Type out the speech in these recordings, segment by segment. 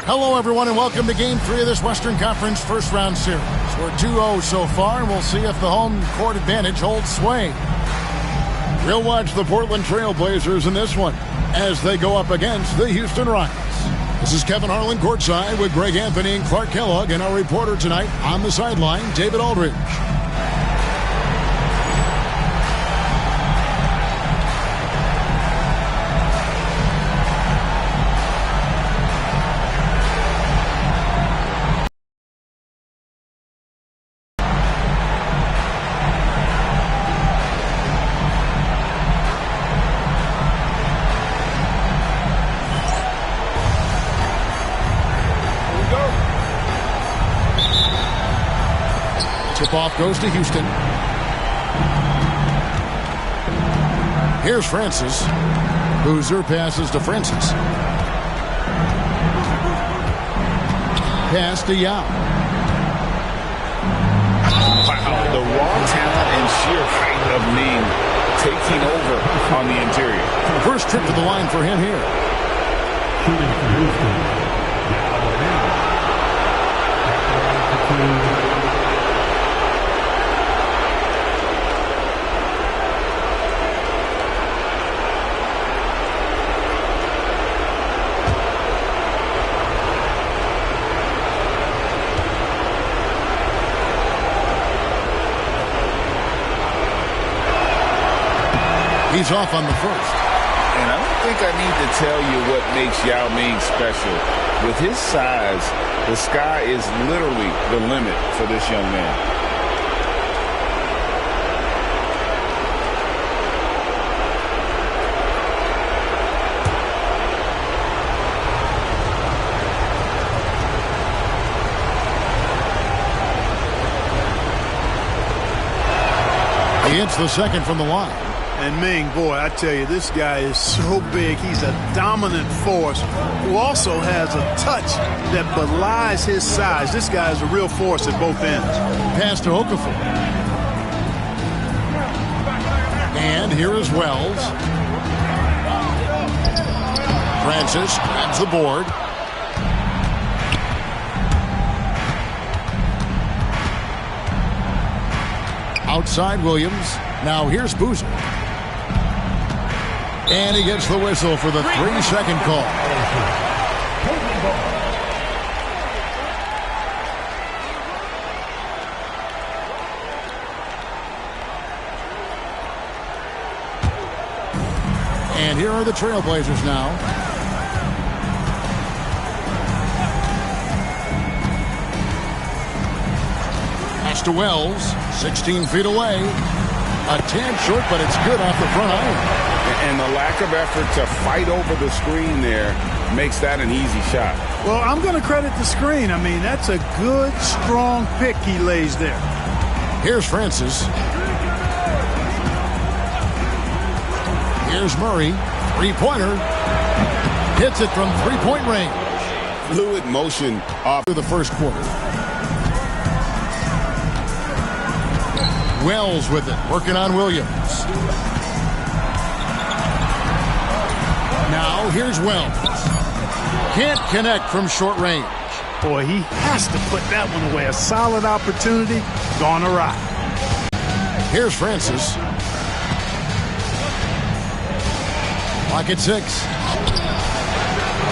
Hello, everyone, and welcome to Game 3 of this Western Conference first-round series. We're 2-0 so far, and we'll see if the home court advantage holds sway. We'll watch the Portland Trail Blazers in this one as they go up against the Houston Rockets. This is Kevin Harlan courtside with Greg Anthony and Clark Kellogg, and our reporter tonight on the sideline, David Aldridge. Tip-off goes to Houston. Here's Francis. Boozer passes to Francis. Pass to Yao. Wow, the raw talent and sheer height of Ming taking over on the interior. First trip to the line for him here. Shooting for Houston. Yao. He's off on the first. And I don't think I need to tell you what makes Yao Ming special. With his size, the sky is literally the limit for this young man. He hits the second from the line. And Ming, boy, I tell you, this guy is so big. He's a dominant force who also has a touch that belies his size. This guy is a real force at both ends. Pass to Okafor. And here is Wells. Francis grabs the board. Outside Williams. Now here's Boozer. And he gets the whistle for the 3-second call. And here are the Trailblazers now. Pass to Wells, 16 feet away. A tad short, but it's good off the front iron. And the lack of effort to fight over the screen there makes that an easy shot. Well, I'm going to credit the screen. I mean, that's a good, strong pick he lays there. Here's Francis. Here's Murray. Three-pointer. Hits it from three-point range. Fluid motion off through the first quarter. Wells with it, working on Williams. Now here's Wells. Can't connect from short range. Boy, he has to put that one away. A solid opportunity, gone awry. Here's Francis. Clock at 6.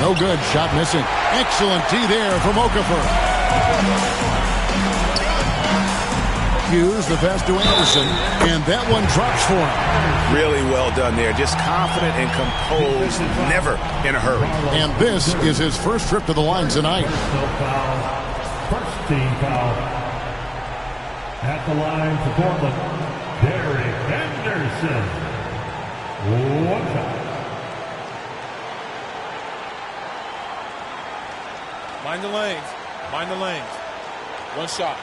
No good, shot missing. Excellent D there from Okafor. Hughes, the pass to Anderson, and that one drops for him. Really well done there. Just confident and composed, never in a hurry. And this is his first trip to the line tonight. First team foul. At the line for Portland, Derek Anderson. One foul. Mind the lanes. Mind the lanes. One shot.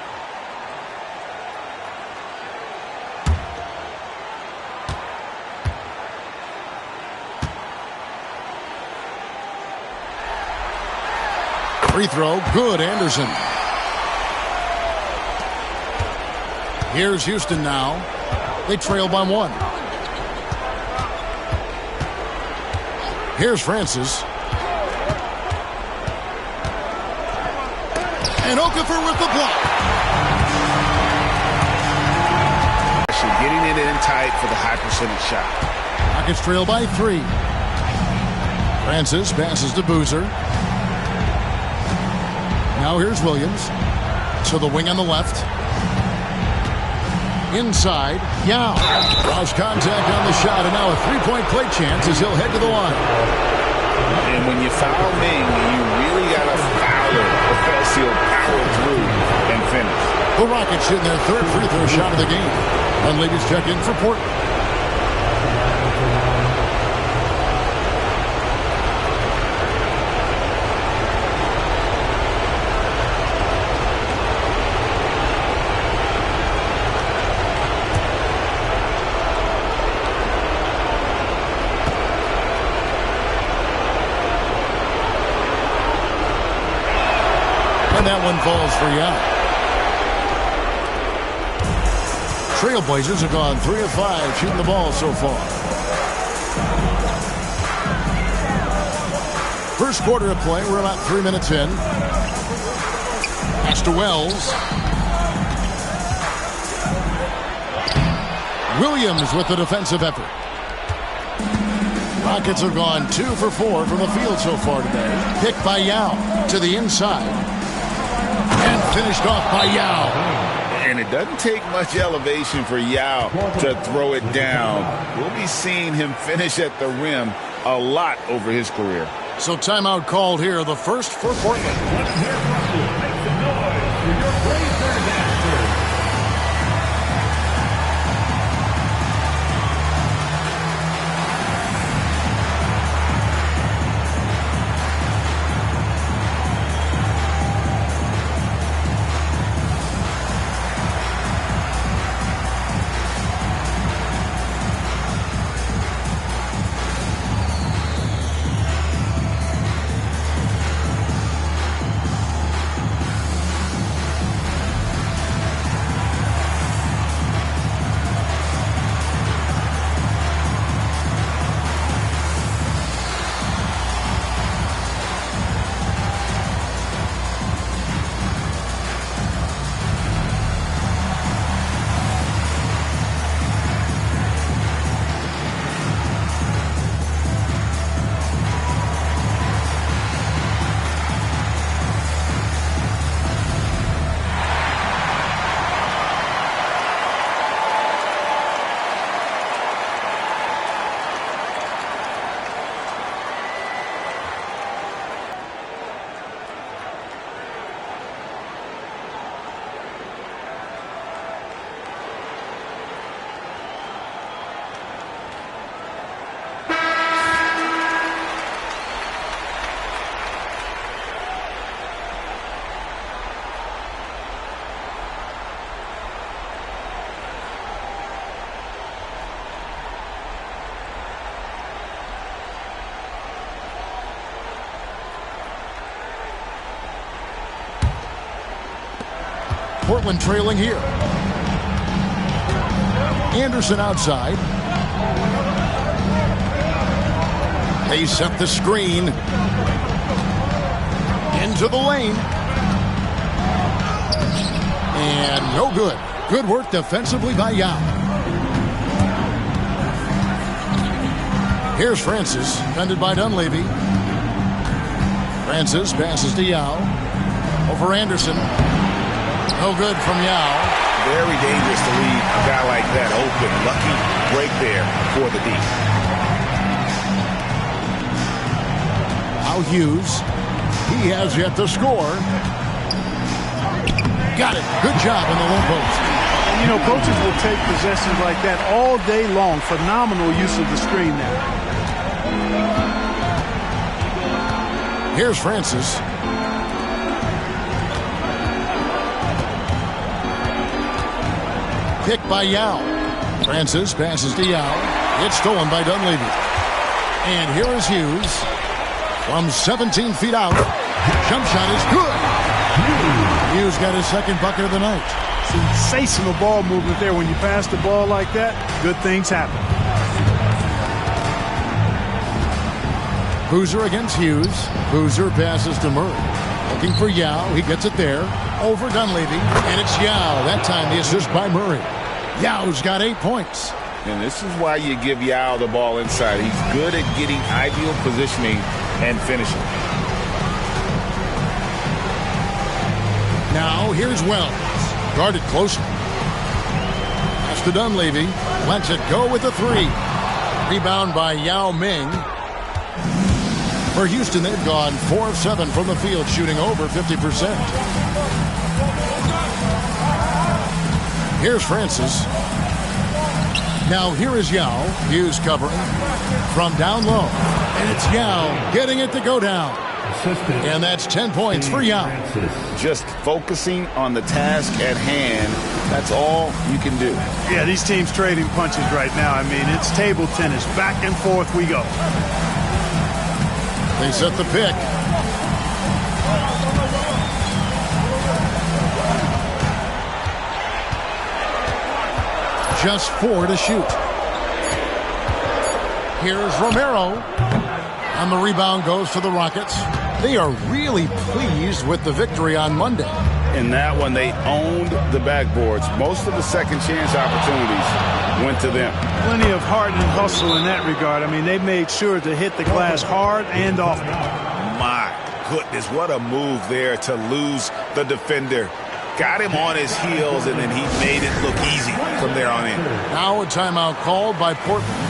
Free throw, good, Anderson. Here's Houston now. They trail by 1. Here's Francis. And Okafor with the block. Getting it in tight for the high percentage shot. Rockets trail by 3. Francis passes to Boozer. Now here's Williams. To the wing on the left. Inside, Yao. Draws contact on the shot, and now a three-point play chance as he'll head to the line. And when you foul Ming, you really got to foul it because he'll power through and finish. The Rockets shooting their third free throw shot of the game. Dunleavy's check in for Portland. And that one falls for Yao. Trailblazers have gone 3 of 5 shooting the ball so far. First quarter of play, we're about 3 minutes in. Pass to Wells. Williams with the defensive effort. Rockets have gone 2 for 4 from the field so far today. Picked by Yao to the inside. And finished off by Yao. And it doesn't take much elevation for Yao to throw it down. We'll be seeing him finish at the rim a lot over his career. So timeout called here, the first for Portland. Let's hear from you. Make some noise for your Blazers answer. Portland trailing here. Anderson outside. They set the screen. Into the lane. And no good. Good work defensively by Yao. Here's Francis, defended by Dunleavy. Francis passes to Yao. Over Anderson. No good from Yao. Very dangerous to leave a guy like that open. Lucky break there for the D. Now Hughes. He has yet to score. Got it. Good job in the low post. And, you know, coaches will take possessions like that all day long. Phenomenal use of the screen there. Here's Francis. Picked by Yao. Francis passes to Yao. It's stolen by Dunleavy. And here is Hughes. From 17 feet out. Jump shot is good. Hughes got his second bucket of the night. Sensational ball movement there. When you pass the ball like that, good things happen. Boozer against Hughes. Boozer passes to Murray. Looking for Yao. He gets it there. Over Dunleavy. And it's Yao. That time the assist by Murray. Yao's got 8 points. And this is why you give Yao the ball inside. He's good at getting ideal positioning and finishing. Now here's Wells. Guarded closely. Pass to Dunleavy. Lets it go with the 3. Rebound by Yao Ming. For Houston, they've gone 4 of 7 from the field, shooting over 50%. Here's Francis. Now here is Yao. Hughes covering from down low. And it's Yao getting it to go down. And that's 10 points for Yao. Just focusing on the task at hand. That's all you can do. Yeah, these teams trading punches right now. I mean, it's table tennis. Back and forth we go. They set the pick. Just 4 to shoot. Here's Romero. And the rebound goes to the Rockets. They are really pleased with the victory on Monday. In that one, they owned the backboards. Most of the second chance opportunities went to them. Plenty of heart and hustle in that regard. I mean, they made sure to hit the glass hard and often. My goodness, what a move there to lose the defender. Got him on his heels, and then he made it look easy from there on in. Now a timeout called by Portland.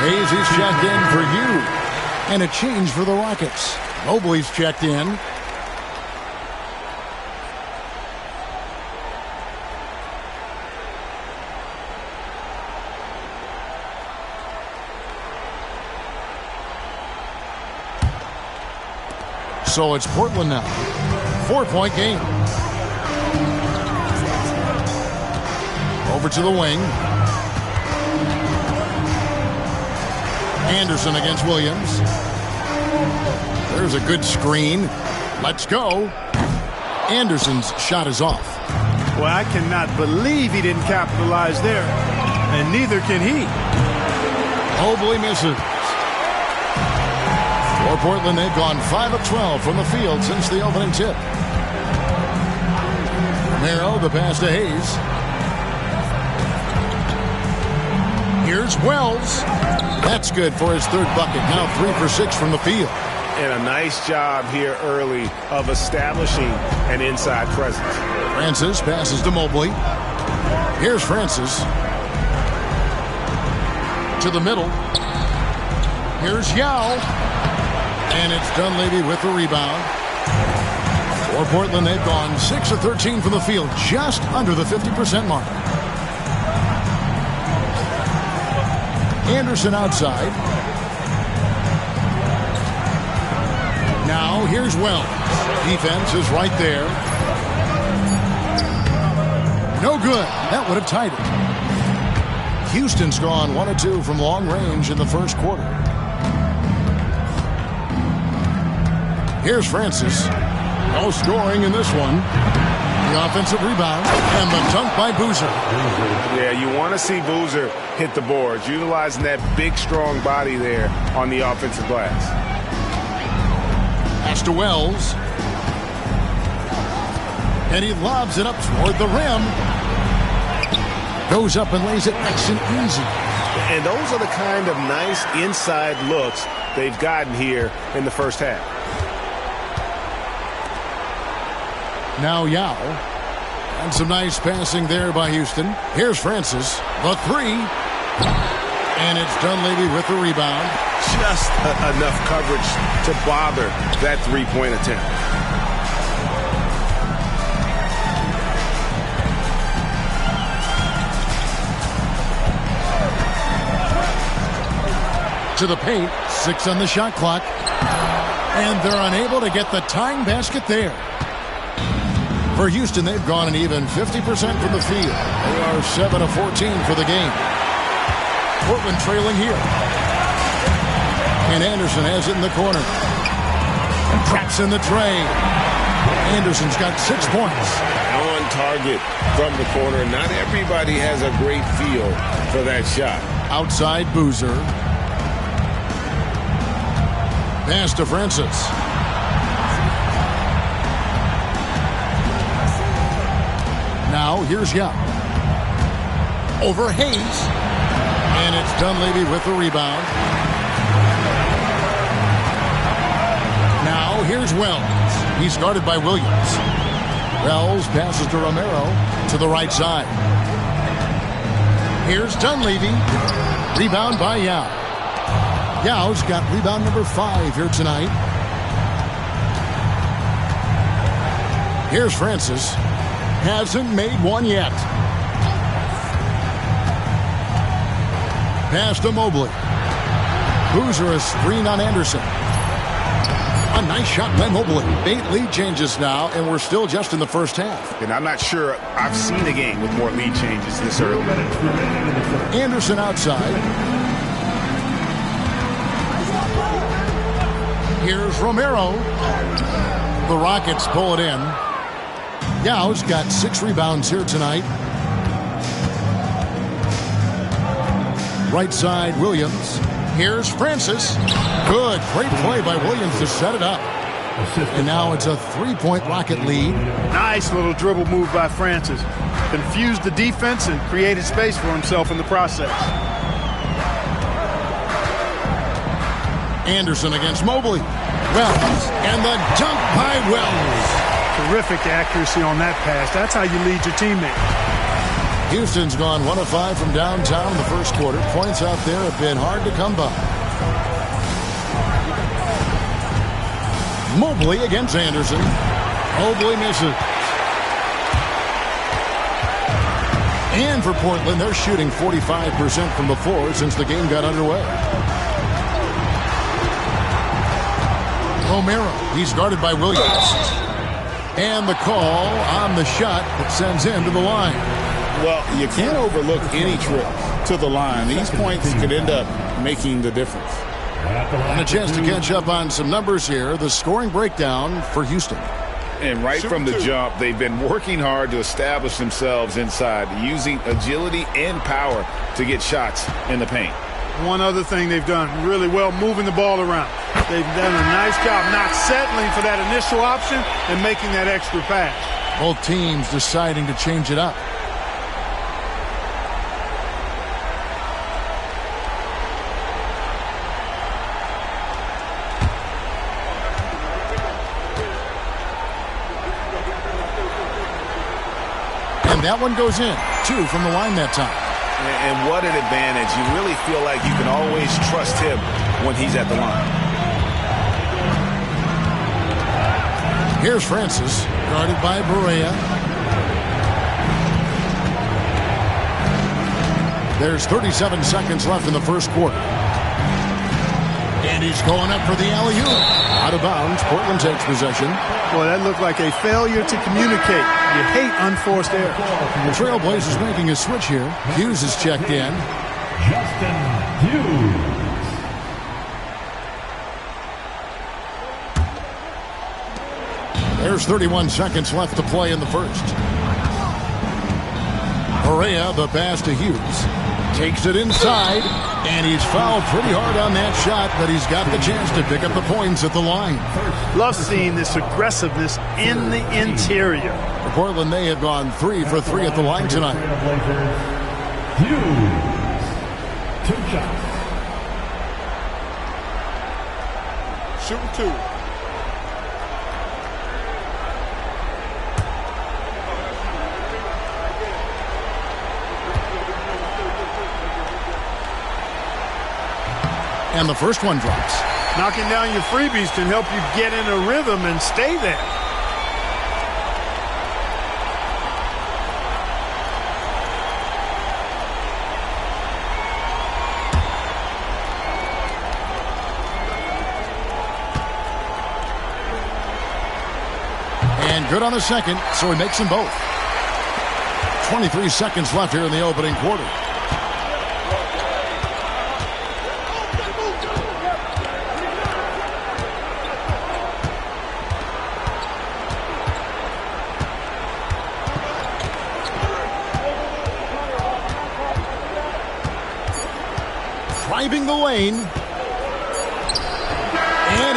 Hayes is checked in for you. And a change for the Rockets. Mobley's checked in. So it's Portland now. 4-point game. Over to the wing. Anderson against Williams. There's a good screen. Let's go. Anderson's shot is off. Well, I cannot believe he didn't capitalize there. And neither can he. Mobley misses. For Portland, they've gone 5 of 12 from the field since the opening tip. Romero, the pass to Hayes. Here's Wells. That's good for his 3rd bucket. Now 3 for 6 from the field. And a nice job here early of establishing an inside presence. Francis passes to Mobley. Here's Francis. To the middle. Here's Yao. And it's Dunleavy with the rebound. For Portland, they've gone 6 of 13 from the field, just under the 50% mark. Anderson outside. Now here's Wells. Defense is right there. No good. That would have tied it. Houston's gone 1 of 2 from long range in the first quarter. Here's Francis. No scoring in this one. The offensive rebound and the dunk by Boozer. Yeah, you want to see Boozer hit the boards, utilizing that big, strong body there on the offensive glass. Pass to Wells. And he lobs it up toward the rim. Goes up and lays it nice and easy. And those are the kind of nice inside looks they've gotten here in the first half. Now Yao. And some nice passing there by Houston. Here's Francis. The three. And it's Dunleavy with the rebound. Just enough coverage to bother that three-point attempt. To the paint, 6 on the shot clock. And they're unable to get the tying basket there. For Houston, they've gone an even 50% from the field. They are 7 of 14 for the game. Portland trailing here. And Anderson has it in the corner. And drops in the tray. Anderson's got 6 points. On target from the corner. Not everybody has a great feel for that shot. Outside Boozer. Pass to Francis. Now here's Yao. Over Hayes. And it's Dunleavy with the rebound. Now here's Wells. He's guarded by Williams. Wells passes to Romero to the right side. Here's Dunleavy. Rebound by Yao. Yao's got rebound number 5 here tonight. Here's Francis. Hasn't made one yet. Pass to Mobley. Boozer a screen on Anderson. A nice shot by Mobley. 8 lead changes now, and we're still just in the first half. And I'm not sure I've seen a game with more lead changes this early. Anderson outside. Here's Romero. The Rockets pull it in. Yao's got 6 rebounds here tonight. Right side, Williams. Here's Francis. Good. Great play by Williams to set it up. And now it's a 3-point Rocket lead. Nice little dribble move by Francis. Confused the defense and created space for himself in the process. Anderson against Mobley. Wells. And the dunk by Wells. Terrific accuracy on that pass. That's how you lead your teammate. Houston's gone 1 of 5 from downtown in the first quarter. Points out there have been hard to come by. Mobley against Anderson. Mobley misses. And for Portland, they're shooting 45% from the floor since the game got underway. Romero, he's guarded by Williams. And the call on the shot that sends him to the line. Well, you can't overlook any trip to the line. These points could end up making the difference. And a chance to catch up on some numbers here. The scoring breakdown for Houston. And right from the jump, they've been working hard to establish themselves inside, using agility and power to get shots in the paint. One other thing they've done really well, moving the ball around. They've done a nice job not settling for that initial option and making that extra pass. Both teams deciding to change it up. And that one goes in. 2 from the line that time. And what an advantage. You really feel like you can always trust him when he's at the line. Here's Francis, guarded by Barea. There's 37 seconds left in the first quarter. And he's going up for the alley-oop. Out of bounds, Portland takes possession. Boy, that looked like a failure to communicate. You hate unforced errors. The Trailblazers making a switch here. Hughes is checked in. Justin Hughes. There's 31 seconds left to play in the first. Correa, the pass to Hughes. Takes it inside, and he's fouled pretty hard on that shot, but he's got the chance to pick up the points at the line. Love seeing this aggressiveness in the interior. For Portland, they have gone 3 for 3 at the line tonight. Hughes. 2 shots. Shooting 2. And the first one drops. Knocking down your freebies can help you get in a rhythm and stay there. And good on the second, so he makes them both. 23 seconds left here in the opening quarter. Driving the lane. And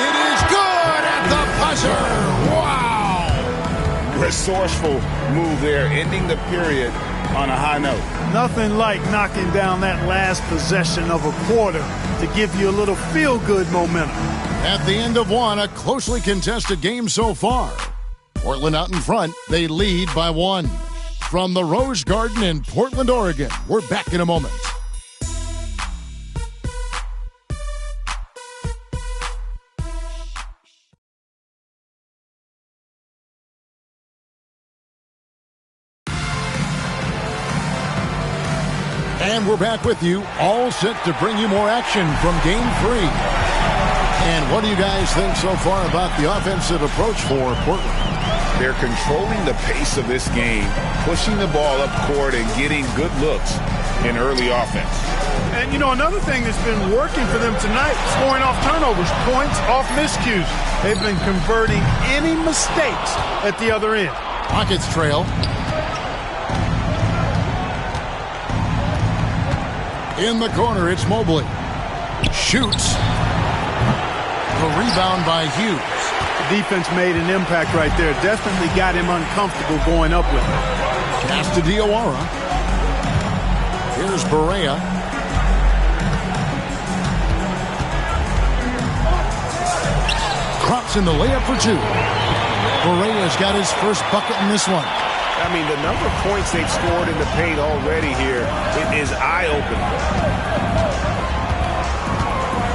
it is good at the buzzer. Wow. Resourceful move there, ending the period on a high note. Nothing like knocking down that last possession of a quarter to give you a little feel-good momentum. At the end of one, a closely contested game so far. Portland out in front. They lead by 1. From the Rose Garden in Portland, Oregon, we're back in a moment. And we're back with you, all set to bring you more action from Game 3. And what do you guys think so far about the offensive approach for Portland? They're controlling the pace of this game, pushing the ball up court and getting good looks in early offense. And, you know, another thing that's been working for them tonight, scoring off turnovers, points off miscues. They've been converting any mistakes at the other end. Rockets trail. In the corner, it's Mobley. Shoots. The rebound by Hughes. The defense made an impact right there. Definitely got him uncomfortable going up with it. Pass to Diawara. Here's Barea. Crops in the layup for 2. Barea's got his first bucket in this one. I mean, the number of points they've scored in the paint already here, it is eye-opening.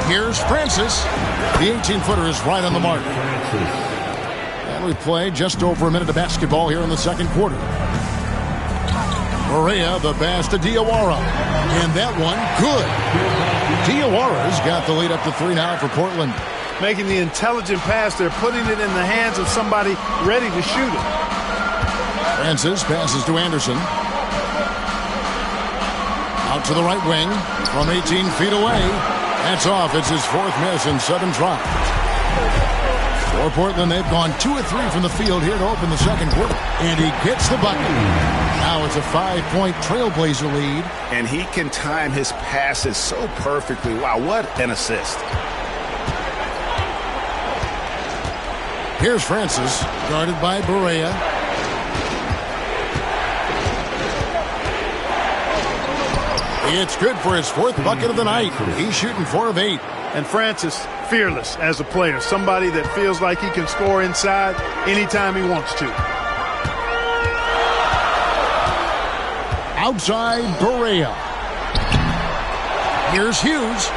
Here's Francis. The 18-footer is right on the mark. And we play just over a minute of basketball here in the second quarter. Barea, the pass to Diawara. And that one, good. Diawara's got the lead up to 3 now for Portland. Making the intelligent pass there, putting it in the hands of somebody ready to shoot it. Francis passes to Anderson. Out to the right wing from 18 feet away. That's off. It's his 4th miss in 7 tries. For Portland, they've gone 2 of 3 from the field here to open the second quarter. And he gets the bucket. Now it's a 5-point Trailblazer lead. And he can time his passes so perfectly. Wow, what an assist. Here's Francis, guarded by Barea. It's good for his 4th bucket of the night. He's shooting 4 of 8. And Francis, fearless as a player. Somebody that feels like he can score inside anytime he wants to. Outside, Barea. Here's Hughes.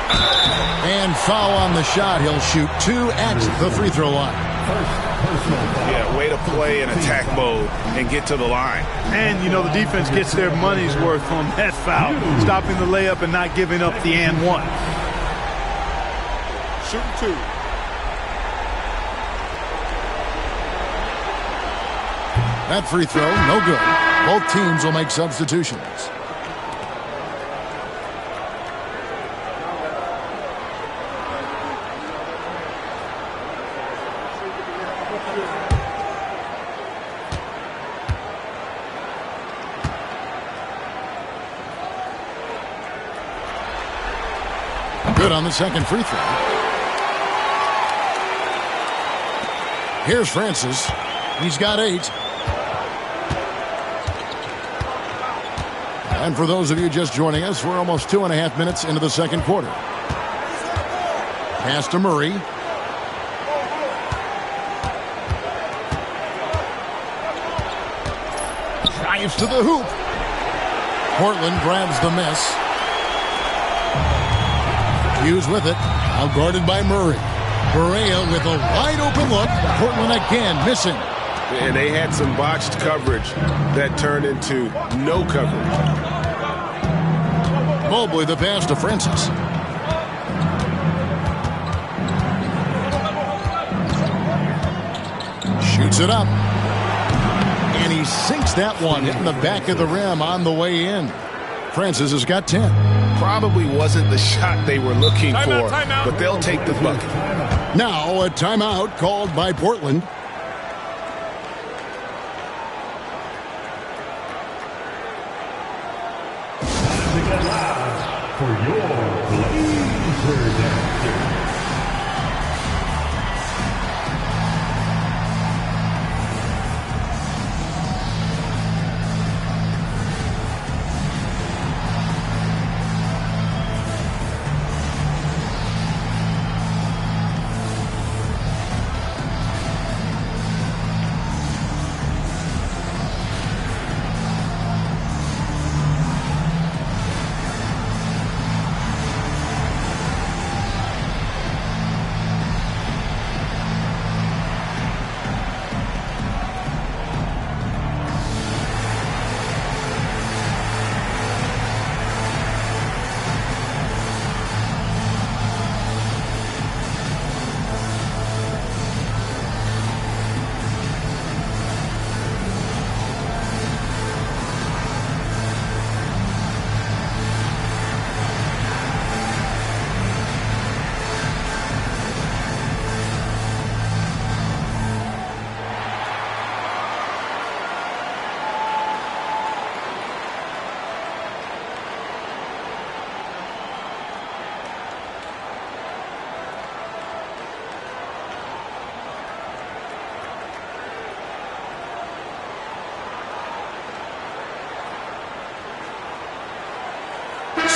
And foul on the shot. He'll shoot 2 at the free throw line. Yeah, way to play in attack mode and get to the line. And, you know, the defense gets their money's worth on that foul. Stopping the layup and not giving up the and one. Shooting 2. That free throw, no good. Both teams will make substitutions. Good on the second free throw. Here's Francis. He's got 8. And for those of you just joining us, we're almost 2.5 minutes into the second quarter. Pass to Murray. Drives to the hoop. Portland grabs the miss. Hughes with it. Out guarded by Murray. Barea with a wide open look. Portland again missing. And they had some botched coverage that turned into no coverage. Mobley the pass to Francis. Shoots it up. And he sinks that one, hitting the back of the rim on the way in. Francis has got 10. Probably wasn't the shot they were looking for, but they'll take the bucket. Now a timeout called by Portland. For your Blazers.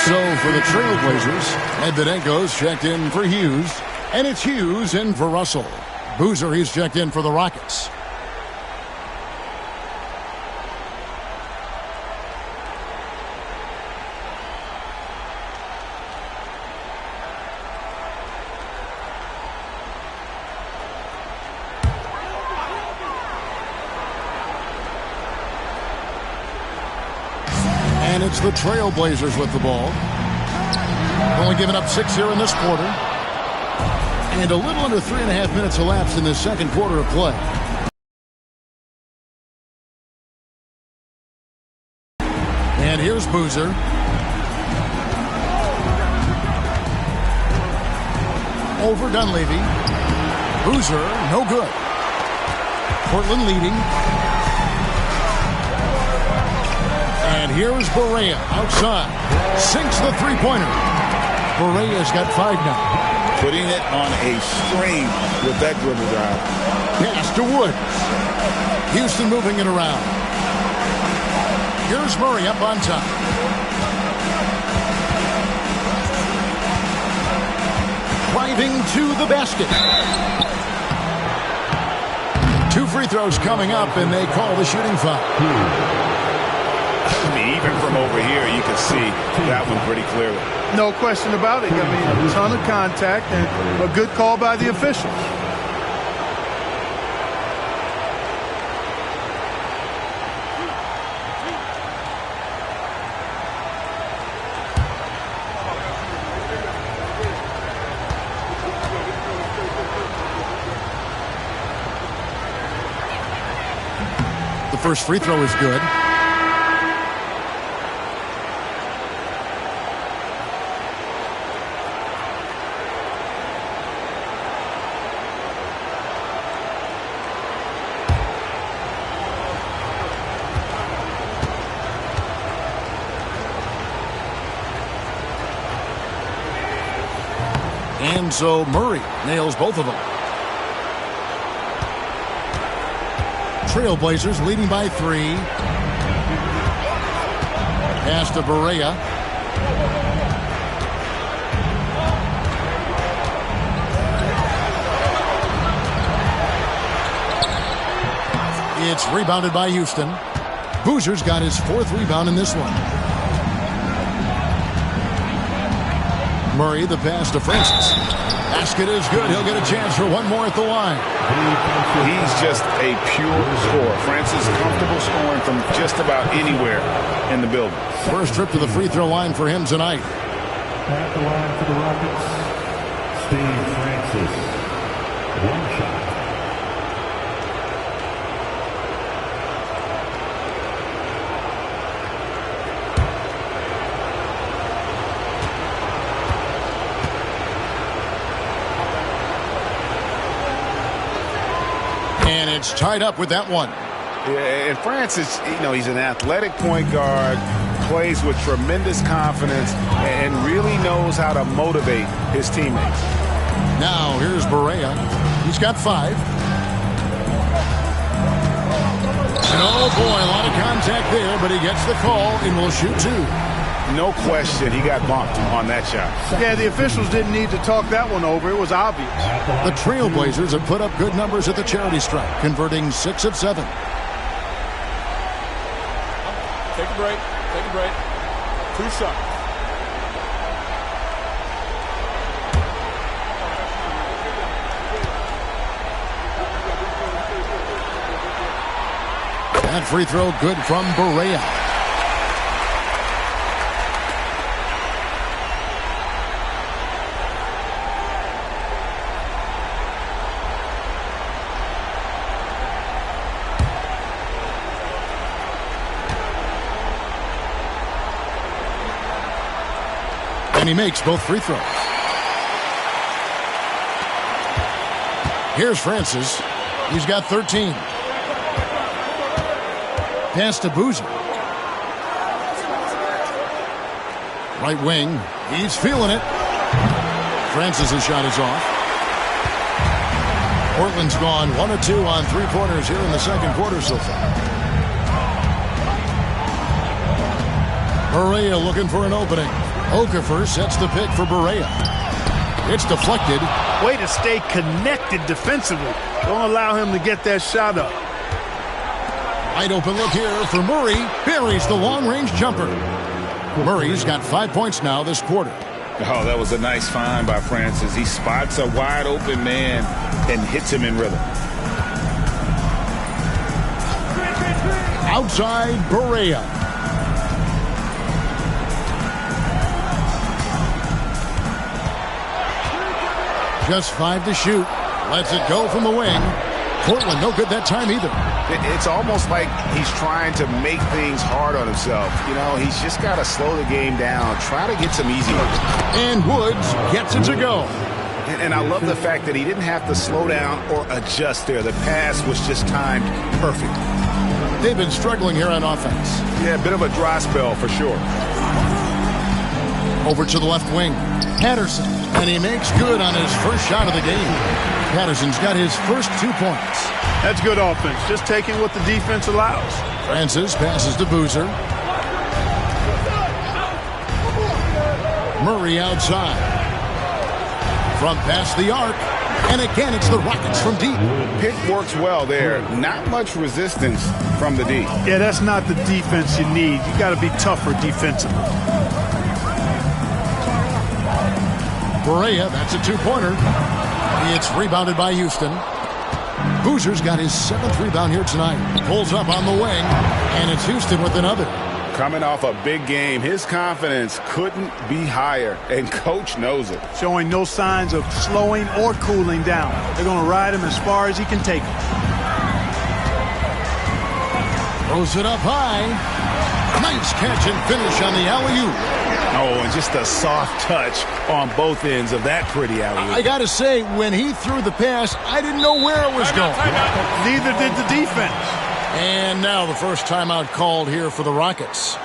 So for the Trailblazers, Medvedev's checked in for Hughes, and it's Hughes in for Russell. Boozer, he's checked in for the Rockets. And it's the Trailblazers with the ball. Only giving up 6 here in this quarter. And a little under 3.5 minutes elapsed in this second quarter of play. And here's Boozer. Over Dunleavy. Boozer, no good. Portland leading. And here's Barea outside. Sinks the three-pointer. Barea's got 5 now. Putting it on a string with that dribble drive. Pass to Woods. Houston moving it around. Here's Murray up on top. Driving to the basket. 2 free throws coming up, and they call the shooting foul. Even from over here, you can see that one pretty clearly. No question about it. I mean, a ton of contact and a good call by the official. The first free throw is good. And so Murray nails both of them. Trailblazers leading by 3. Pass to Barea. It's rebounded by Houston. Boozer's got his 4th rebound in this one. Murray, the pass to Francis. Basket is good. He'll get a chance for one more at the line. He's just a pure scorer. Francis comfortable scoring from just about anywhere in the building. First trip to the free throw line for him tonight. At the line for the Rockets, Steve Francis. 1 shot. And it's tied up with that one. Yeah, and Francis, he's an athletic point guard, plays with tremendous confidence, and really knows how to motivate his teammates. Now here's Barea. He's got 5. And oh boy, a lot of contact there, but he gets the call and will shoot 2. No question, he got bumped on that shot. Yeah, the officials didn't need to talk that one over. It was obvious. The Trailblazers have put up good numbers at the charity stripe, converting 6 of 7. Take a break. Take a break. 2 shots. That free throw good from Barea. And he makes both free throws. Here's Francis. He's got 13. Pass to Boozer. Right wing. He's feeling it. Francis' shot is off. Portland's gone 1 of 2 on 3-pointers here in the second quarter so far. Barea looking for an opening. Okafor sets the pick for Barea. It's deflected. Way to stay connected defensively. Don't allow him to get that shot up. Wide open look here for Murray. Buries the long-range jumper. Murray's got 5 points now this quarter. Oh, that was a nice find by Francis. He spots a wide-open man and hits him in rhythm. Outside Barea. Just 5 to shoot. Lets it go from the wing. Portland no good that time either. It's almost like he's trying to make things hard on himself. He's just got to slow the game down, try to get some easy ones. And Woods gets it to go. And I love the fact that he didn't have to slow down or adjust there. The pass was just timed perfect. They've been struggling here on offense. Yeah, a bit of a dry spell for sure. Over to the left wing. Patterson. And he makes good on his first shot of the game. Patterson's got his first 2 points. That's good offense. Just taking what the defense allows. Francis passes to Boozer. Murray outside. From past the arc. And again, it's the Rockets from deep. Pick works well there. Not much resistance from the D. Yeah, that's not the defense you need. You got to be tougher defensively. Barea, that's a 2-pointer. It's rebounded by Houston. Boozer's got his 7th rebound here tonight. Pulls up on the wing, and it's Houston with another. Coming off a big game, his confidence couldn't be higher, and Coach knows it. Showing no signs of slowing or cooling down. They're going to ride him as far as he can take him. Throws it up high. Nice catch and finish on the alley-oop. Oh, and just a soft touch on both ends of that pretty alley-oop. I got to say, when he threw the pass, I didn't know where it was going. Neither did the defense. And now the first timeout called here for the Rockets.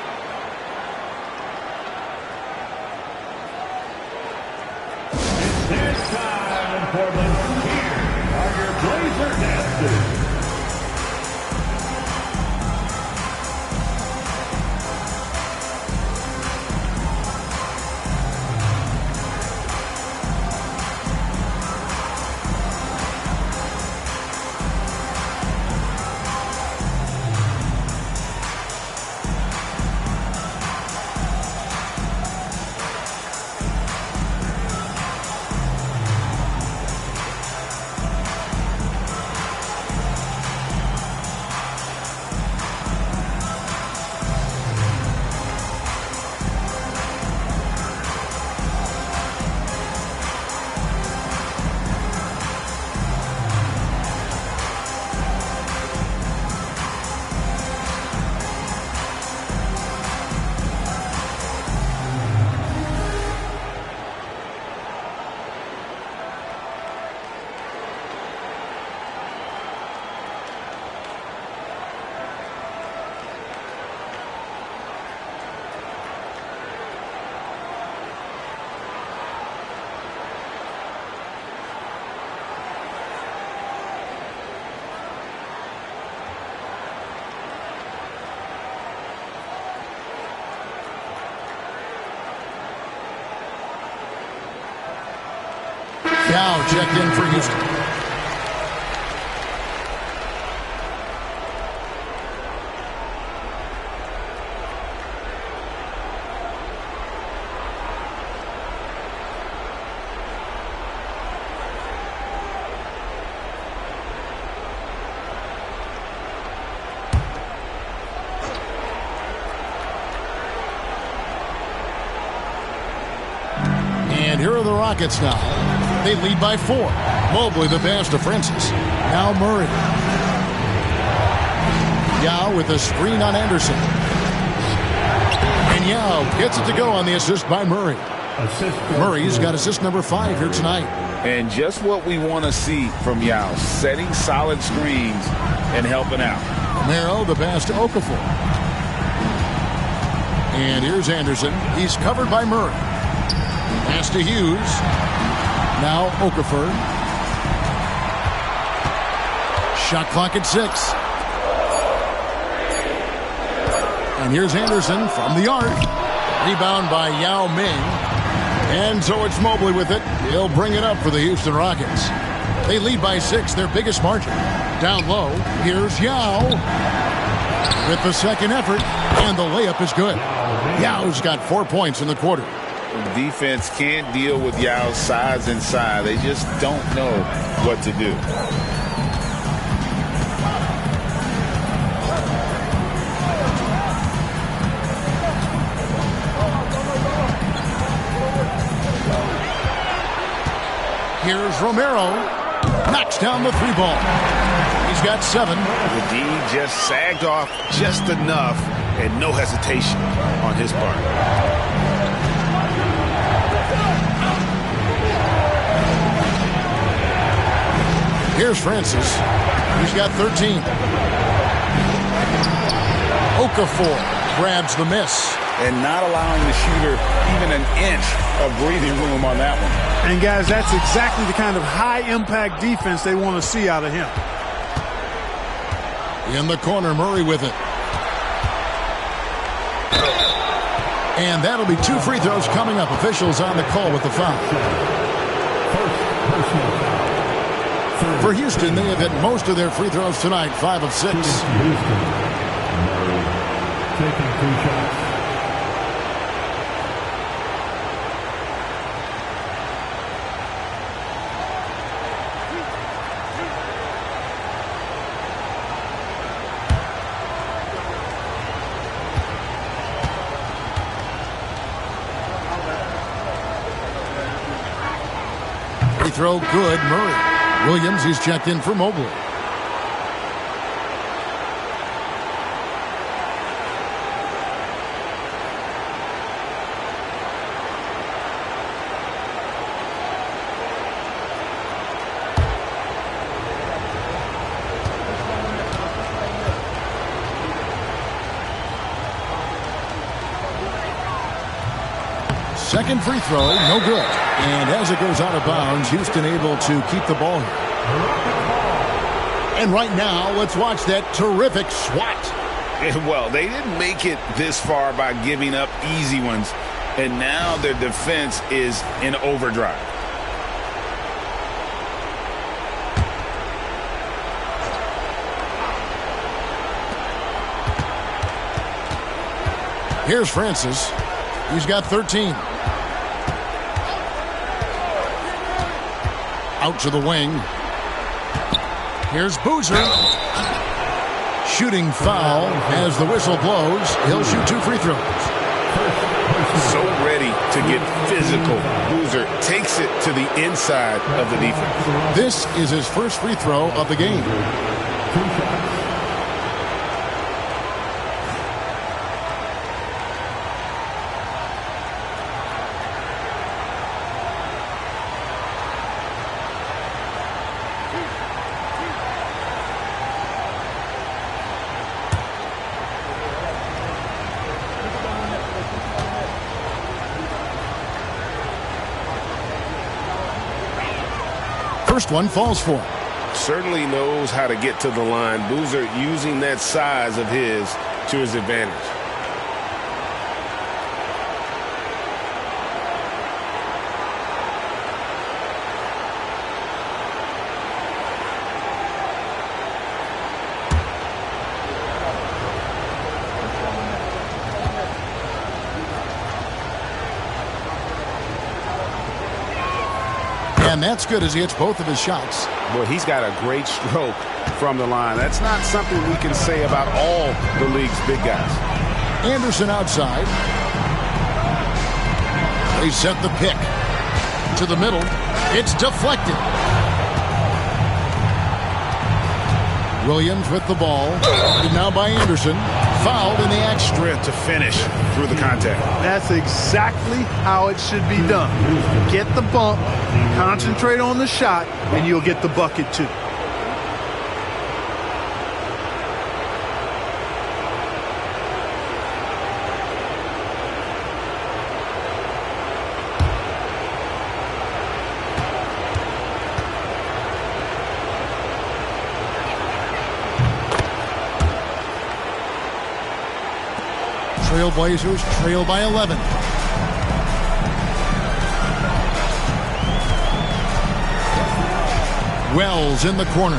Yao checked in for Houston. And here are the Rockets now. They lead by 4. Mobley the pass to Francis. Now Murray. Yao with a screen on Anderson. And Yao gets it to go on the assist by Murray. Murray's got assist number 5 here tonight. And just what we want to see from Yao, setting solid screens and helping out. Romero the pass to Okafor. And here's Anderson. He's covered by Murray. Pass to Hughes. Now Okafor. Shot clock at 6. And here's Anderson from the arc. Rebound by Yao Ming. And so it's Mobley with it. He'll bring it up for the Houston Rockets. They lead by 6, their biggest margin. Down low, here's Yao with the second effort, and the layup is good. Yao's got 4 points in the quarter. Defense can't deal with Yao's size inside. They just don't know what to do. Here's Romero. Knocks down the 3 ball. He's got 7. The D just sagged off just enough and no hesitation on his part. Here's Francis. He's got 13. Okafor grabs the miss. And not allowing the shooter even an inch of breathing room on that one. And, guys, that's exactly the kind of high-impact defense they want to see out of him. In the corner, Murray with it. And that'll be 2 free throws coming up. Officials on the call with the foul. For Houston, they have hit most of their free throws tonight, 5 of 6. Taking 2 shots. Free throw good, Murray. Williams, he's checked in for Mobley. Second free throw, no good. And as it goes out of bounds, Houston able to keep the ball here. And right now, let's watch that terrific swat. Well, they didn't make it this far by giving up easy ones. And now their defense is in overdrive. Here's Francis. He's got 13. Out to the wing. Here's Boozer. Shooting foul as the whistle blows. He'll shoot 2 free throws. So ready to get physical. Boozer takes it to the inside of the defense. This is his first free throw of the game. 2 shots. First one falls for him. Certainly knows how to get to the line. Boozer using that size of his to his advantage. And that's good as he hits both of his shots. Well, he's got a great stroke from the line. That's not something we can say about all the league's big guys. Anderson outside. They set the pick to the middle. It's deflected. Williams with the ball. And now by Anderson. Fouled in the action. Strength to finish through the contact. That's exactly how it should be done. Get the bump, concentrate on the shot, and you'll get the bucket too. Trailblazers trail by 11. Wells in the corner.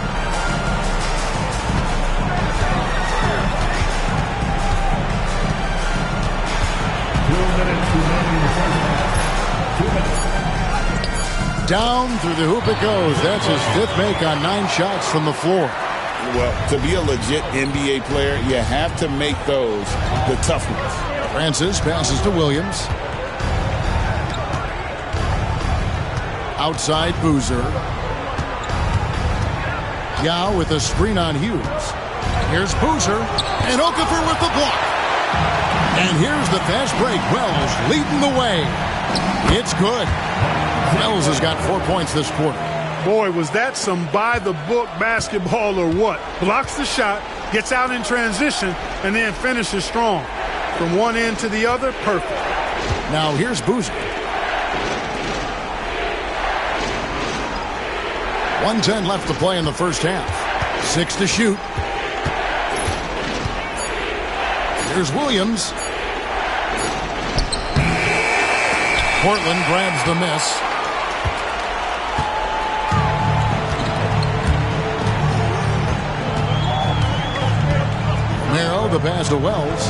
Down through the hoop it goes. That's his 5th make on 9 shots from the floor. Well, to be a legit NBA player, you have to make those the tough ones. Francis passes to Williams. Outside Boozer. Yao with a screen on Hughes. Here's Boozer. And Okafor with the block. And here's the fast break. Wells leading the way. It's good. Wells has got 4 points this quarter. Boy, was that some by-the-book basketball or what? Blocks the shot, gets out in transition, and then finishes strong. From one end to the other, perfect. Now here's Boozer. 1:10 left to play in the first half. 6 to shoot. Here's Williams. Portland grabs the miss. Romero, the pass to Wells.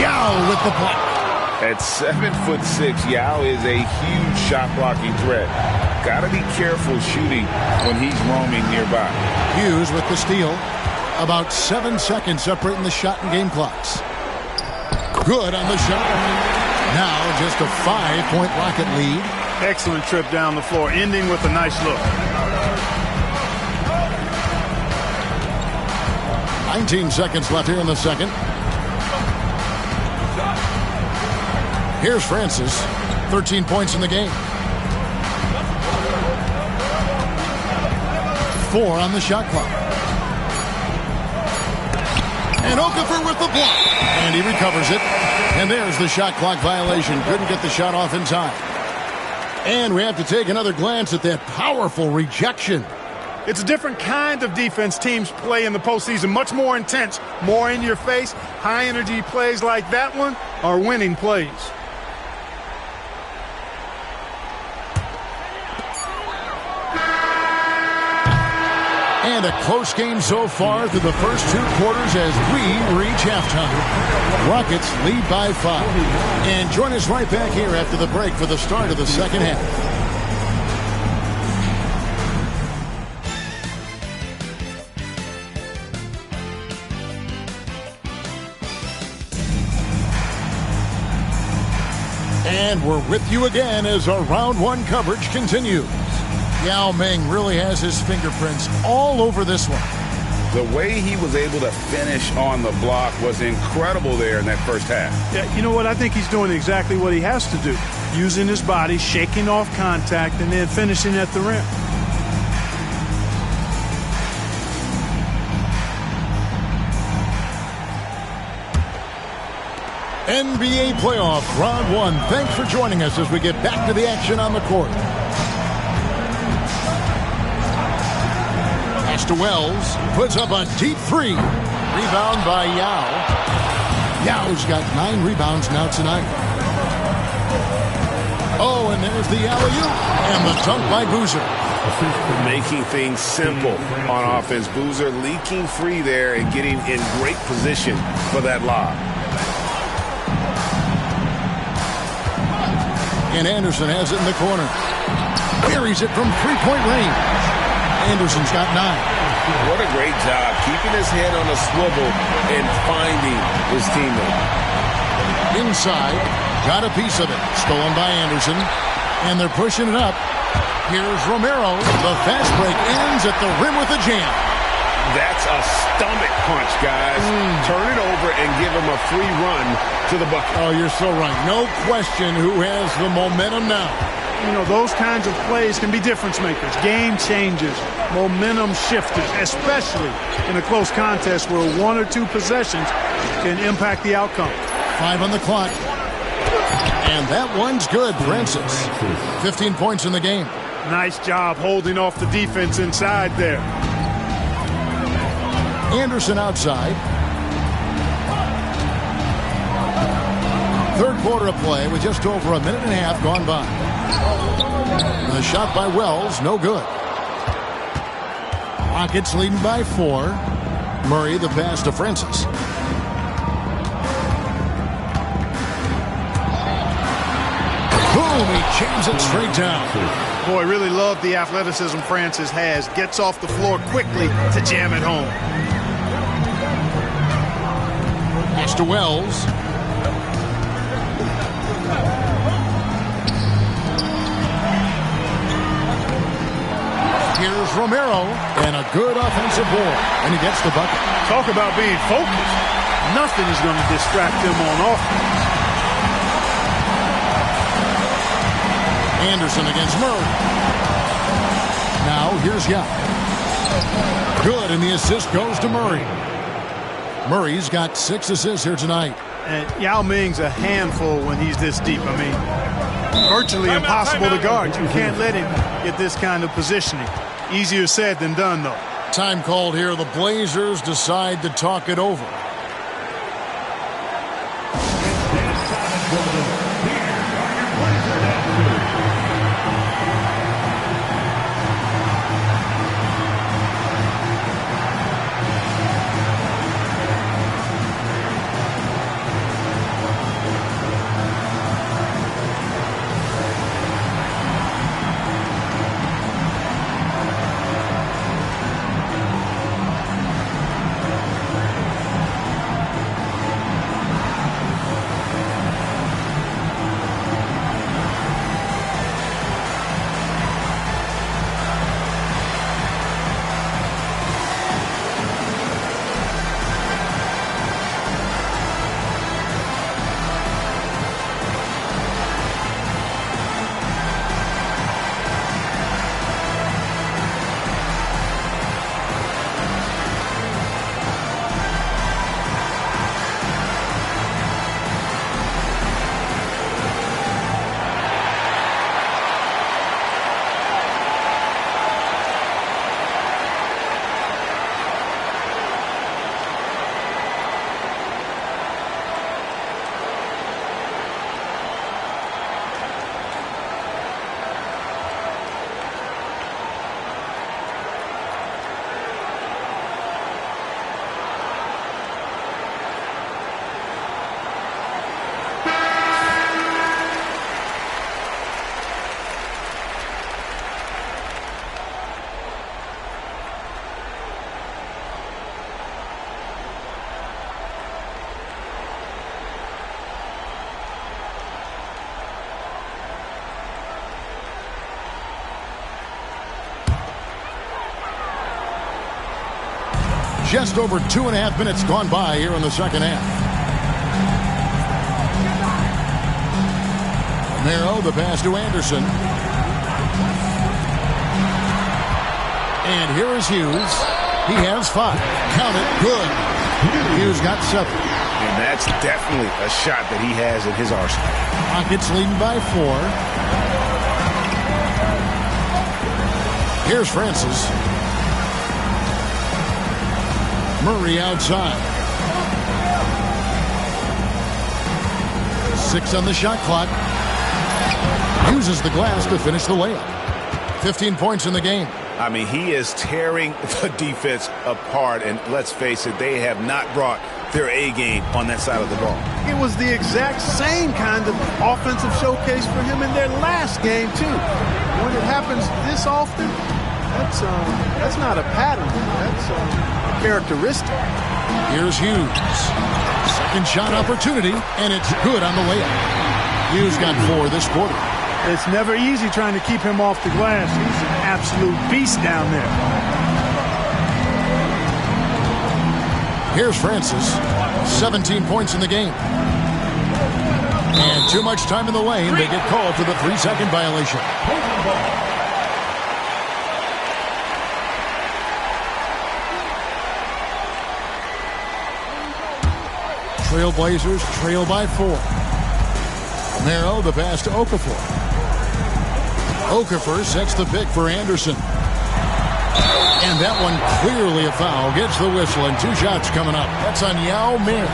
Yao with the block. At 7'6", Yao is a huge shot blocking threat. Gotta be careful shooting when he's roaming nearby. Hughes with the steal. About 7 seconds separating the shot and game clocks. Good on the shot. Now just a 5-point Rocket lead. Excellent trip down the floor, ending with a nice look. 19 seconds left here in the second. Here's Francis. 13 points in the game. 4 on the shot clock. And Okafor with the block. And he recovers it. And there's the shot clock violation. Couldn't get the shot off in time. And we have to take another glance at that powerful rejection. It's a different kind of defense teams play in the postseason. Much more intense, more in your face. High energy plays like that one are winning plays. And a close game so far through the first 2 quarters as we reach halftime. Rockets lead by 5. And join us right back here after the break for the start of the second half. And we're with you again as our round 1 coverage continues. Yao Ming really has his fingerprints all over this one. The way he was able to finish on the block was incredible there in that first half. Yeah, you know what? I think he's doing exactly what he has to do. Using his body, shaking off contact, and then finishing at the rim. NBA playoff round 1. Thanks for joining us as we get back to the action on the court. Pass to Wells. Puts up a deep 3. Rebound by Yao. Yao's got 9 rebounds now tonight. Oh, and there's the alley-oop. And the dunk by Boozer. Making things simple on offense. Boozer leaking free there and getting in great position for that lob. And Anderson has it in the corner. Buries it from three-point range. Anderson's got 9. What a great job keeping his head on a swivel and finding his teammate. Inside, got a piece of it. Stolen by Anderson. And they're pushing it up. Here's Romero. The fast break ends at the rim with a jam. That's a stomach punch, guys. Turn it over and give him a free run to the bucket. Oh, you're so right. No question who has the momentum now. You know, those kinds of plays can be difference makers, game changers, momentum shifters, especially in a close contest where 1 or 2 possessions can impact the outcome. 5 on the clock. And that one's good, Francis. 15 points in the game. Nice job holding off the defense inside there. Anderson outside. Third quarter of play with just over a minute and a half gone by. The shot by Wells, no good. Rockets leading by 4. Murray the pass to Francis. Boom, he jams it straight down. Boy, really love the athleticism Francis has. Gets off the floor quickly to jam it home. Pass to Wells. Here's Romero, and a good offensive board, and he gets the bucket. Talk about being focused. Nothing is going to distract him on offense. Anderson against Murray. Now here's Yao. Good, and the assist goes to Murray. Murray's got 6 assists here tonight. And Yao Ming's a handful when he's this deep. I mean, virtually impossible to guard. You can't let him get this kind of positioning. Easier said than done, though. Time called here. The Blazers decide to talk it over. Just over 2.5 minutes gone by here in the second half. Romero, the pass to Anderson. And here is Hughes. He has 5. Count it. Good. Hughes got 7. And that's definitely a shot that he has in his arsenal. Rockets leading by 4. Here's Francis. Murray outside. 6 on the shot clock. Uses the glass to finish the layup. 15 points in the game. I mean, he is tearing the defense apart, and let's face it, they have not brought their A game on that side of the ball. It was the exact same kind of offensive showcase for him in their last game, too. When it happens this often, that's not a pattern. That's a characteristic. Here's Hughes. Second shot opportunity, and it's good on the way up. Hughes got 4 this quarter. It's never easy trying to keep him off the glass. He's an absolute beast down there. Here's Francis. 17 points in the game. And too much time in the lane. They get called for the 3-second violation. Trailblazers trail by 4. Romero, the pass to Okafor. Okafor sets the pick for Anderson. And that one clearly a foul. Gets the whistle, and 2 shots coming up. That's on Yao Ming.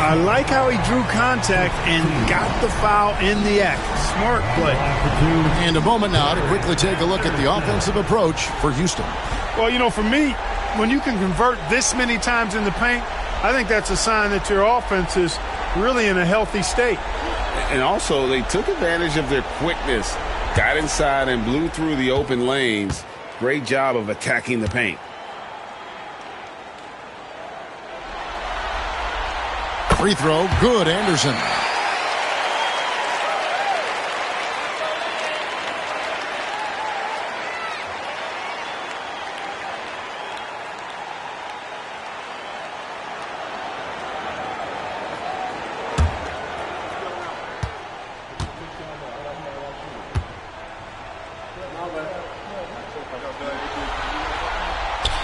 I like how he drew contact and got the foul in the act. Smart play. And a moment now to quickly take a look at the offensive approach for Houston. Well, you know, for me, when you can convert this many times in the paint, I think that's a sign that your offense is really in a healthy state. And also, they took advantage of their quickness, got inside and blew through the open lanes. Great job of attacking the paint. Free throw, good, Anderson.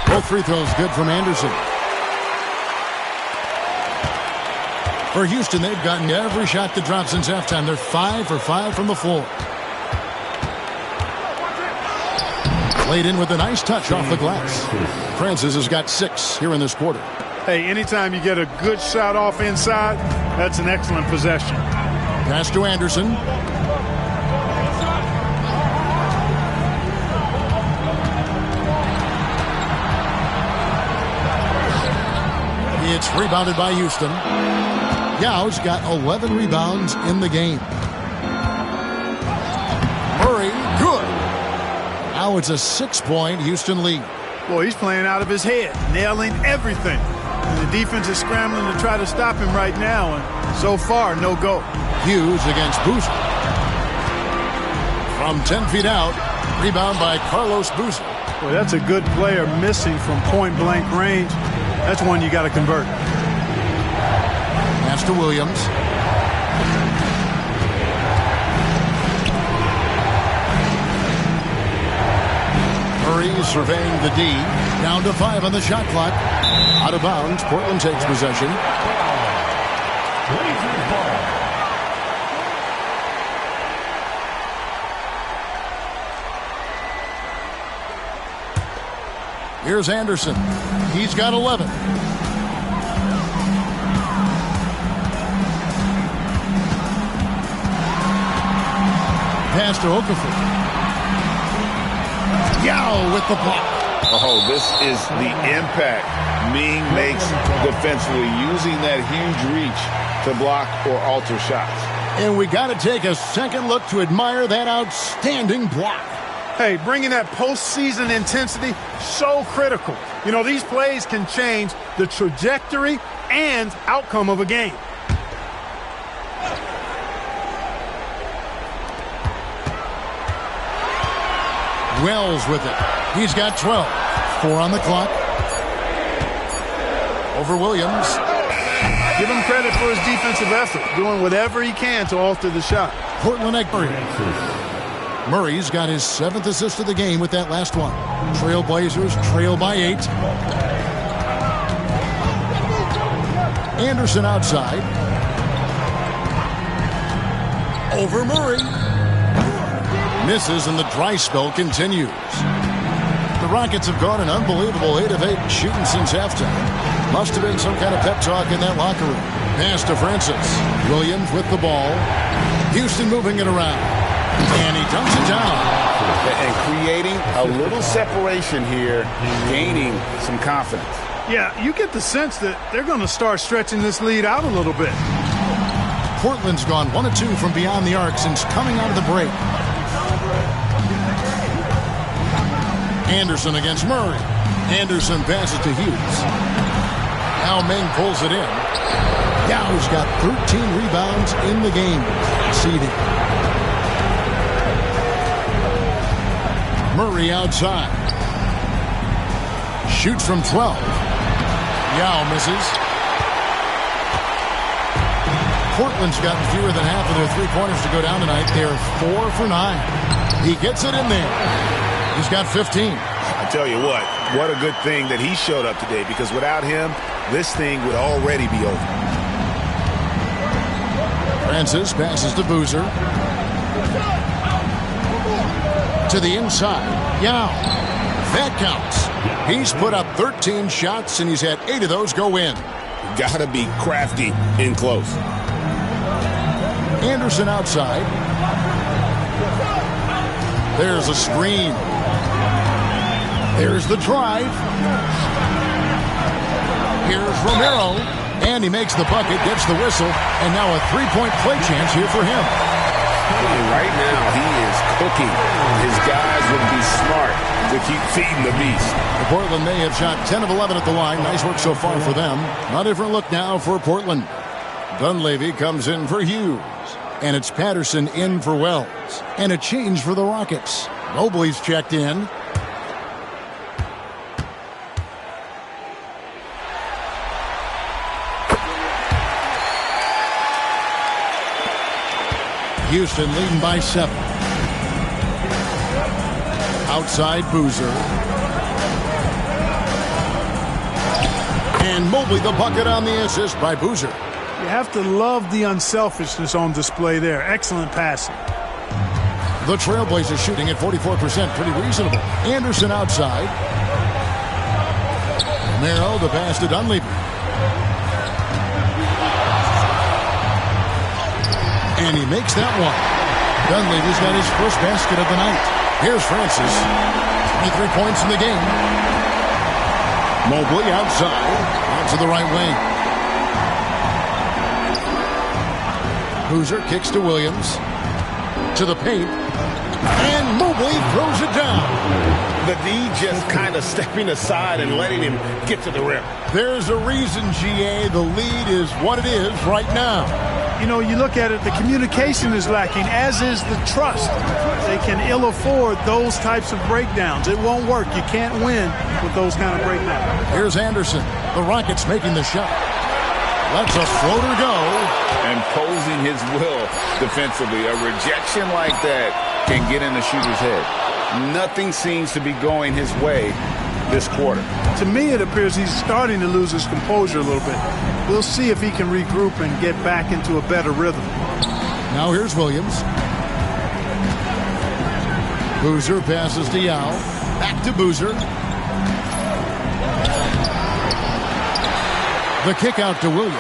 Both free throws good from Anderson. For Houston, they've gotten every shot that dropped since halftime. They're 5 for 5 from the floor. Played in with a nice touch off the glass. Francis has got 6 here in this quarter. Hey, anytime you get a good shot off inside, that's an excellent possession. Pass to Anderson. It's rebounded by Houston. Yao's got 11 rebounds in the game. Murray, good. Now it's a 6-point Houston lead. Boy, he's playing out of his head, nailing everything. And the defense is scrambling to try to stop him right now, and so far, no go. Hughes against Boozer. From 10 feet out, rebound by Carlos Boozer. Boy, that's a good player missing from point-blank range. That's one you got to convert. Pass to Williams. Murray surveying the D. Down to 5 on the shot clock. Out of bounds. Portland takes possession. Here's Anderson. He's got 11. Pass to Okafor. Yao with the block. Oh, this is the impact Ming makes defensively, using that huge reach to block or alter shots. And we got to take a second look to admire that outstanding block. Hey, bringing that postseason intensity, so critical. You know, these plays can change the trajectory and outcome of a game. Wells with it. He's got 12. 4 on the clock. Over Williams. Give him credit for his defensive effort, doing whatever he can to alter the shot. Portland Murray. Murray's got his 7th assist of the game with that last one. Trailblazers trail by 8. Anderson outside. Over Murray. Misses, and the dry spell continues. The Rockets have gone an unbelievable 8 of 8 shooting since halftime. Must have been some kind of pep talk in that locker room. Pass to Francis. Williams with the ball. Houston moving it around. And he dumps it down. And creating a little separation here, gaining some confidence. Yeah, you get the sense that they're going to start stretching this lead out a little bit. Portland's gone 1 of 2 from beyond the arc since coming out of the break. Anderson against Murray. Anderson passes to Hughes. Now Meng pulls it in. Yau's got 13 rebounds in the game. Seeding. Murray outside. Shoots from 12. Yao misses. Portland's gotten fewer than half of their three-pointers to go down tonight. They're 4 for 9. He gets it in there. He's got 15. I tell you what a good thing that he showed up today, because without him, this thing would already be over. Francis passes to Boozer. To the inside. Yao. That counts. He's put up 13 shots, and he's had 8 of those go in. Gotta be crafty in close. Anderson outside. There's a screen. There's the drive. Here's Romero. And he makes the bucket, gets the whistle, and now a three-point play chance here for him. Right now, he is cooking. His guys would be smart to keep feeding the beast. Portland may have shot 10 of 11 at the line. Nice work so far for them. A different look now for Portland. Dunleavy comes in for Hughes. And it's Patterson in for Wells. And a change for the Rockets. Mobley's checked in. Houston leading by 7. Outside Boozer. And Mobley the bucket on the assist by Boozer. You have to love the unselfishness on display there. Excellent passing. The Trailblazers shooting at 44%. Pretty reasonable. Anderson outside. Romero the pass to Dunleavy. And he makes that one. Dunleavy's got his first basket of the night. Here's Francis. 23 points in the game. Mobley outside. Out to the right wing. Boozer kicks to Williams. To the paint. And Mobley throws it down. The D just kind of stepping aside and letting him get to the rim. There's a reason, GA. The lead is what it is right now. You know, you look at it, the communication is lacking, as is the trust. They can ill afford those types of breakdowns. It won't work. You can't win with those kind of breakdowns. Here's Anderson. The Rockets making the shot. Lets a floater go. Imposing his will defensively. A rejection like that can get in the shooter's head. Nothing seems to be going his way this quarter. To me, it appears he's starting to lose his composure a little bit. We'll see if he can regroup and get back into a better rhythm. Now here's Williams. Boozer passes to Yao. Back to Boozer. The kick out to Williams.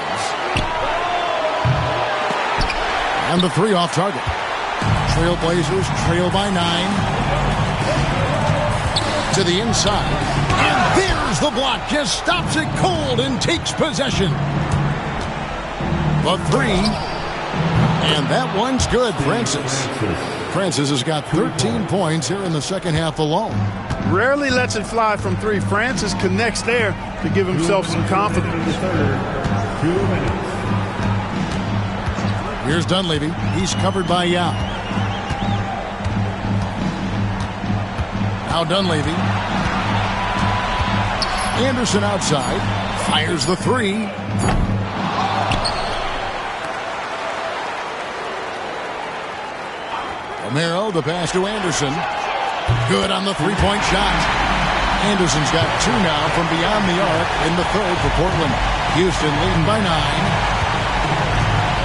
And the 3 off target. Trailblazers trail by 9. To the inside. And there's the block. Just stops it cold and takes possession. The 3. And that one's good, Francis. Francis has got 13 points here in the second half alone. Rarely lets it fly from 3. Francis connects there to give himself some confidence. 2 minutes. Here's Dunleavy. He's covered by Yao. Now Dunleavy. Anderson outside. Fires the 3. Romero, the pass to Anderson. Good on the three-point shot. Anderson's got 2 now from beyond the arc in the third for Portland. Houston leading by 9.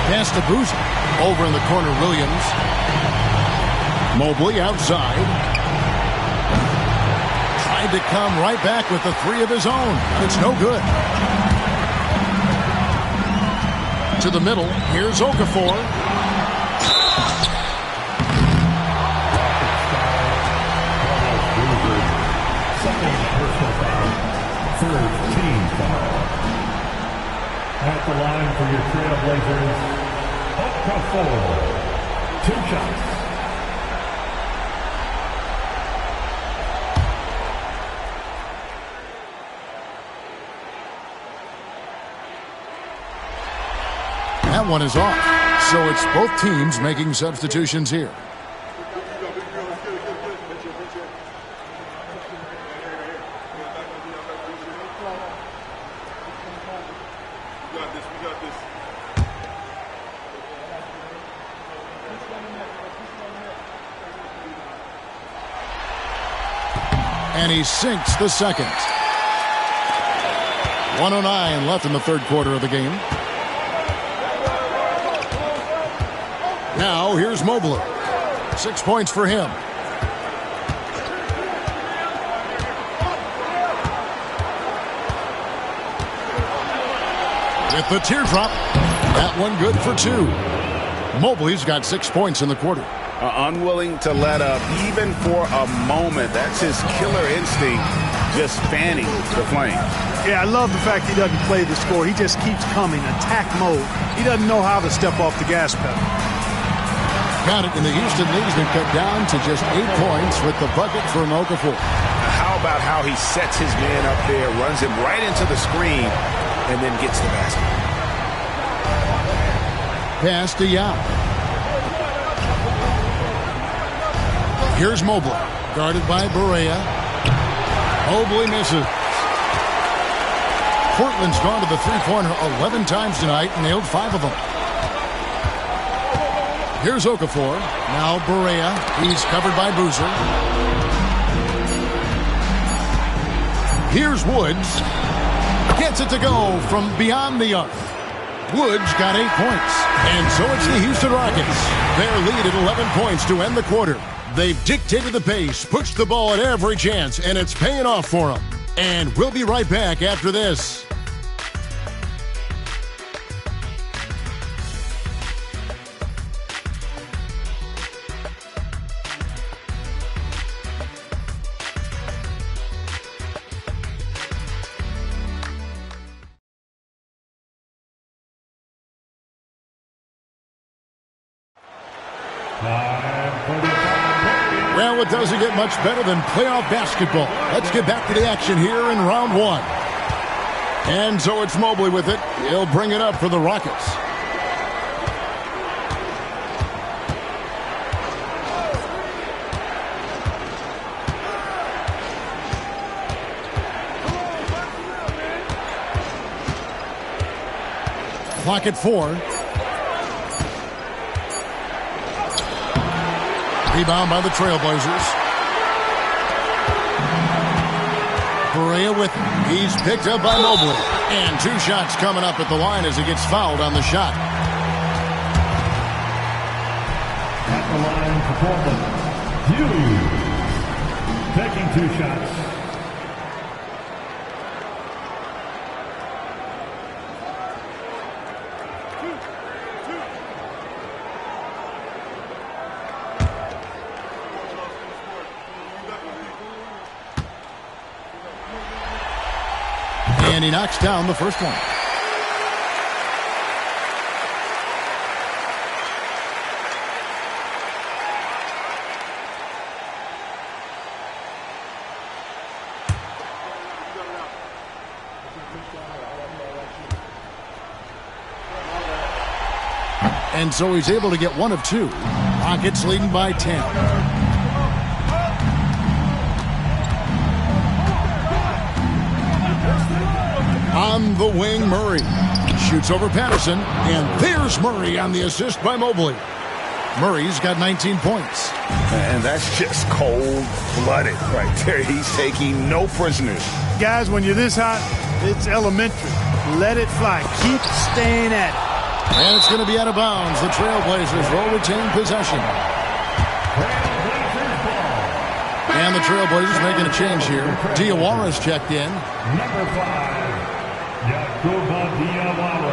Pass to Boozer. Over in the corner, Williams. Mobley outside. Tried to come right back with the 3 of his own. It's no good. To the middle. Here's Okafor. Second personal foul. Third team foul. At the line for your Trailblazers, Okafor. 2 shots. That one is off. So it's both teams making substitutions here. And he sinks the second. 1:09 left in the third quarter of the game. Now here's Mobley. 6 points for him. With the teardrop. That one good for 2. Mobley's got 6 points in the quarter. Unwilling to let up even for a moment. That's his killer instinct, just fanning the flame. Yeah, I love the fact he doesn't play the score. He just keeps coming, attack mode. He doesn't know how to step off the gas pedal. Got it, and the Houston lead's been cut down to just 8 points with the bucket from Okafor. How about how he sets his man up there, runs him right into the screen, and then gets the basket. Pass to Yao. Here's Mobley, guarded by Barea. Mobley misses. Portland's gone to the three-pointer 11 times tonight and nailed 5 of them. Here's Okafor. Now Barea. He's covered by Boozer. Here's Woods. Gets it to go from beyond the arc. Woods got 8 points. And so it's the Houston Rockets. Their lead at 11 points to end the quarter. They've dictated the pace, pushed the ball at every chance, and it's paying off for them. And we'll be right back after this. Well, it doesn't get much better than playoff basketball. Let's get back to the action here in round 1. And so it's Mobley with it. He'll bring it up for the Rockets. Clock at 4. Rebound by the Trailblazers. Barea with him. He's picked up by Mobley. And 2 shots coming up at the line as he gets fouled on the shot. At the line for Portland, Hughes taking 2 shots. And he knocks down the first one. And so he's able to get 1 of 2. Rockets leading by 10. On the wing, Murray shoots over Patterson, and there's Murray on the assist by Mobley. Murray's got 19 points. And that's just cold-blooded right there. He's taking no prisoners. Guys, when you're this hot, it's elementary. Let it fly. Keep staying at it. And it's going to be out of bounds. The Trailblazers will retain possession. And the Trailblazers making a change here. Diawara's checked in. Number 5. Yakuba Diawara.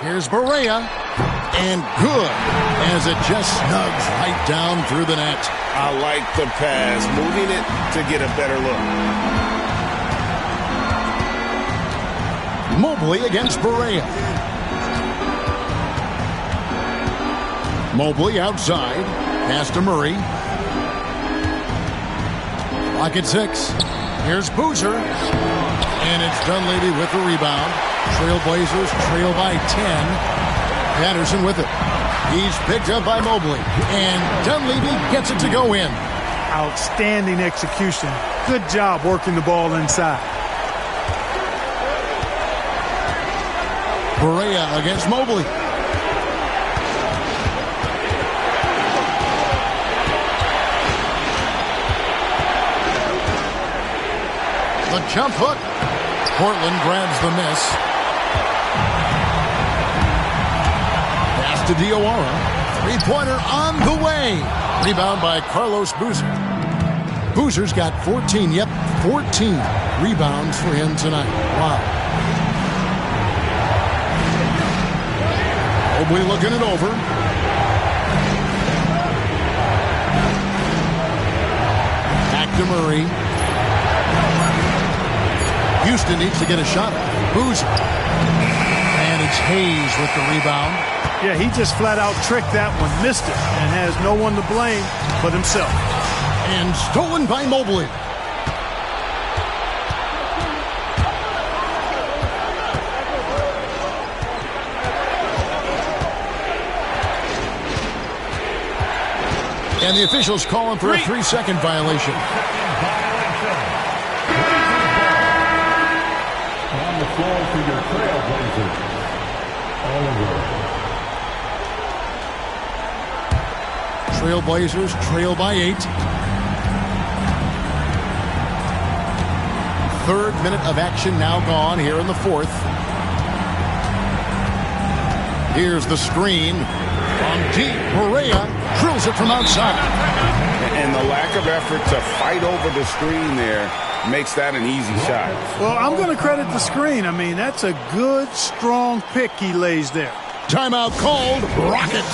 Here's Barea. And good, as it just snugs right down through the net. I like the pass, moving it to get a better look. Mobley against Barea. Mobley outside. Pass to Murray. Rocket 6. Here's Boozer. And it's Dunleavy with the rebound. Trailblazers trail by 10. Patterson with it. He's picked up by Mobley. And Dunleavy gets it to go in. Outstanding execution. Good job working the ball inside. Barea against Mobley. The jump hook. Portland grabs the miss. Pass to Diawara. Three-pointer on the way. Rebound by Carlos Boozer. Boozer's got 14. Yep, 14 rebounds for him tonight. Wow. Mobley looking it over. Back to Murray. Houston needs to get a shot. Boozer. And it's Hayes with the rebound. Yeah, he just flat out tricked that one, missed it, and has no one to blame but himself. And stolen by Mobley. And the officials calling for a 3-second violation. On the floor for your Trailblazers, Oliver. Trailblazers trail by 8. Third minute of action now gone here in the fourth. Here's the screen. On deep, Barea drills it from outside. And the lack of effort to fight over the screen there makes that an easy shot. Well, I'm going to credit the screen. I mean, that's a good, strong pick he lays there. Timeout called. Rockets.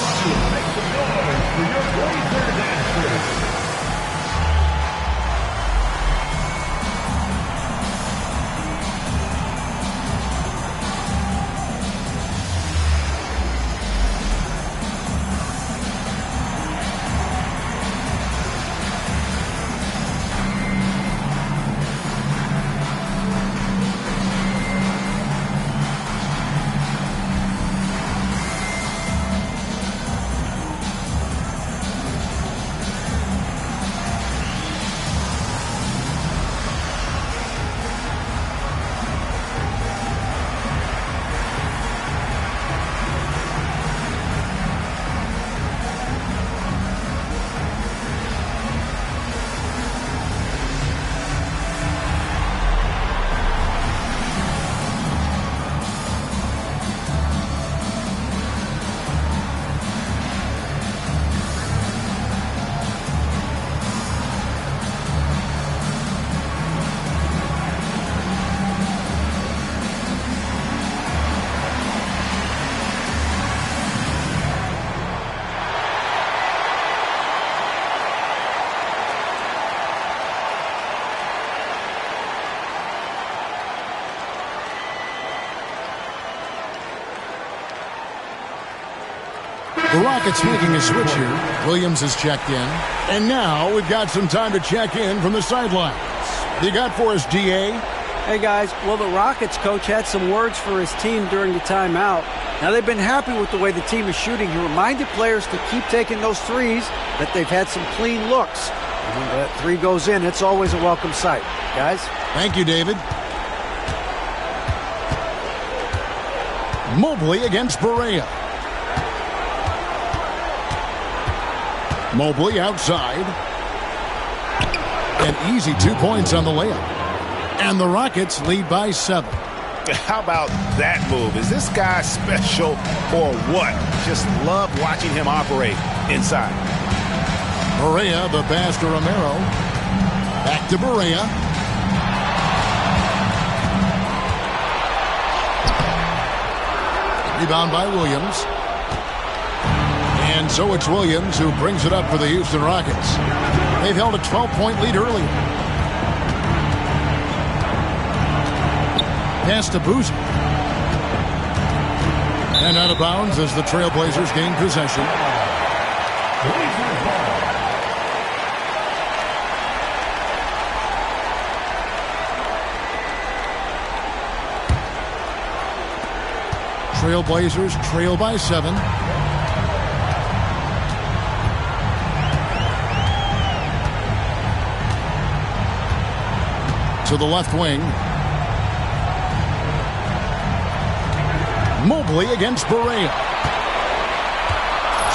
The Rockets making a switch here. Williams has checked in. And now we've got some time to check in from the sidelines. You got for us, DA? Hey, guys. Well, the Rockets coach had some words for his team during the timeout. Now, they've been happy with the way the team is shooting. He reminded players to keep taking those threes, that they've had some clean looks. And when that three goes in, it's always a welcome sight. Guys? Thank you, David. Mobley against Barea. Mobley outside. An easy 2 points on the layup. And the Rockets lead by 7. How about that move? Is this guy special or what? Just love watching him operate inside. Barea, the pass to Romero. Back to Barea. Rebound by Williams. And so it's Williams who brings it up for the Houston Rockets. They've held a 12-point lead earlier. Pass to Boozer. And out of bounds as the Trailblazers gain possession. Trailblazers trail by 7. To the left wing. Mobley against Barea.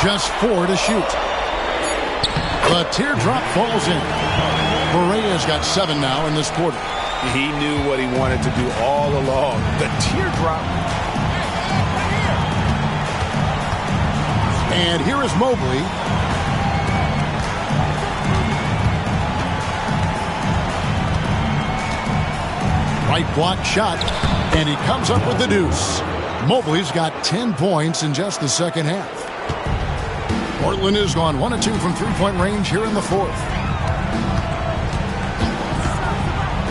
Just 4 to shoot. The teardrop falls in. Barea's got 7 now in this quarter. He knew what he wanted to do all along. The teardrop. And here is Mobley. Right block shot, and he comes up with the deuce. Mobley's got 10 points in just the second half. Portland has gone 1 of 2 from three-point range here in the fourth.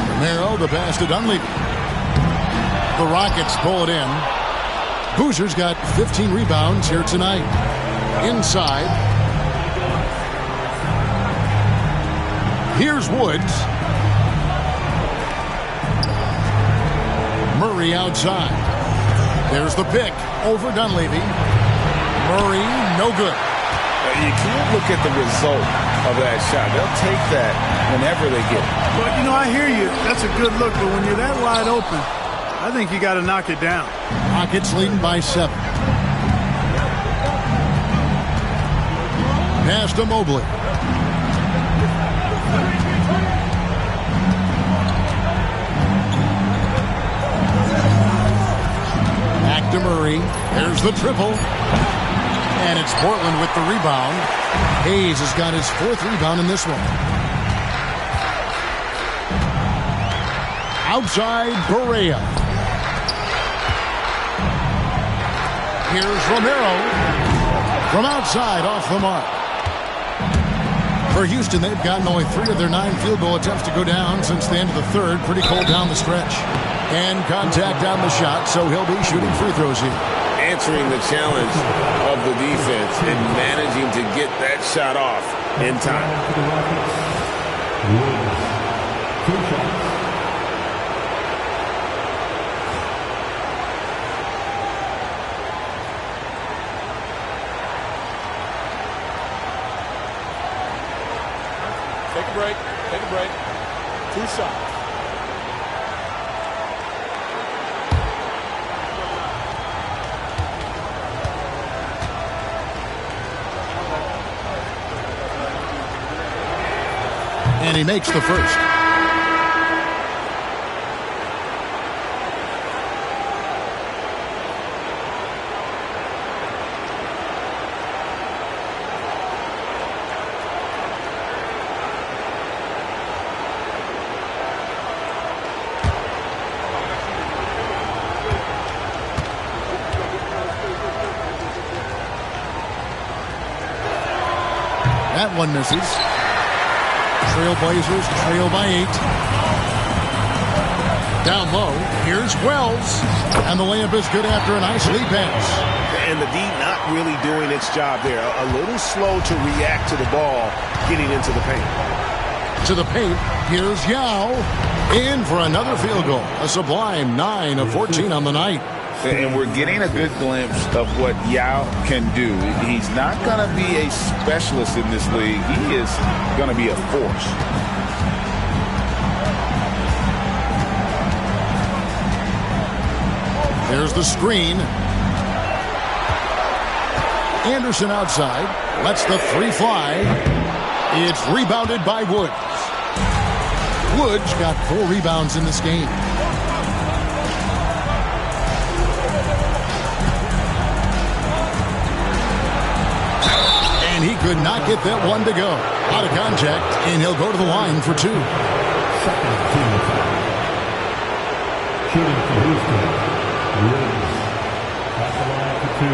Romero, the pass to Dunleavy. The Rockets pull it in. Boozer's got 15 rebounds here tonight. Inside. Here's Woods. Murray outside. There's the pick over Dunleavy. Murray, no good. You can't look at the result of that shot. They'll take that whenever they get it. But, you know, I hear you. That's a good look. But when you're that wide open, I think you got to knock it down. Rockets leading by 7. Pass to Mobley. Back to Murray. There's the triple. And it's Portland with the rebound. Hayes has got his 4th rebound in this one. Outside, Barea. Here's Romero. From outside, off the mark. For Houston, they've gotten only 3 of their 9 field goal attempts to go down since the end of the third. Pretty cold down the stretch. And contact on the shot, so he'll be shooting free throws here. Answering the challenge of the defense and managing to get that shot off in time. Take a break. Take a break. 2 shots. And he makes the first. That one misses. Trailblazers trail by 8. Down low, here's Wells. And the layup is good after a nice lead pass. And the D not really doing its job there. A little slow to react to the ball getting into the paint. To the paint, here's Yao. In for another field goal. A sublime 9 of 14 on the night. And we're getting a good glimpse of what Yao can do. He's not going to be a specialist in this league. He is going to be a force. There's the screen. Anderson outside. Lets the 3 fly. It's rebounded by Woods. Woods got 4 rebounds in this game. And he could not get that one to go. Out of contact, and he'll go to the line for 2. Second team foul. Shooting for Houston. Woods at the line Take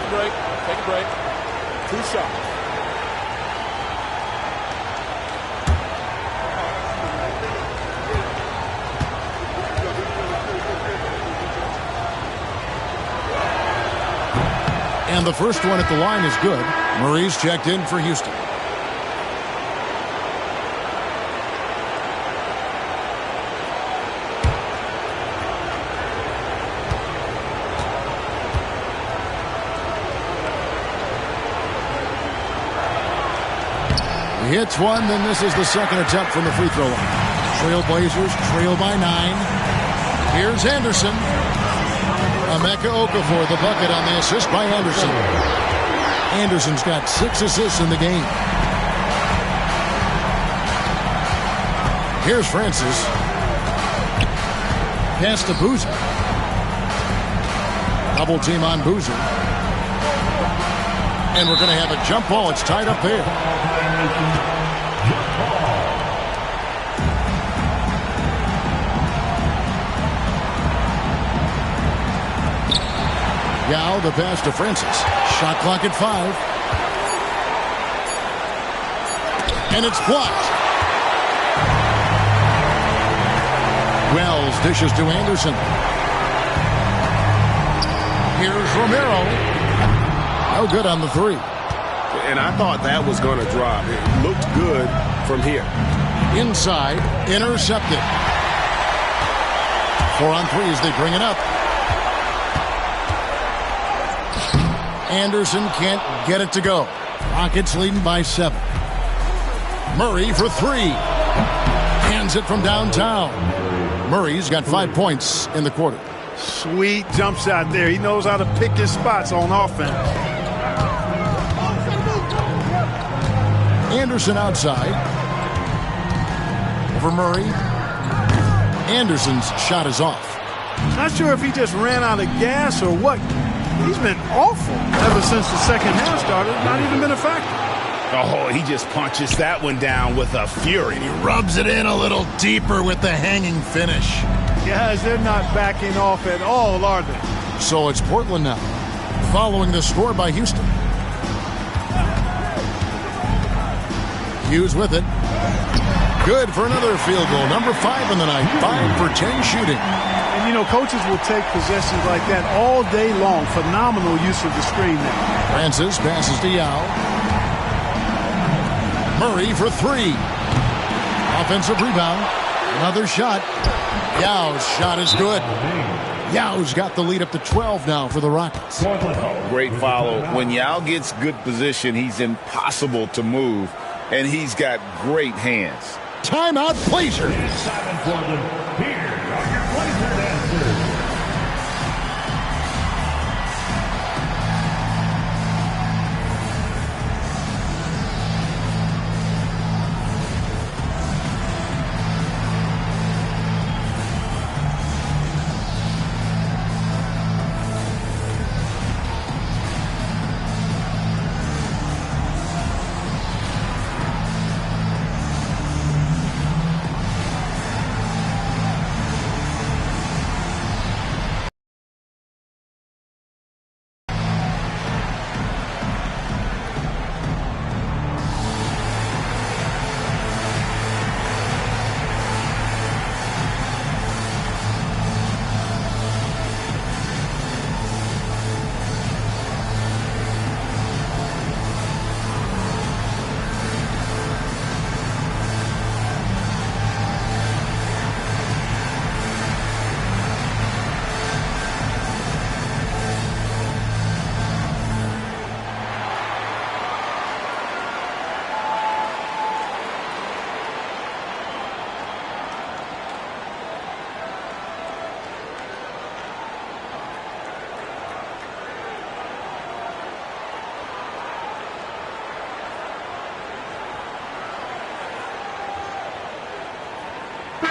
a break. Take a break. 2 shots. And the first one at the line is good. Murray's checked in for Houston. He hits one, then this is the second attempt from the free throw line. Trailblazers trail by 9. Here's Anderson. Emeka Okafor, the bucket on the assist by Anderson. Anderson's got 6 assists in the game. Here's Francis. Pass to Boozer. Double team on Boozer. And we're going to have a jump ball. It's tied up there. Yao, the pass to Francis. Shot clock at 5. And it's blocked. Wells dishes to Anderson. Here's Romero. No good on the 3. And I thought that was going to drop. It looked good from here. Inside, intercepted. 4 on 3 as they bring it up. Anderson can't get it to go. Rockets leading by 7. Murray for 3. Hands it from downtown. Murray's got 5 points in the quarter. Sweet jump shot there. He knows how to pick his spots on offense. Anderson outside. Over Murray. Anderson's shot is off. Not sure if he just ran out of gas or what. He's been awful ever since the second half started. Not even been a factor. Oh, he just punches that one down with a fury. He rubs it in a little deeper with the hanging finish. Guys, they're not backing off at all, are they? So it's Portland now, following the score by Houston. Hughes with it. Good for another field goal. Number 5 in the night. 5 for 10 shooting. And, you know, coaches will take possessions like that all day long. Phenomenal use of the screen there. Francis passes to Yao. Murray for 3. Offensive rebound. Another shot. Yao's shot is good. Yao's got the lead up to 12 now for the Rockets. Great follow. When Yao gets good position, he's impossible to move, and he's got great hands. Timeout, Blazers. It's time in Portland. Here are your Blazer dancers.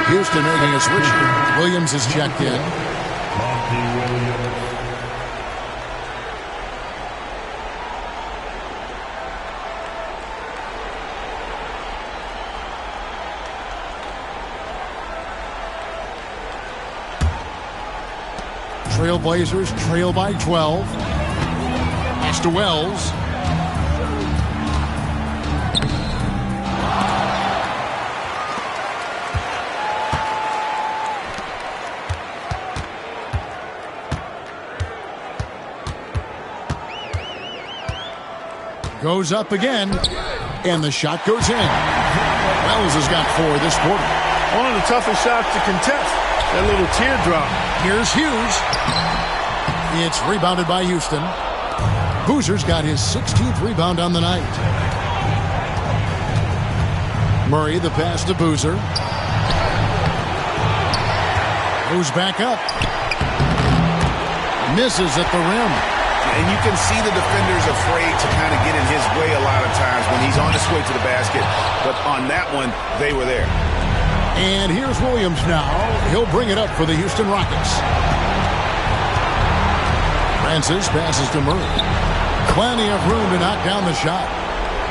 Houston making a switch. Williams is checked in. Monty Williams. Trailblazers trail by 12. Pass to Wells. Goes up again, and the shot goes in. Wells has got 4 this quarter. One of the toughest shots to contest. That little teardrop. Here's Hughes. It's rebounded by Houston. Boozer's got his 16th rebound on the night. Murray, the pass to Boozer. Goes back up. Misses at the rim. And you can see the defenders afraid to kind of get in his way a lot of times when he's on his way to the basket. But on that one, they were there. And here's Williams now. He'll bring it up for the Houston Rockets. Francis passes to Murray. Plenty of room to knock down the shot.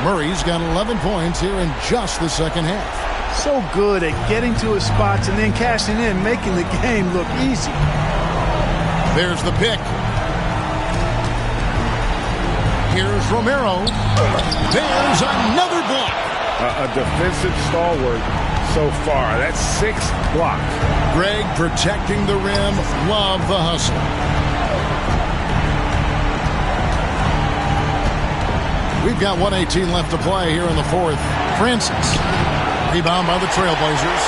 Murray's got 11 points here in just the second half. So good at getting to his spots and then cashing in, making the game look easy. There's the pick. Here's Romero. There's another block. A defensive stalwart so far. That's 6th block. Greg protecting the rim. Love the hustle. We've got 1:18 left to play here in the fourth. Francis. Rebound by the Trailblazers.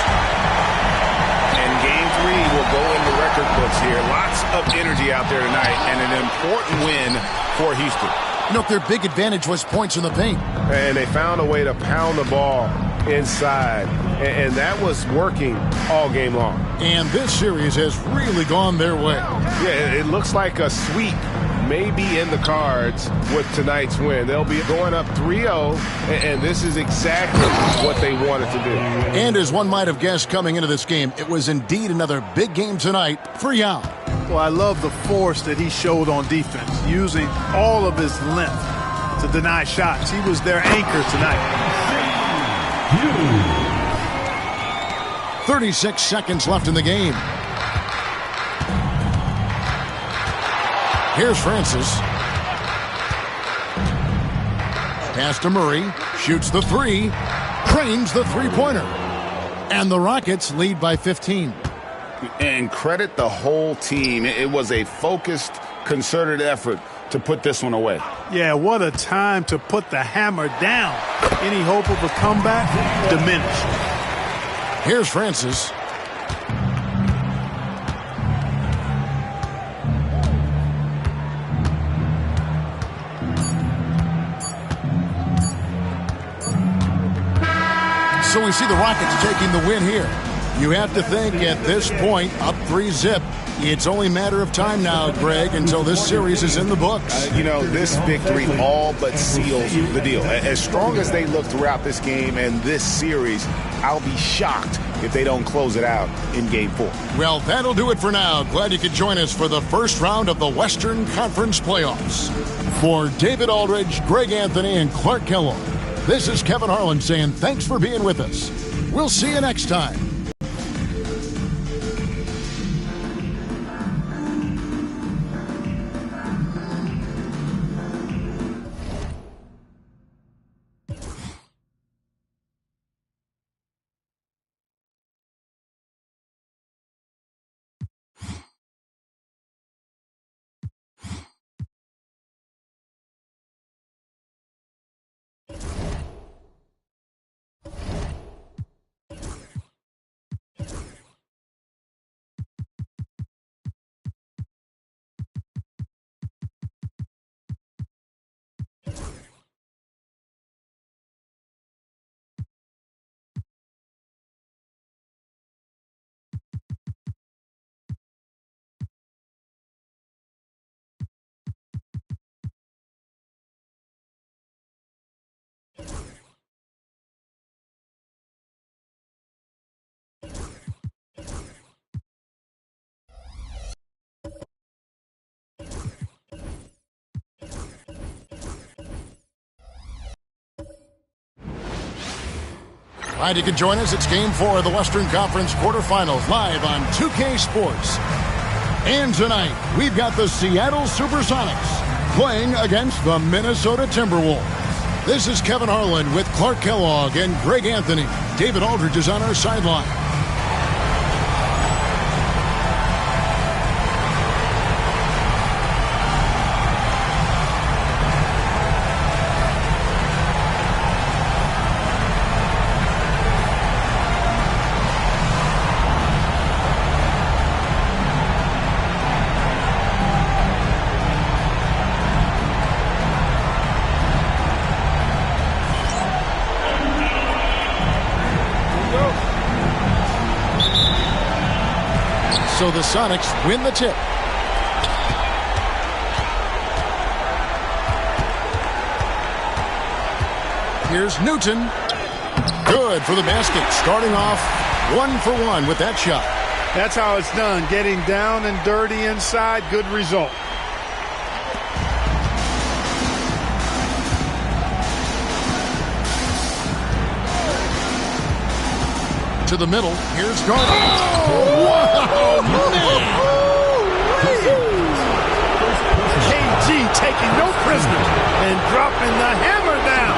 And game 3 will go in the record books here. Lots of energy out there tonight and an important win for Houston. You know, their big advantage was points in the paint. And they found a way to pound the ball inside. And that was working all game long. And this series has really gone their way. Yeah, it looks like a sweep may be in the cards with tonight's win. They'll be going up 3-0, and this is exactly what they wanted to do. And as one might have guessed coming into this game, it was indeed another big game tonight for Yao. Well, I love the force that he showed on defense, using all of his length to deny shots. He was their anchor tonight. 36 seconds left in the game. Here's Francis. Pass to Murray. Shoots the 3. Cranes the three-pointer. And the Rockets lead by 15. And credit the whole team. It was a focused, concerted effort to put this one away. Yeah, what a time to put the hammer down. Any hope of a comeback diminished. Here's Francis. So we see the Rockets taking the win here. You have to think at this point, up 3-0. It's only a matter of time now, Greg, until this series is in the books. You know, this victory all but seals the deal. As strong as they look throughout this game and this series, I'll be shocked if they don't close it out in Game 4. Well, that'll do it for now. Glad you could join us for the first round of the Western Conference Playoffs. For David Aldridge, Greg Anthony, and Clark Kellogg, this is Kevin Harlan saying thanks for being with us. We'll see you next time. Glad you could join us. It's Game 4 of the Western Conference quarterfinals live on 2K Sports. And tonight, we've got the Seattle Supersonics playing against the Minnesota Timberwolves. This is Kevin Harlan with Clark Kellogg and Greg Anthony. David Aldridge is on our sideline. So the Sonics win the tip. Here's Newton. Good for the basket. Starting off 1-for-1 with that shot. That's how it's done. Getting down and dirty inside. Good result. To the middle. Here's Garnett. Oh, wow, man. KG taking no prisoners and dropping the hammer down.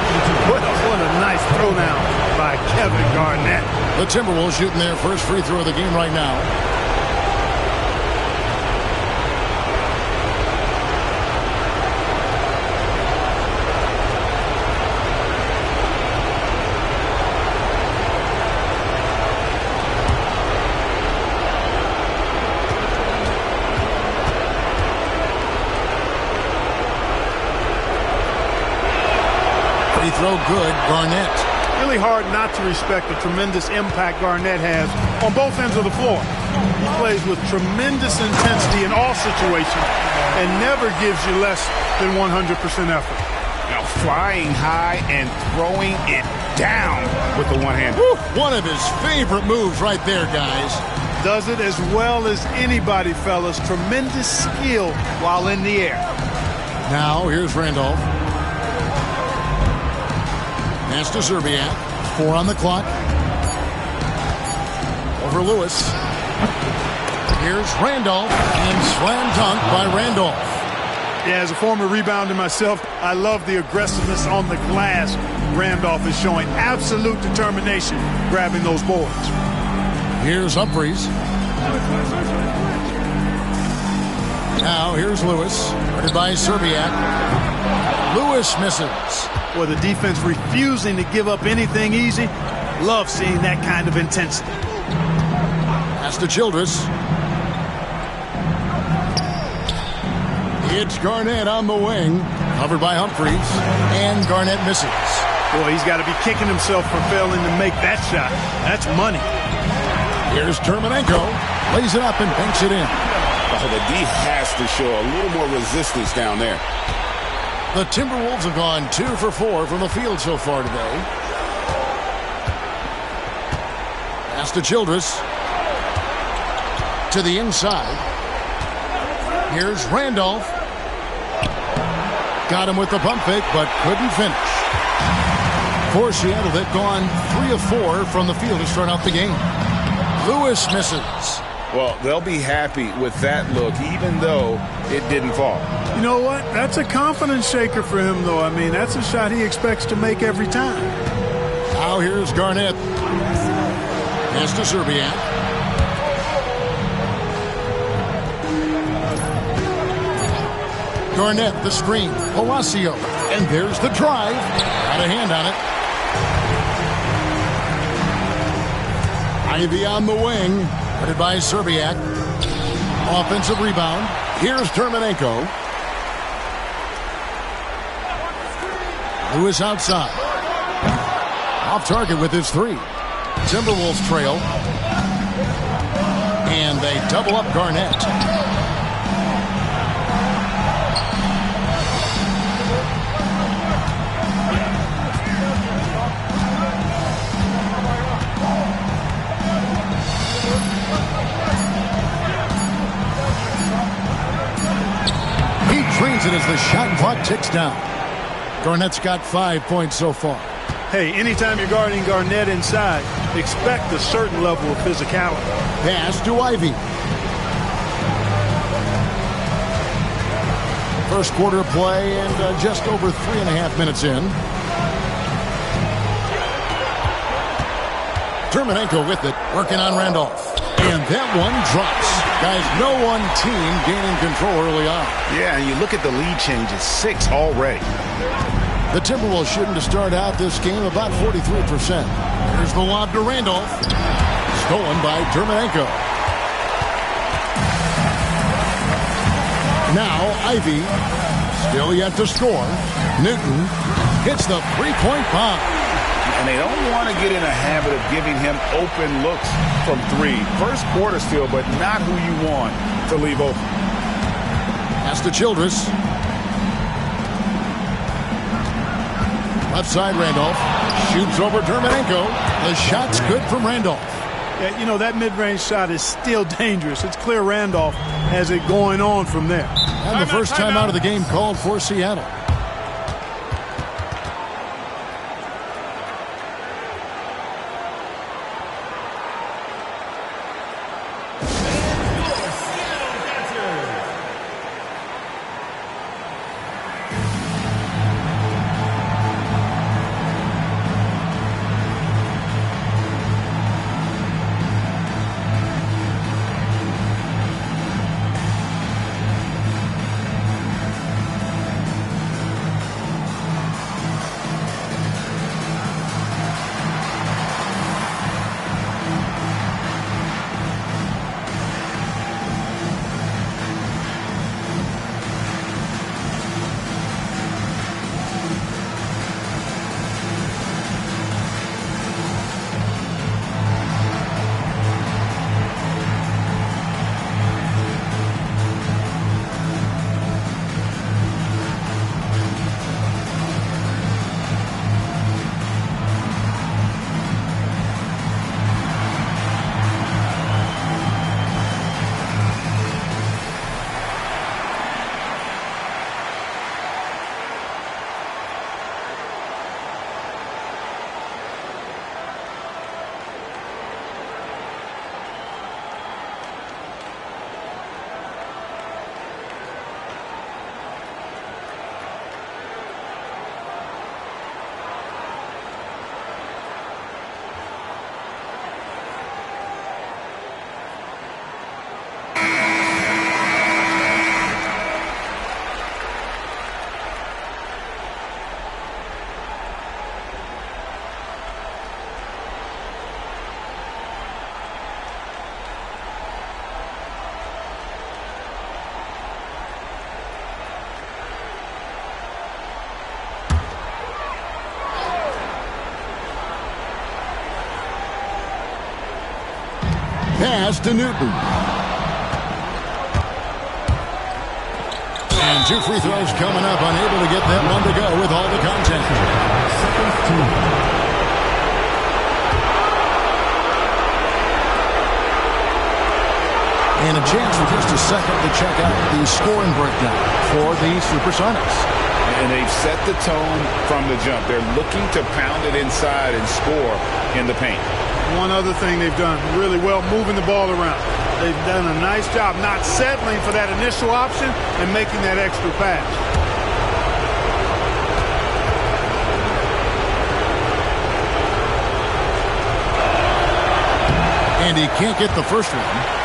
What a nice throwdown by Kevin Garnett. The Timberwolves shooting their first free throw of the game right now. Throw good, Garnett. Really hard not to respect the tremendous impact Garnett has on both ends of the floor. He plays with tremendous intensity in all situations and never gives you less than 100% effort. Now flying high and throwing it down with the one hand. One of his favorite moves right there, guys. Does it as well as anybody, fellas. Tremendous skill while in the air. Now here's Randolph. Pass to Zerbiak. 4 on the clock. Over Lewis. Here's Randolph. And slam dunk by Randolph. Yeah, as a former rebounder myself, I love the aggressiveness on the glass. Randolph is showing absolute determination grabbing those boards. Here's Humphries. Now here's Lewis. Guarded by Zerbiak. Lewis misses. Well, the defense refusing to give up anything easy. Love seeing that kind of intensity. Pass to Childress. It's Garnett on the wing. Covered by Humphries. And Garnett misses. Boy, he's got to be kicking himself for failing to make that shot. That's money. Here's Terminenko. Lays it up and banks it in. Oh, the D has to show a little more resistance down there. The Timberwolves have gone 2 for 4 from the field so far today. Pass to Childress. To the inside. Here's Randolph. Got him with the pump fake, but couldn't finish. For Seattle, they've gone 3 of 4 from the field to start out the game. Lewis misses. Well, they'll be happy with that look, even though it didn't fall. You know what? That's a confidence shaker for him, though. I mean, that's a shot he expects to make every time. Now here's Garnett. Pass to Zerbiak. Garnett, the screen. Palacio. And there's the drive. Got a hand on it. Ivy on the wing. Guarded by Zerbiak. Offensive rebound. Here's Terminenko. Lewis outside. Off target with his 3. Timberwolves trail. And they double up Garnett. It as the shot clock ticks down. Garnett's got 5 points so far. Hey, anytime you're guarding Garnett inside, expect a certain level of physicality. Pass to Ivy. First quarter play and just over 3.5 minutes in. Terminenko with it, working on Randolph. And that one drops. Guys, no one team gaining control early on. Yeah, and you look at the lead changes, 6 already. The Timberwolves shooting to start out this game about 43%. Here's the lob to Randolph. Stolen by Terminenko. Now Ivy, still yet to score. Newton hits the three-point bomb. And they don't want to get in a habit of giving him open looks from 3. First quarter still, but not who you want to leave open. Pass to Childress. Left side, Randolph. Shoots over Terminenko. The shot's good from Randolph. Yeah, you know, that mid-range shot is still dangerous. It's clear Randolph has it going on from there. And the first time out of the game called for Seattle. Pass to Newton. And 2 free throws coming up. Unable to get that one to go with all the contact. And a chance for just a second to check out the scoring breakdown for the Supersonics. And they've set the tone from the jump. They're looking to pound it inside and score in the paint. One other thing they've done really well, moving the ball around. They've done a nice job not settling for that initial option and making that extra pass. And he can't get the first one.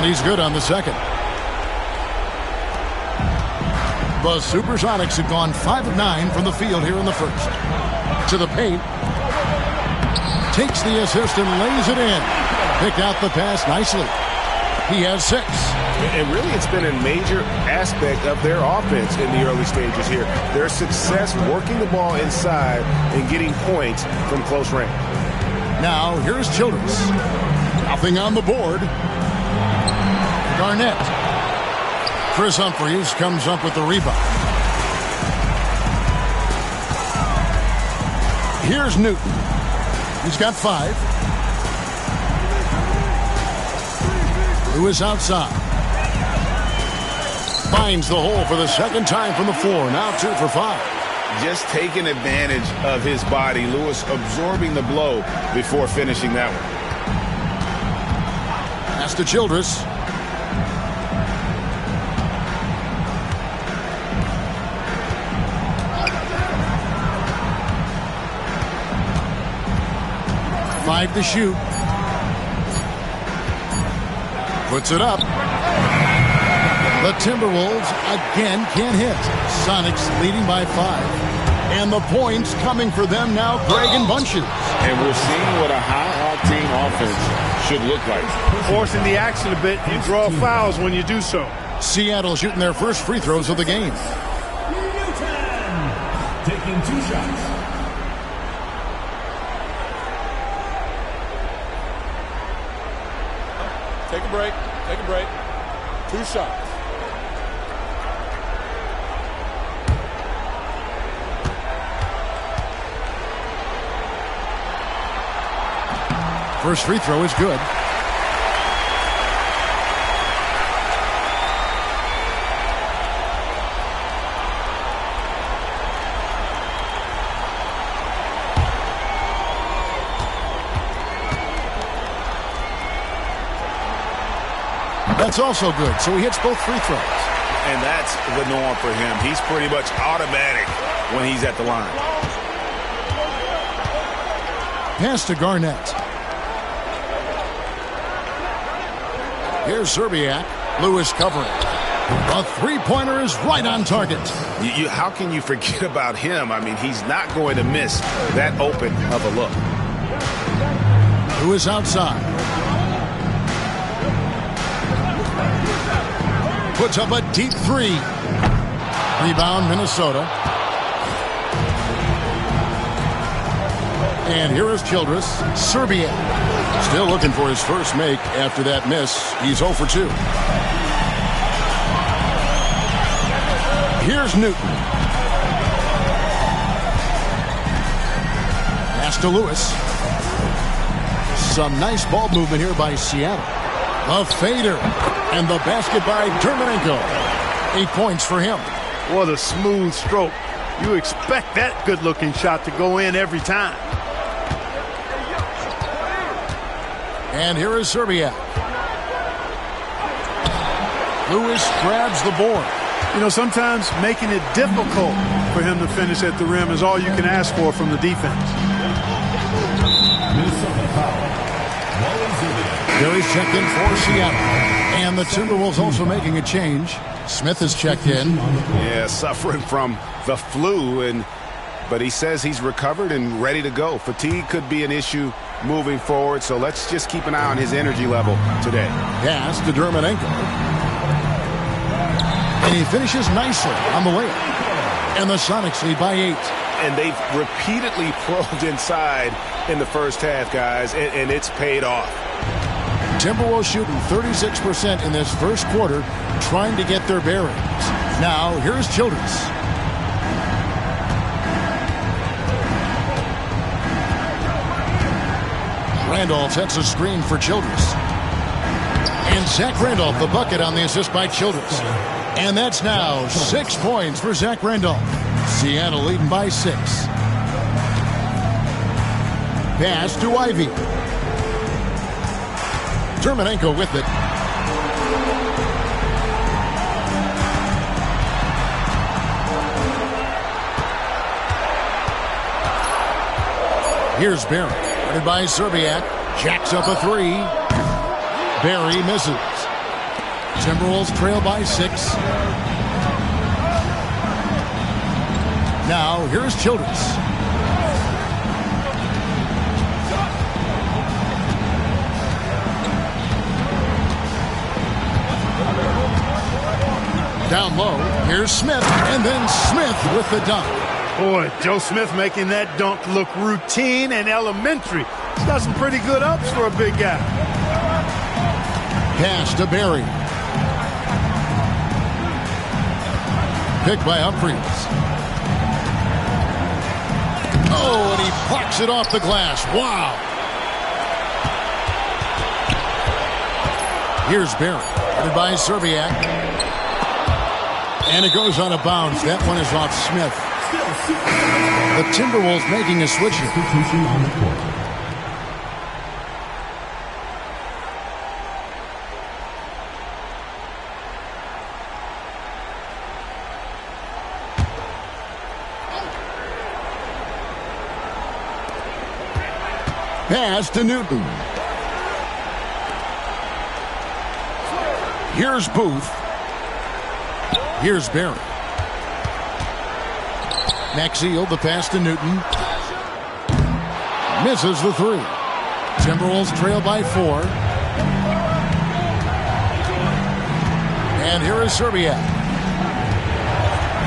He's good on the second. The Supersonics have gone 5 of 9 from the field here in the first. To the paint. Takes the assist and lays it in. Picked out the pass nicely. He has 6. And really it's been a major aspect of their offense in the early stages here. Their success working the ball inside and getting points from close range. Now here's Childress. Nothing on the board. Garnett. Chris Humphries comes up with the rebound. Here's Newton. He's got 5. Lewis outside. Finds the hole for the second time from the floor. Now 2 for 5. Just taking advantage of his body. Lewis absorbing the blow before finishing that one. Pass to Childress. Five to shoot. Puts it up. The Timberwolves again can't hit. Sonics leading by 5. And the points coming for them now, Greg in bunches. And we're seeing what a high-octane offense should look like. Forcing the action a bit. You draw fouls when you do so. Seattle shooting their first free throws of the game. Taking 2 shots. Take a break. Take a break. 2 shots. First free throw is good. That's also good, so he hits both free throws. And that's the norm for him. He's pretty much automatic when he's at the line. Pass to Garnett. Here's Zerbiak. Lewis covering. A three-pointer is right on target. How can you forget about him? I mean, he's not going to miss that open of a look. Lewis outside. Puts up a deep 3. Rebound, Minnesota. And here is Childress. Zerbiak. Still looking for his first make after that miss. He's 0 for 2. Here's Newton. Pass to Lewis. Some nice ball movement here by Seattle. A fader. And the basket by Dermonenko. 8 points for him. What a smooth stroke. You expect that good-looking shot to go in every time. And here is Zerbiak. Lewis grabs the board. You know, sometimes making it difficult for him to finish at the rim is all you can ask for from the defense. Gary's checked in for Seattle. And the Timberwolves also making a change. Smith is checked in. Yeah, suffering from the flu, but he says he's recovered and ready to go. Fatigue could be an issue moving forward, so let's just keep an eye on his energy level today. Pass to Dermonenko. And he finishes nicely on the layup. And the Sonics lead by 8. And they've repeatedly probed inside in the first half, guys, and it's paid off. Timberwolves shooting 36% in this first quarter, trying to get their bearings. Now, here's Childress. Randolph sets a screen for Childress. And Zach Randolph, the bucket on the assist by Childress. And that's now 6 points for Zach Randolph. Seattle leading by 6. Pass to Ivey. Dermonenko with it. Here's Barry. Guarded by Zerbiak. Jacks up a 3. Barry misses. Timberwolves trail by 6. Now, here's Childress. Down low, here's Smith, and then Smith with the dunk. Boy, Joe Smith making that dunk look routine and elementary. He's got some pretty good ups for a big guy. Pass to Barry. Picked by Humphries. Oh, and he plucks it off the glass. Wow. Here's Barry, headed by Serbiak. And it goes out of bounds. That one is off Smith. The Timberwolves making a switch here. Pass to Newton. Here's Booth. Here's Barry. Maxiel, the pass to Newton. Misses the three. Timberwolves trail by 4. And here is Serbiak.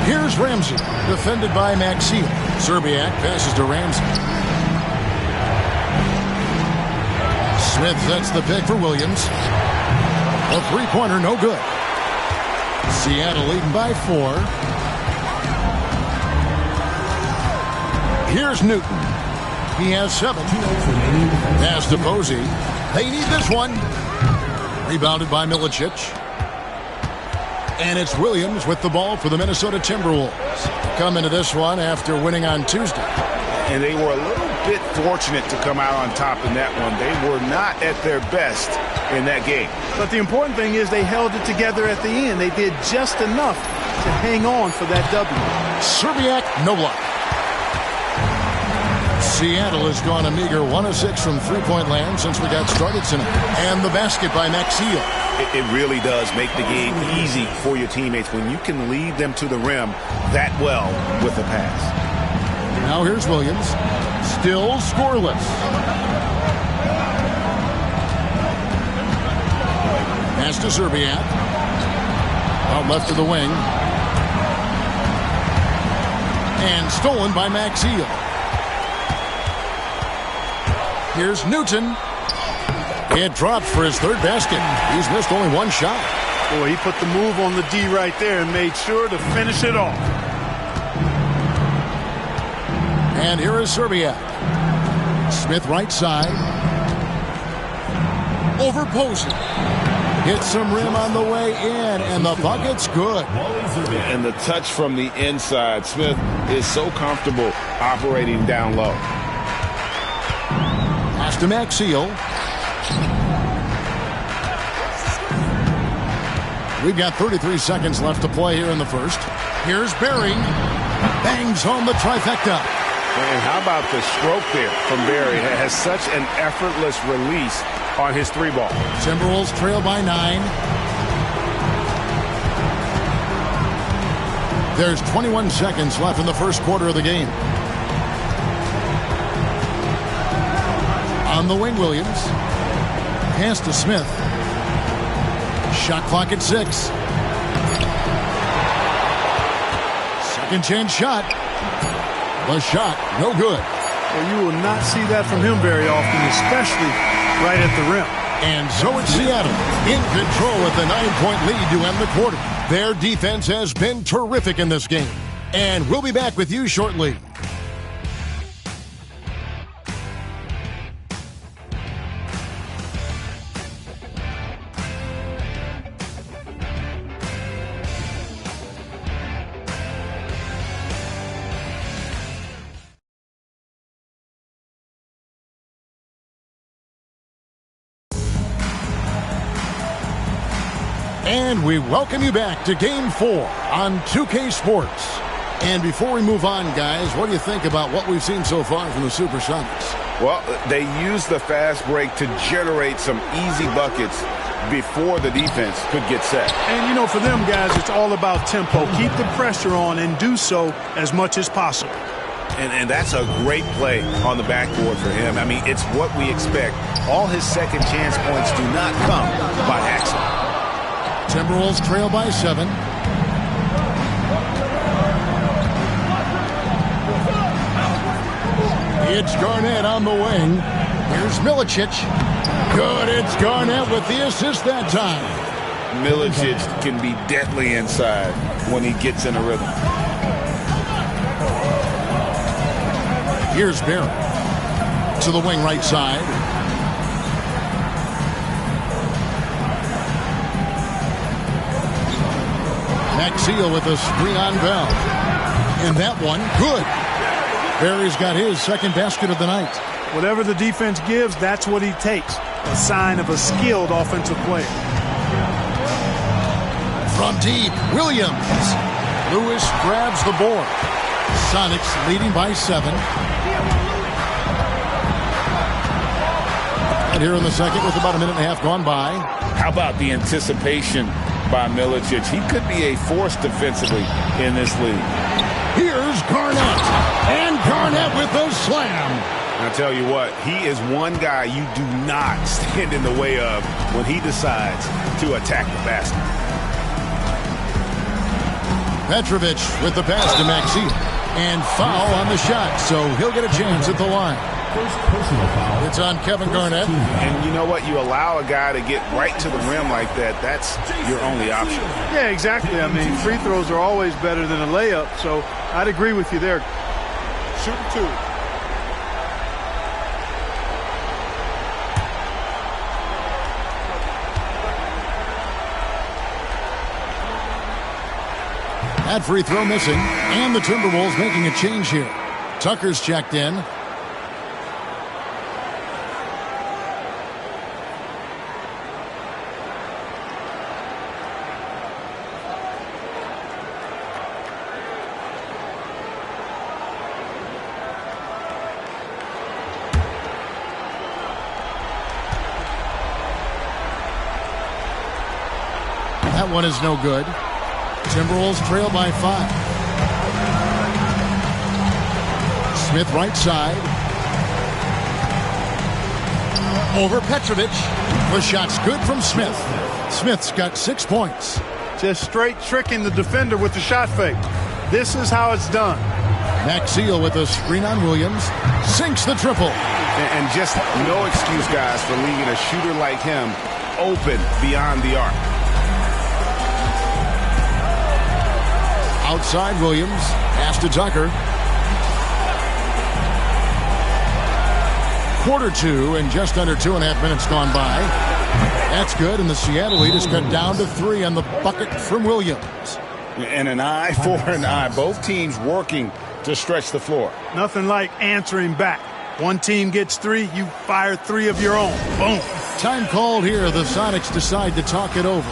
Here's Ramsey, defended by Maxiel. Serbiak passes to Ramsey. Smith sets the pick for Williams. A three-pointer, no good. Seattle leading by 4. Here's Newton. He has 7. Pass to Posey. They need this one. Rebounded by Milicic. And it's Williams with the ball for the Minnesota Timberwolves. Come into this one after winning on Tuesday. And they were a little bit fortunate to come out on top in that one. They were not at their best in that game. But the important thing is they held it together at the end. They did just enough to hang on for that W. Serbiak, no block. Seattle has gone a meager 1 of 6 from three-point land since we got started tonight. And the basket by Maxiel. It really does make the game easy for your teammates when you can lead them to the rim that well with the pass. Now here's Williams. Still scoreless. Pass to Serbiak. Out left to the wing. And stolen by Maxiel. Here's Newton. It drops for his third basket. He's missed only one shot. Boy, he put the move on the D right there and made sure to finish it off. And here is Serbiak. Smith right side. Over Posey. Hits some rim on the way in, and the bucket's good. And the touch from the inside. Smith is so comfortable operating down low. Pass to Maxiel. We've got 33 seconds left to play here in the first. Here's Barry. Bangs home the trifecta. And how about the stroke there from Barry? It has such an effortless release on his three ball. Timberwolves trail by 9. There's 21 seconds left in the first quarter of the game. On the wing, Williams. Pass to Smith. Shot clock at 6. Second chance shot. The shot, no good. Well, you will not see that from him very often, especially right at the rim. And so it's Seattle in control with a 9-point lead to end the quarter. Their defense has been terrific in this game. And we'll be back with you shortly. And we welcome you back to Game 4 on 2K Sports. And before we move on, guys, what do you think about what we've seen so far from the Supersonics? Well, they used the fast break to generate some easy buckets before the defense could get set. And, you know, for them guys, it's all about tempo. Keep the pressure on and do so as much as possible. And that's a great play on the backboard for him. I mean, it's what we expect. All his second chance points do not come by accident. Timberwolves trail by 7. It's Garnett on the wing. Here's Milicic. Good, it's Garnett with the assist that time. Milicic can be deadly inside when he gets in a rhythm. Here's Barry. To the wing right side. Maxiel with a screen on Bell. And that one, good. Barry's got his second basket of the night. Whatever the defense gives, that's what he takes. A sign of a skilled offensive player. From deep, Williams. Lewis grabs the board. Sonics leading by 7. And here in the second with about a minute and a half gone by. How about the anticipation by Milicic? He could be a force defensively in this league. Here's Garnett. And Garnett with the slam. I'll tell you what, he is one guy you do not stand in the way of when he decides to attack the basket. Petrovic with the pass to Maxiel. And foul on the shot, so he'll get a chance at the line. First personal foul. It's on Kevin Garnett. And you know what? You allow a guy to get right to the rim like that, that's your only option. Yeah, exactly. I mean, free throws are always better than a layup, so I'd agree with you there. Shooting 2. That free throw missing, and the Timberwolves making a change here. Tucker's checked in. That one is no good. Timberwolves trail by 5. Smith right side. Over Petrovic. The shot's good from Smith. Smith's got 6 points. Just straight tricking the defender with the shot fake. This is how it's done. Maxiel with a screen on Williams. Sinks the triple. And just no excuse, guys, for leaving a shooter like him open beyond the arc. Outside Williams. Pass to Tucker. Quarter 2 and just under 2.5 minutes gone by. That's good, and the Seattle lead is cut down to 3 on the bucket from Williams. And an eye for an eye. Both teams working to stretch the floor. Nothing like answering back. One team gets 3, you fire 3 of your own. Boom. Time called here. The Sonics decide to talk it over.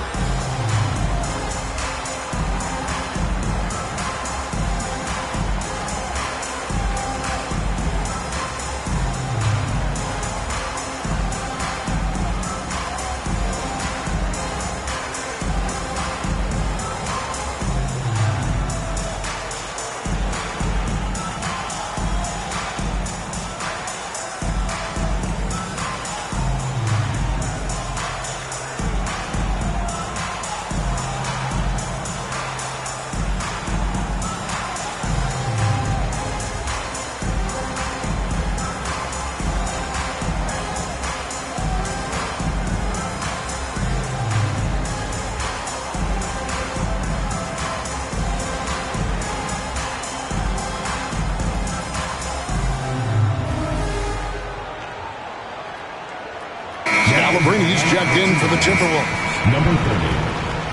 Scalabrine's checked in for the Timberwolves. Number 30,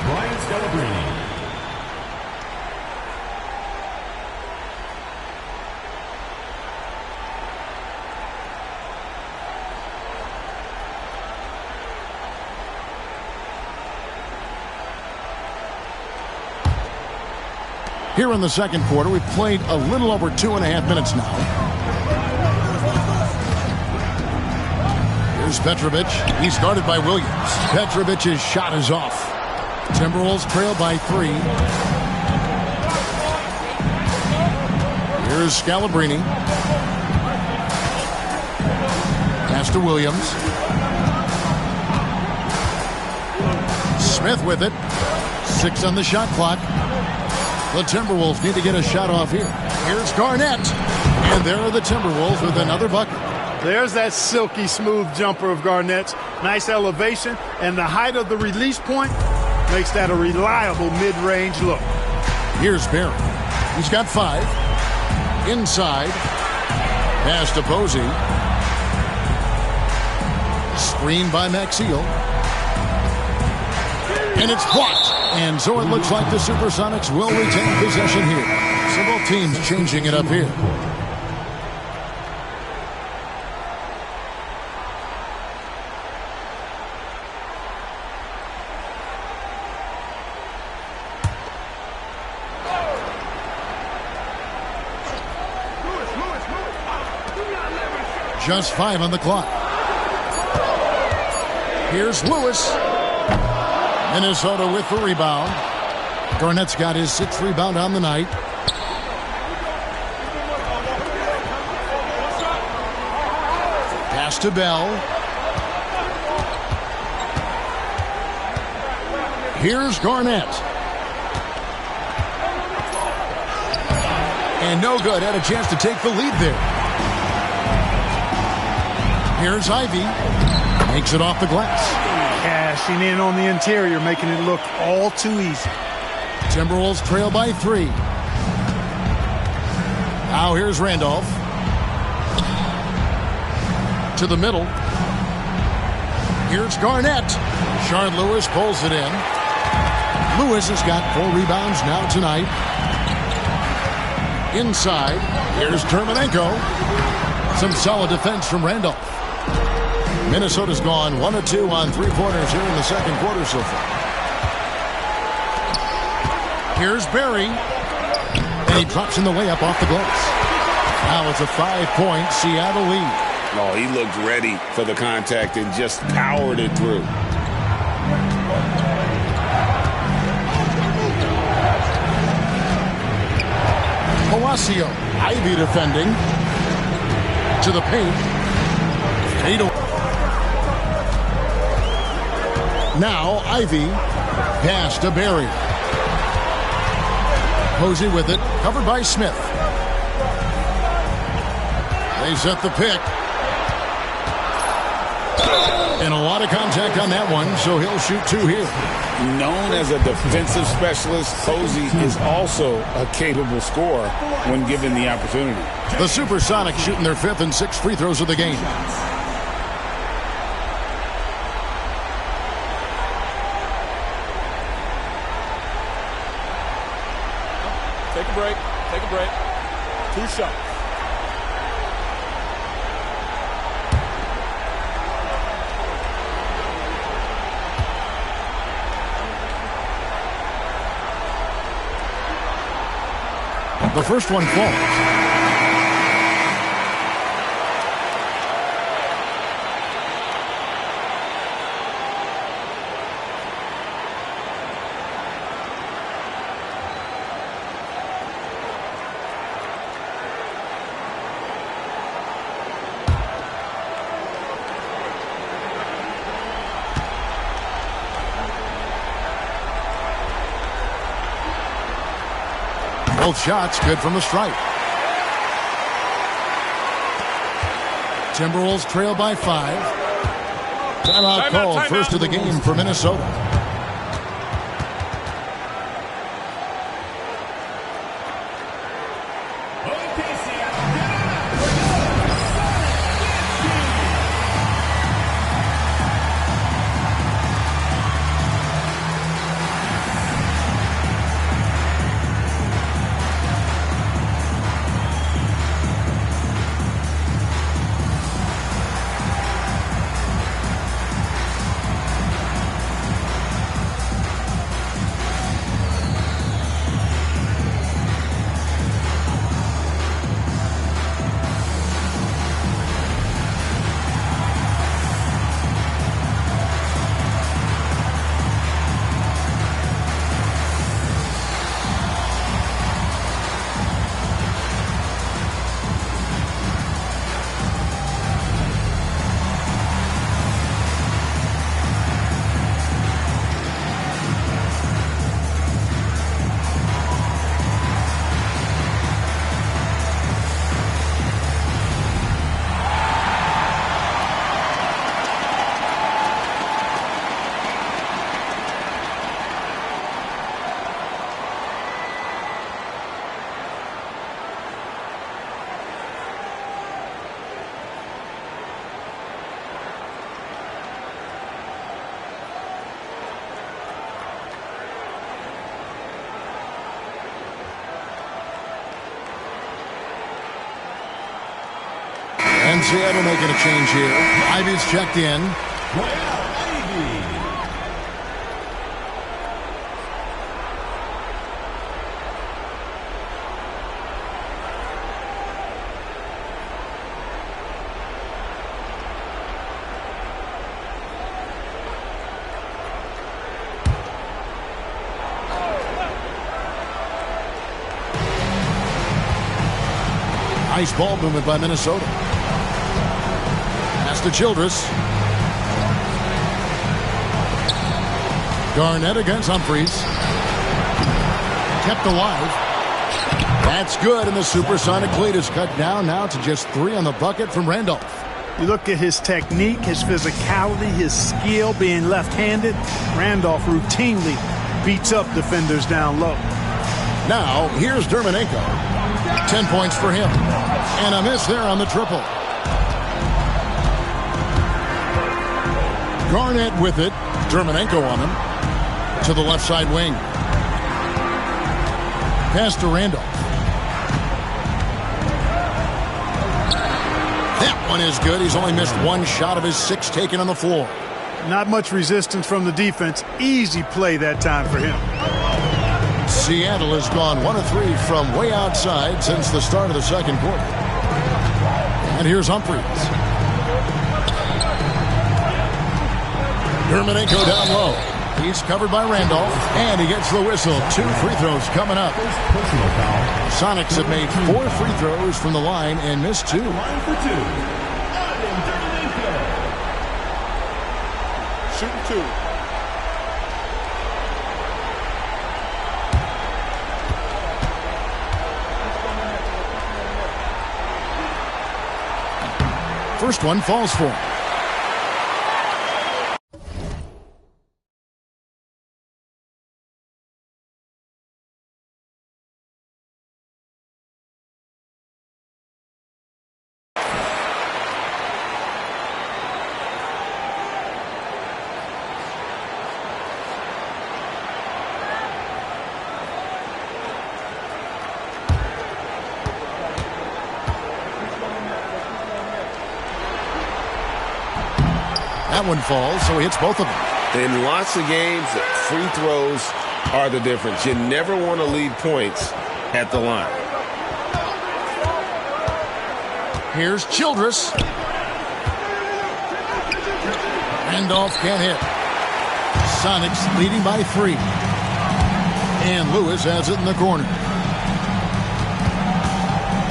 Brian Scalabrine. Here in the second quarter, we've played a little over 2.5 minutes now. Here's Petrovic. He's guarded by Williams. Petrovic's shot is off. Timberwolves trail by 3. Here's Scalabrine. Pass to Williams. Smith with it. 6 on the shot clock. The Timberwolves need to get a shot off here. Here's Garnett. And there are the Timberwolves with another bucket. There's that silky smooth jumper of Garnett's. Nice elevation, and the height of the release point makes that a reliable mid-range look. Here's Barry. He's got 5. Inside. Pass to Posey. Screen by Maxiel. And it's blocked. And so it looks like the Supersonics will retain possession here. So both teams changing it up here. Just 5 on the clock. Here's Lewis. Minnesota with the rebound. Garnett's got his 6th rebound on the night. Pass to Bell. Here's Garnett. And no good. Had a chance to take the lead there. Here's Ivy. Makes it off the glass. Cashing in on the interior, making it look all too easy. Timberwolves trail by 3. Now here's Randolph. To the middle. Here's Garnett. Shard Lewis pulls it in. Lewis has got 4 rebounds now tonight. Inside. Here's Terminenko. Some solid defense from Randolph. Minnesota's gone 1 of 2 on 3-pointers here in the second quarter so far. Here's Barry. And he drops in the layup off the glass. Now it's a 5-point Seattle lead. Oh, he looked ready for the contact and just powered it through. Palacio. Ivy defending. To the paint. Fade away. Now Ivy. Pass to Barry. Posey with it. Covered by Smith. They set the pick. And a lot of contact on that one, so he'll shoot 2 here. Known as a defensive specialist, Posey is also a capable scorer when given the opportunity. The Supersonics shooting their 5th and 6th free throws of the game. Take a break. Take a break. 2 shots. The first one falls. Both shots good from the stripe. Timberwolves trail by 5. Timeout called. First of the game for Minnesota. And Seattle making a change here. Ivy's checked in. Nice ball movement by Minnesota. Pass to Childress. Garnett against Humphries. Kept alive. That's good, and the supersonic lead is cut down now to just 3 on the bucket from Randolph. You look at his technique, his physicality, his skill being left-handed. Randolph routinely beats up defenders down low. Now, here's Dermanenko. 10 points for him. And a miss there on the triple. Garnett with it. Dermanenko on him. To the left side wing. Pass to Randolph. That one is good. He's only missed 1 shot of his 6 taken on the floor. Not much resistance from the defense. Easy play that time for him. Seattle has gone 1 of 3 from way outside since the start of the second quarter. And here's Humphries. Dermanenko down low. He's covered by Randolph, and he gets the whistle. 2 free throws coming up. Sonics have made 4 free throws from the line and missed 2. Shooting 2. First one falls for him. That one falls, so he hits both of them. In lots of games, free throws are the difference. You never want to leave points at the line. Here's Childress. Randolph can't hit. Sonics leading by 3. And Lewis has it in the corner.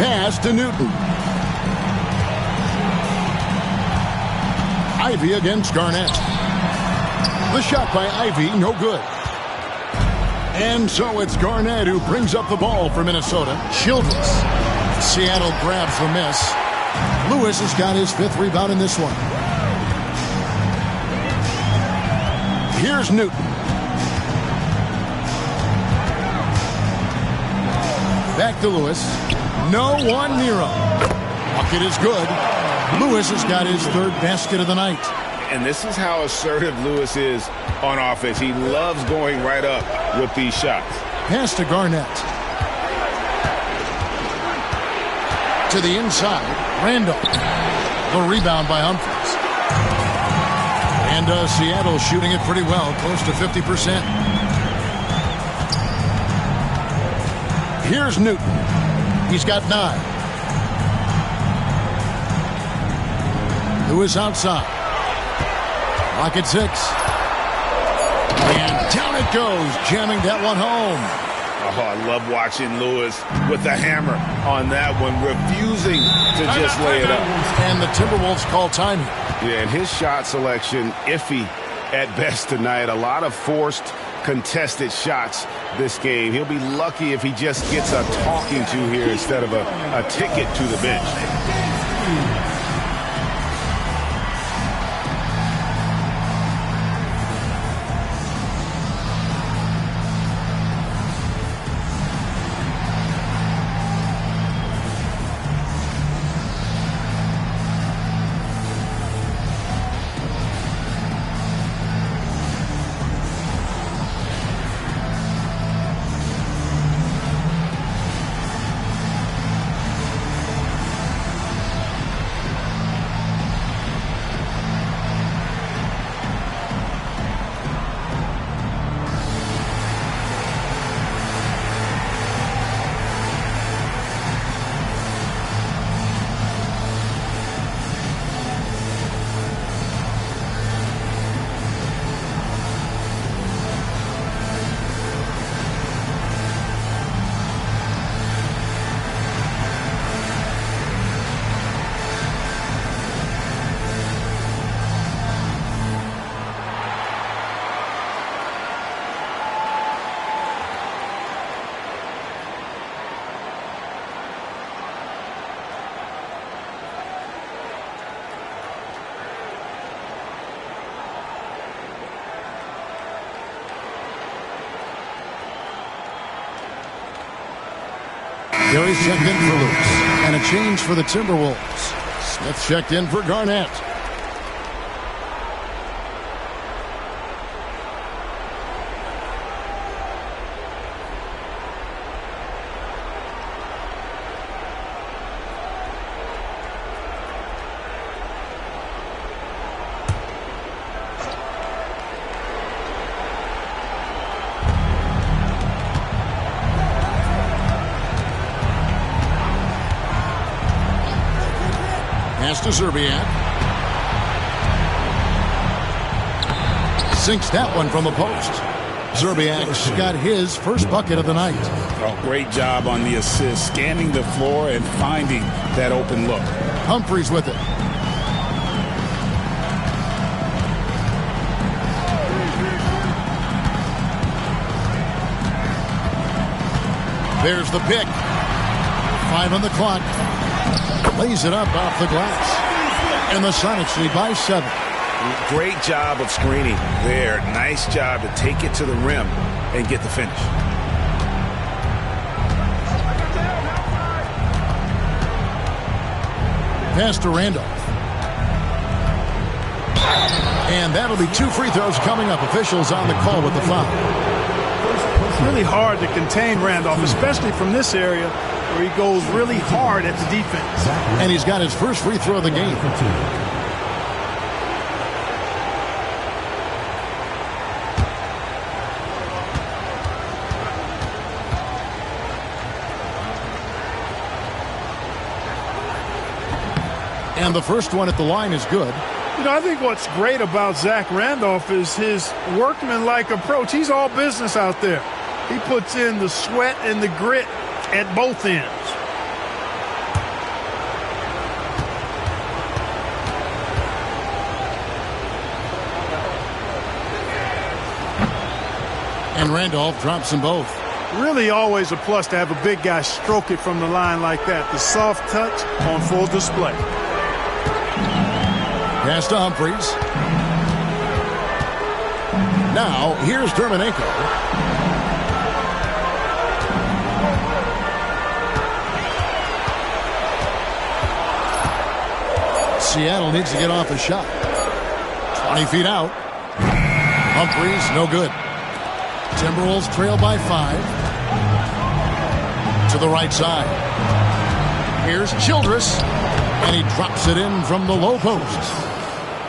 Pass to Newton. Ivy against Garnett. The shot by Ivy, no good. And so it's Garnett who brings up the ball for Minnesota. Childress. Seattle grabs the miss. Lewis has got his 5th rebound in this one. Here's Newton. Back to Lewis. No one near him. Bucket is good. Lewis has got his 3rd basket of the night. And this is how assertive Lewis is on offense. He loves going right up with these shots. Pass to Garnett. To the inside. Randolph. The rebound by Humphries. And Seattle shooting it pretty well, close to 50%. Here's Newton. He's got 9. Lewis outside. Lock at 6. And down it goes, jamming that one home. Oh, I love watching Lewis with the hammer on that one, refusing to just lay it up. And the Timberwolves call time here. Yeah, and his shot selection, iffy at best tonight. A lot of forced, contested shots this game. He'll be lucky if he just gets a talking to here instead of a ticket to the bench. Gary's checked in for Luke. And a change for the Timberwolves. Smith checked in for Garnett. Pass to Zerbiak. Sinks that one from the post. Zerbiak's got his first bucket of the night. Oh, great job on the assist, scanning the floor and finding that open look. Humphries with it. There's the pick. 5 on the clock. Lays it up off the glass. And the Sonics lead by 7. Great job of screening there. Nice job to take it to the rim and get the finish. Pass to Randolph. And that'll be 2 free throws coming up. Officials on the call with the foul. It's really hard to contain Randolph, especially from this area where he goes really hard at the defense. And he's got his first free throw of the game. And the first one at the line is good. You know, I think what's great about Zach Randolph is his workmanlike approach. He's all business out there. He puts in the sweat and the grit at both ends. And Randolph drops them both. Really always a plus to have a big guy stroke it from the line like that. The soft touch on full display. Pass to Humphries. Now, here's Dermonenko. Seattle needs to get off a shot. 20 feet out. Humphries, no good. Timberwolves trail by 5. To the right side. Here's Childress. And he drops it in from the low post.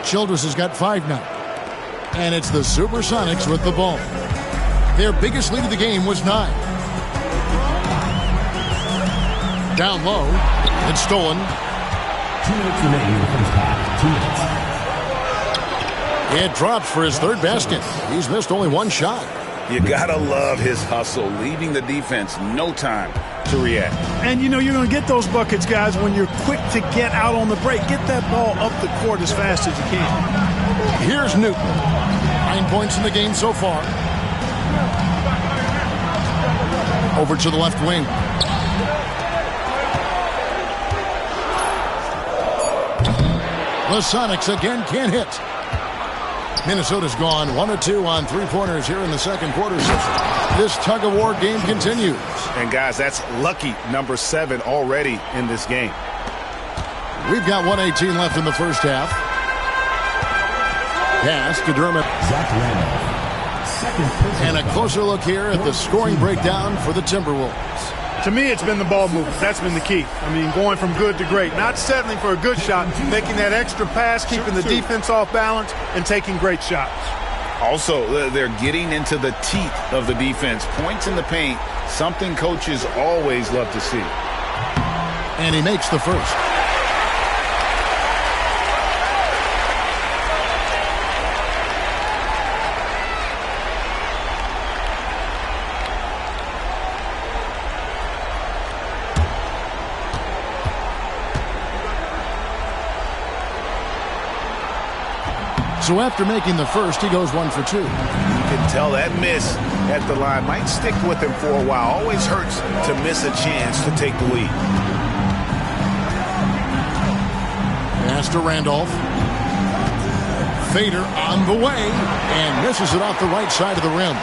Childress has got 5 now. And it's the Supersonics with the ball. Their biggest lead of the game was 9. Down low. It's stolen. 2 minutes remaining in the first half. 2 minutes. It drops for his 3rd basket. He's missed only 1 shot. You gotta love his hustle, leaving the defense no time to react. And you know you're going to get those buckets, guys, when you're quick to get out on the break. Get that ball up the court as fast as you can. Here's Newton. 9 points in the game so far. Over to the left wing. The Sonics again can't hit. Minnesota's gone 1 of 2 on 3-pointers here in the second quarter session. This tug-of-war game continues. And, guys, that's lucky number 7 already in this game. We've got 1:18 left in the first half. Pass to Dermott. Zach Randolph. Second personal And a closer look here at the scoring breakdown for the Timberwolves. To me, it's been the ball movement. That's been the key. I mean, going from good to great. Not settling for a good shot, making that extra pass, keeping the defense off balance, and taking great shots. Also, they're getting into the teeth of the defense. Points in the paint, something coaches always love to see. And he makes the first. So after making the first, he goes 1 for 2. You can tell that miss at the line might stick with him for a while. Always hurts to miss a chance to take the lead. Pass to Randolph. Fader on the way and misses it off the right side of the rim.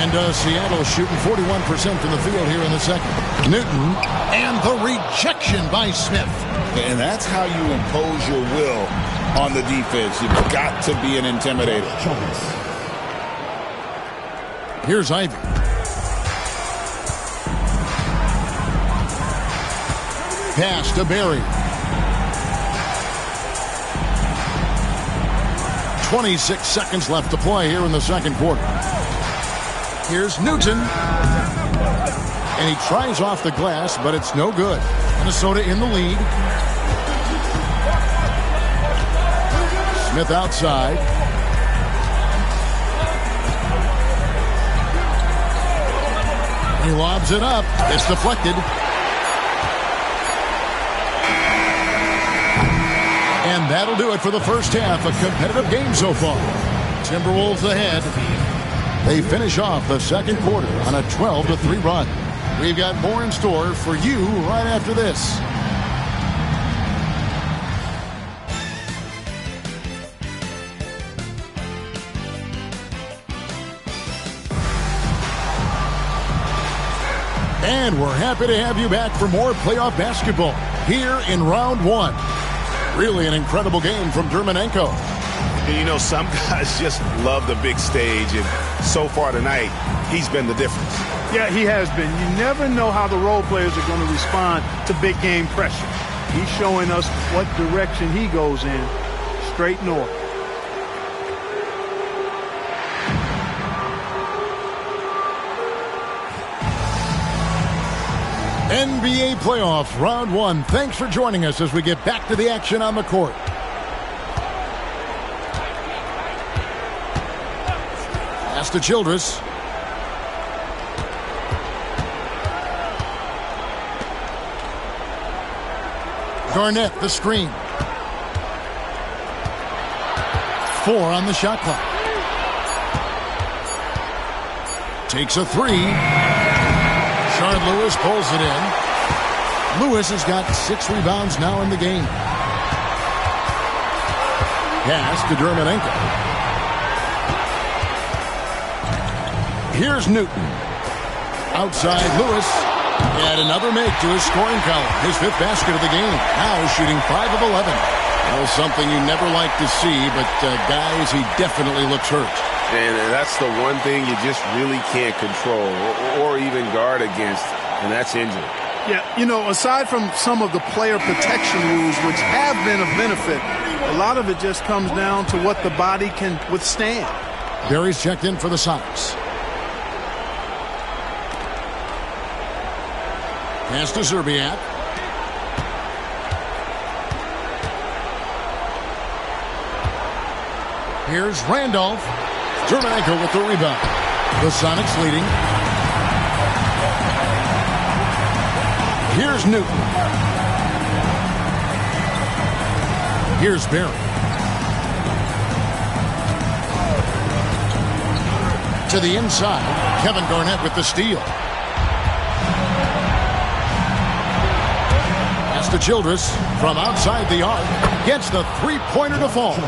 And Seattle shooting 41% from the field here in the second. Newton, and the rejection by Smith. And that's how you impose your will on the defense. You've got to be an intimidator. Here's Ivy. Pass to Berry. 26 seconds left to play here in the second quarter. Here's Newton. And he tries off the glass, but it's no good. Minnesota in the lead. Smith outside. He lobs it up. It's deflected. And that'll do it for the first half. A competitive game so far. Timberwolves ahead. They finish off the second quarter on a 12-3 run. We've got more in store for you right after this. And we're happy to have you back for more playoff basketball here in round one. Really an incredible game from Dermanenko. And you know, some guys just love the big stage, and so far tonight, he's been the difference. Yeah, he has been. You never know how the role players are going to respond to big game pressure. He's showing us what direction he goes in, straight north. NBA playoffs, round one. Thanks for joining us as we get back to the action on the court. Pass to Childress. Garnett, the screen. 4 on the shot clock. Takes a 3. Shard Lewis pulls it in. Lewis has got 6 rebounds now in the game. Pass to Dermanenko. Here's Newton. Outside Lewis. And another make to his scoring column. His 5th basket of the game. Now shooting 5 of 11. Well, something you never like to see, but guys, he definitely looks hurt. And that's the one thing you just really can't control or even guard against, and that's injury. Yeah, you know, aside from some of the player protection rules, which have been of benefit, a lot of it just comes down to what the body can withstand. Berry's checked in for the Sonics. Pass to Zerbiak. Here's Randolph. Dermanenko with the rebound. The Sonics leading. Here's Newton. Here's Berry. To the inside. Kevin Garnett with the steal. Pass to Childress from outside the arc. Gets the three-pointer to fall.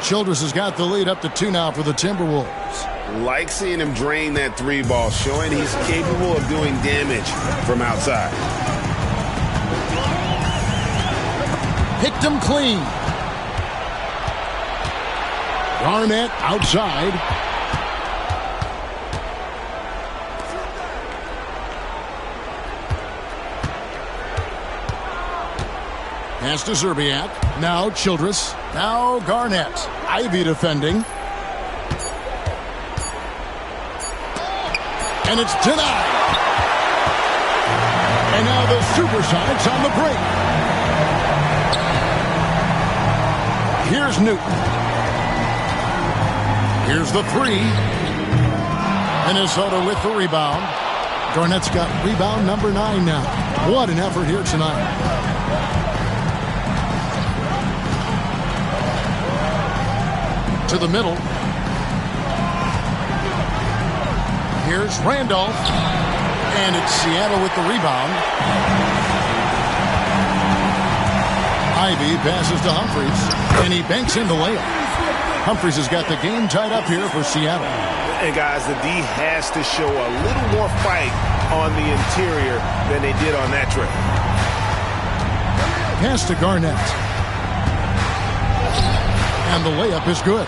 Childress has got the lead up to 2 now for the Timberwolves. Like seeing him drain that 3 ball, showing he's capable of doing damage from outside. Picked him clean. Garnett outside. Pass to Zerbiak. Now Childress. Now Garnett. Ivy defending. And it's denied. And now the Supersonics on the break. Here's Newton. Here's the 3. Minnesota with the rebound. Garnett's got rebound number 9 now. What an effort here tonight. To the middle. Here's Randolph. And it's Seattle with the rebound. Ivy passes to Humphries, and he banks in the layup. Humphries has got the game tied up here for Seattle. And, guys, the D has to show a little more fight on the interior than they did on that trip. Pass to Garnett. And the layup is good.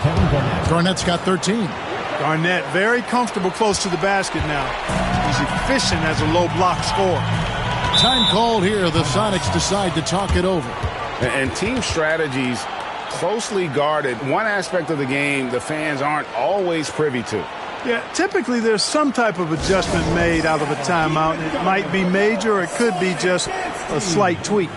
Garnett's got 13. Garnett very comfortable close to the basket now. He's efficient as a low block scorer. Time called here. The Sonics decide to talk it over. And team strategies closely guarded. One aspect of the game the fans aren't always privy to. Yeah, typically there's some type of adjustment made out of a timeout. It might be major or it could be just a slight tweak.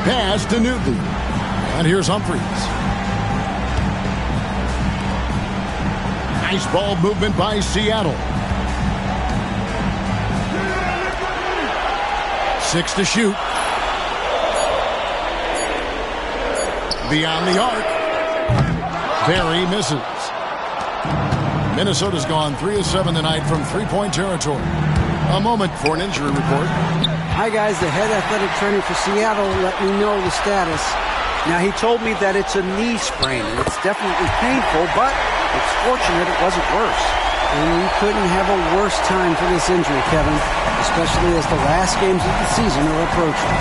Pass to Newton. And here's Humphries. Nice ball movement by Seattle. 6 to shoot. Beyond the arc. Barry misses. Minnesota's gone 3 of 7 tonight from three-point territory. A moment for an injury report. Hi, guys. The head athletic trainer for Seattle let me know the status. Now, he told me that it's a knee sprain, and it's definitely painful, but it's fortunate it wasn't worse. And we couldn't have a worse time for this injury, Kevin, especially as the last games of the season are approaching.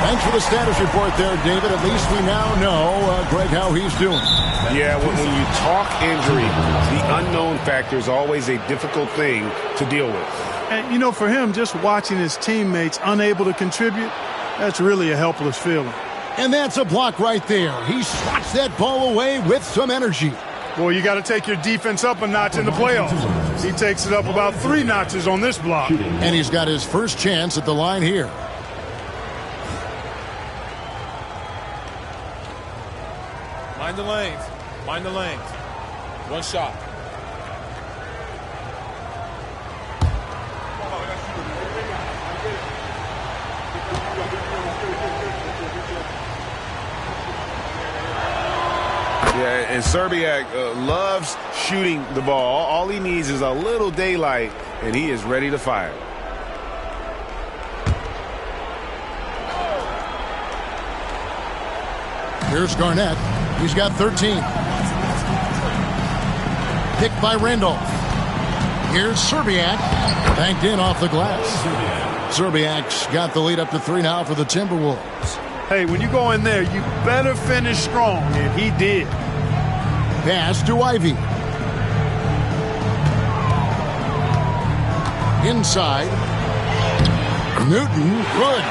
Thanks for the status report there, David. At least we now know, Greg, how he's doing. Yeah, when you talk injury, the unknown factor is always a difficult thing to deal with. And, you know, for him, just watching his teammates unable to contribute, that's really a helpless feeling. And that's a block right there. He swats that ball away with some energy. Boy, you got to take your defense up a notch in the playoffs. He takes it up about 3 notches on this block. And he's got his first chance at the line here. Mind the lanes. Mind the lanes. One shot. Yeah, and Szczerbiak loves shooting the ball. All he needs is a little daylight, and he is ready to fire. Here's Garnett. He's got 13. Picked by Randolph. Here's Szczerbiak. Banked in off the glass. Szczerbiak's got the lead up to 3 now for the Timberwolves. Hey, when you go in there, you better finish strong, and he did. Pass to Ivy. Inside. Newton, good.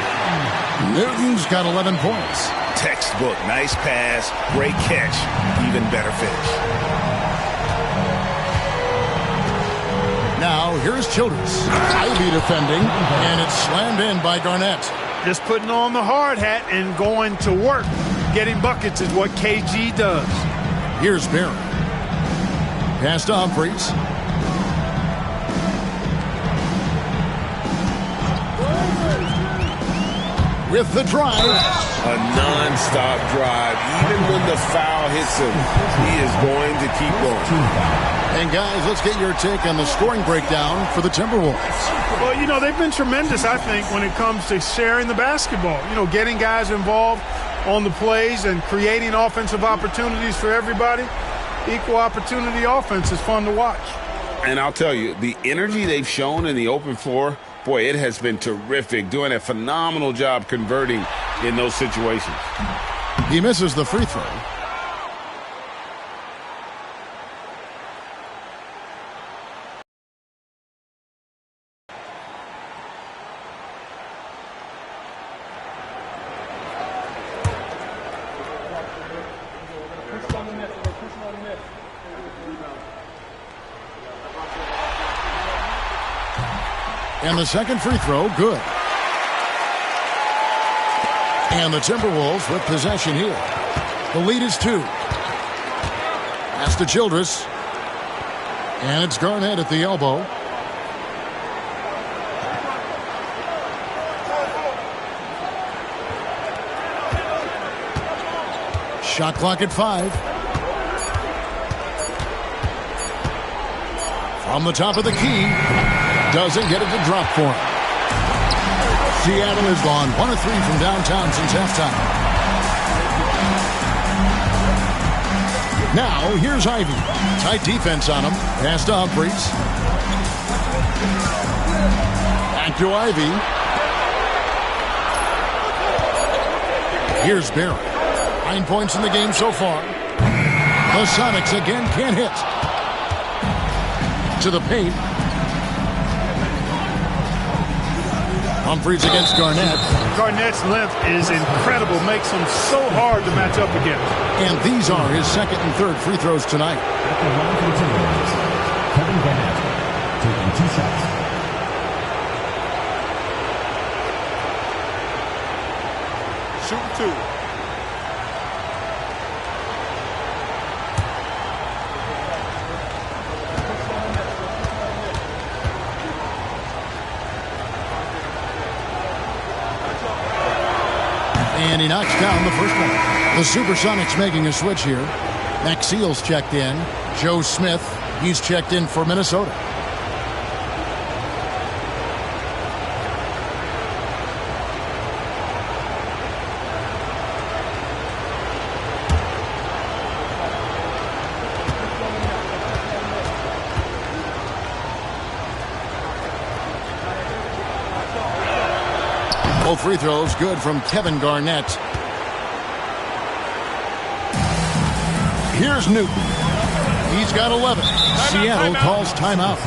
Newton's got 11 points. Textbook, nice pass, great catch, even better finish. Now, here's Childress. Ivy defending, and it's slammed in by Garnett. Just putting on the hard hat and going to work. Getting buckets is what KG does. Here's Barry. Pass to Humphries. With the drive. A non-stop drive. Even when the foul hits him, he is going to keep going. And guys, let's get your take on the scoring breakdown for the Timberwolves. Well, you know, they've been tremendous, I think, when it comes to sharing the basketball. You know, getting guys involved on the plays and creating offensive opportunities for everybody. Equal opportunity offense is fun to watch. And I'll tell you, the energy they've shown in the open floor, boy, it has been terrific. Doing a phenomenal job converting in those situations. He misses the free throw. And the second free throw, good. And the Timberwolves with possession here. The lead is 2. Pass to Childress. And it's Garnett at the elbow. Shot clock at 5. From the top of the key. Doesn't get it to drop for him. Seattle has gone 1 of 3 from downtown since halftime. Now, here's Ivy. Tight defense on him. Pass to Humphries. Back to Ivy. Here's Barry. 9 points in the game so far. The Sonics again can't hit. To the paint. Humphries against Garnett. Garnett's length is incredible. Makes him so hard to match up against. And these are his second and third free throws tonight. At the line for the Timberwolves, Kevin Garnett taking 2 shots. Shoot 2. And he knocks down the first one. The Supersonics making a switch here. Max Seals checked in. Joe Smith, he's checked in for Minnesota. Both free throws good from Kevin Garnett. Here's Newton. He's got 11. Seattle calls timeout.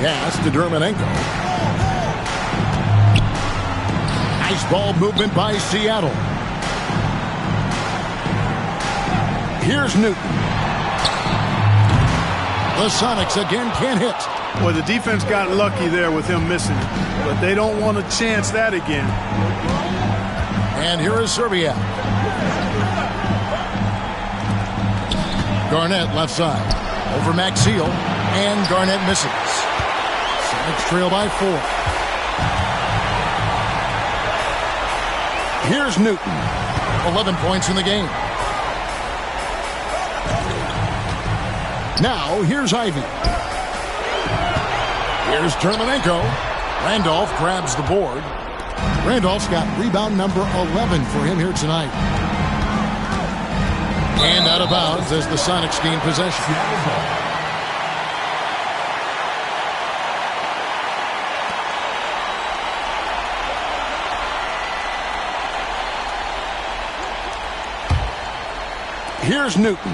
Pass to Dermanenko. Nice ball movement by Seattle. Here's Newton. The Sonics again can't hit. Well, the defense got lucky there with him missing it, but they don't want to chance that again. And here is Serbia. Garnett left side. Over Maxiel. And Garnett misses. Sonics trail by 4. Here's Newton. 11 points in the game. Now, here's Ivy. Here's Dermanenko. Randolph grabs the board. Randolph's got rebound number 11 for him here tonight. And out of bounds as the Sonics gain possession. Here's Newton.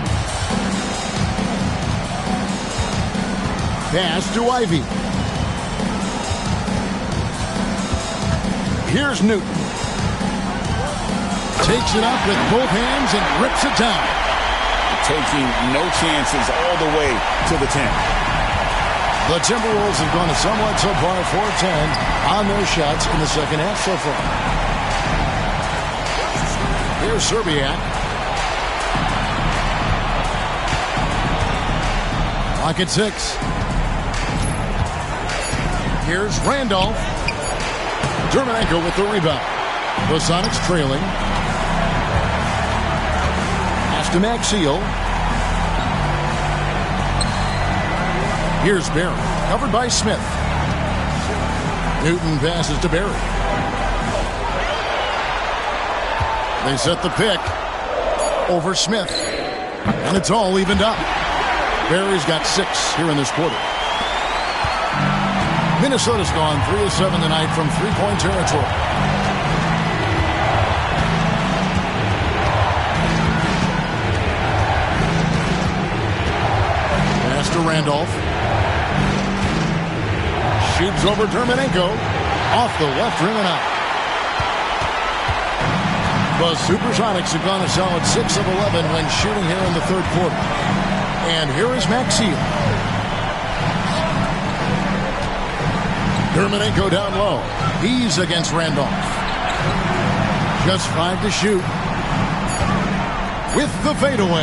Pass to Ivy. Here's Newton. Takes it up with both hands and rips it down. Taking no chances all the way to the 10. The Timberwolves have gone somewhat subpar 4-10 on their shots in the second half so far. Here's Serbiak. Clock at 6. Here's Randolph. Dermanenko with the rebound. The Sonics trailing. Pass to Maxiel. Here's Barry. Covered by Smith. Newton passes to Barry. They set the pick. Over Smith. And it's all evened up. Barry's got 6 here in this quarter. Minnesota's gone 3 of 7 tonight from three-point territory. Pass to Randolph. Shoots over Dermanenko. Off the left rim and out. The Supersonics have gone a solid 6 of 11 when shooting here in the third quarter. And here is Maxiel. Dermanenko down low. He's against Randolph. Just 5 to shoot. With the fadeaway.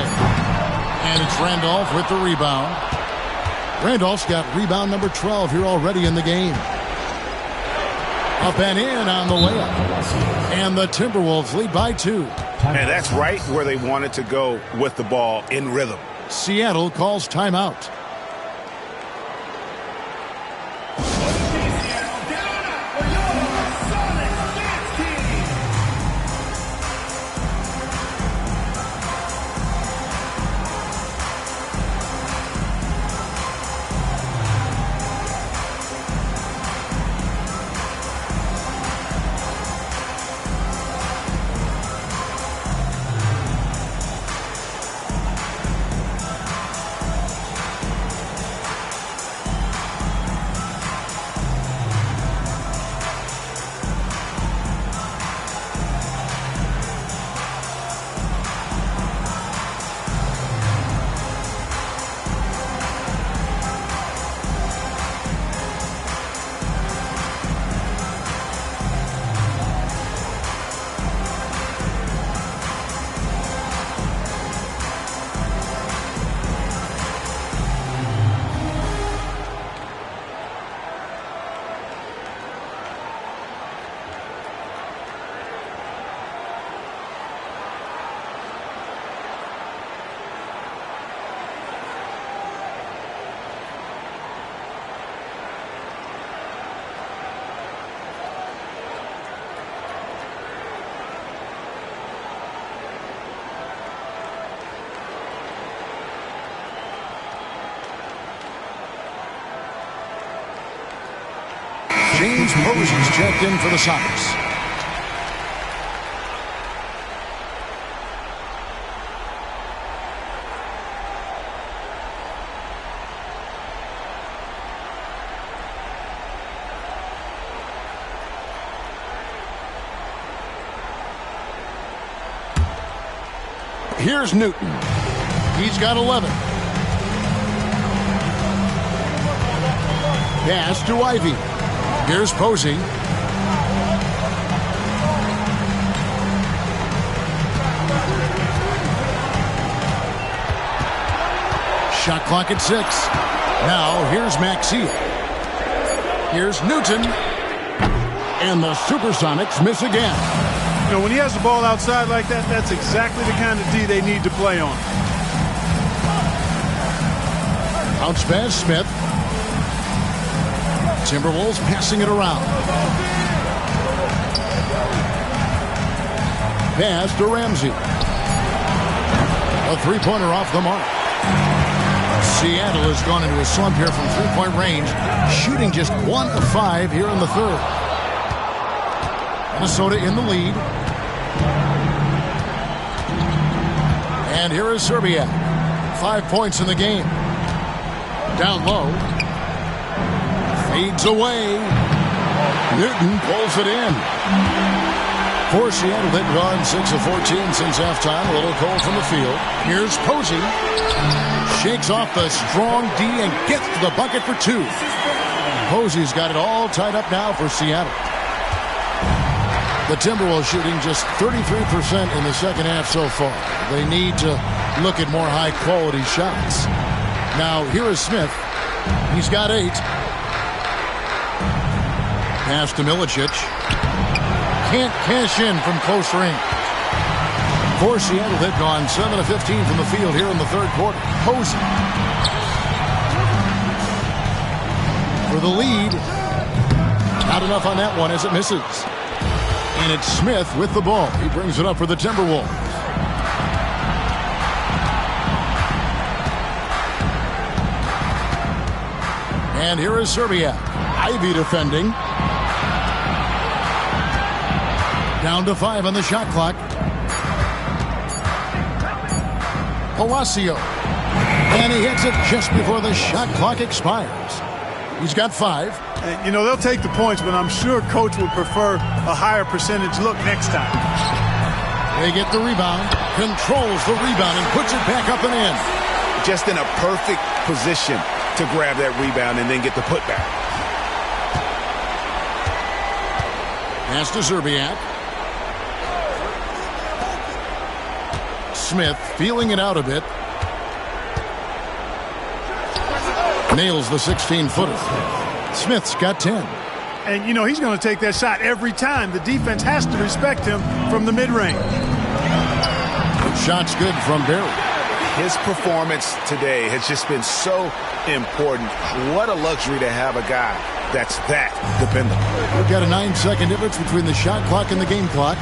And it's Randolph with the rebound. Randolph's got rebound number 12 here already in the game. Up and in on the layup. And the Timberwolves lead by 2. And that's right where they wanted to go with the ball, in rhythm. Seattle calls timeout. James Moses checked in for the Sonics. Here's Newton. He's got 11. Pass to Ivy. Here's Posey. Shot clock at 6. Now here's Maxey. Here's Newton. And the Supersonics miss again. You know, when he has the ball outside like that, that's exactly the kind of D they need to play on. Bounce pass, Smith. Timberwolves passing it around. Pass to Ramsey. A three-pointer off the mark. Seattle has gone into a slump here from three-point range, shooting just 1 of 5 here in the third. Minnesota in the lead. And here is Serbia. 5 points in the game. Down low. Fades away. Newton pulls it in. For Seattle, they've gone 6 of 14 since halftime. A little cold from the field. Here's Posey. Shakes off the strong D and gets to the bucket for 2. Posey's got it all tied up now for Seattle. The Timberwolves shooting just 33% in the second half so far. They need to look at more high-quality shots. Now, here is Smith. He's got 8. Pass to Milicic. Can't cash in from close range. For Seattle, they've gone 7 of 15 from the field here in the third quarter. Posey. For the lead. Not enough on that one as it misses. And it's Smith with the ball. He brings it up for the Timberwolves. And here is Serbia. Ivy defending. Down to 5 on the shot clock. Palacio. And he hits it just before the shot clock expires. He's got 5. And, you know, they'll take the points, but I'm sure Coach would prefer a higher percentage look next time. They get the rebound, controls the rebound, and puts it back up and in. Just in a perfect position to grab that rebound and then get the putback. Pass to Zerbiak. Smith feeling it out a bit. Nails the 16-footer. Smith's got 10. And, you know, he's going to take that shot every time. The defense has to respect him from the mid-range. Shot's good from Barry. His performance today has just been so important. What a luxury to have a guy that's that dependable. We've got a 9-second difference between the shot clock and the game clock.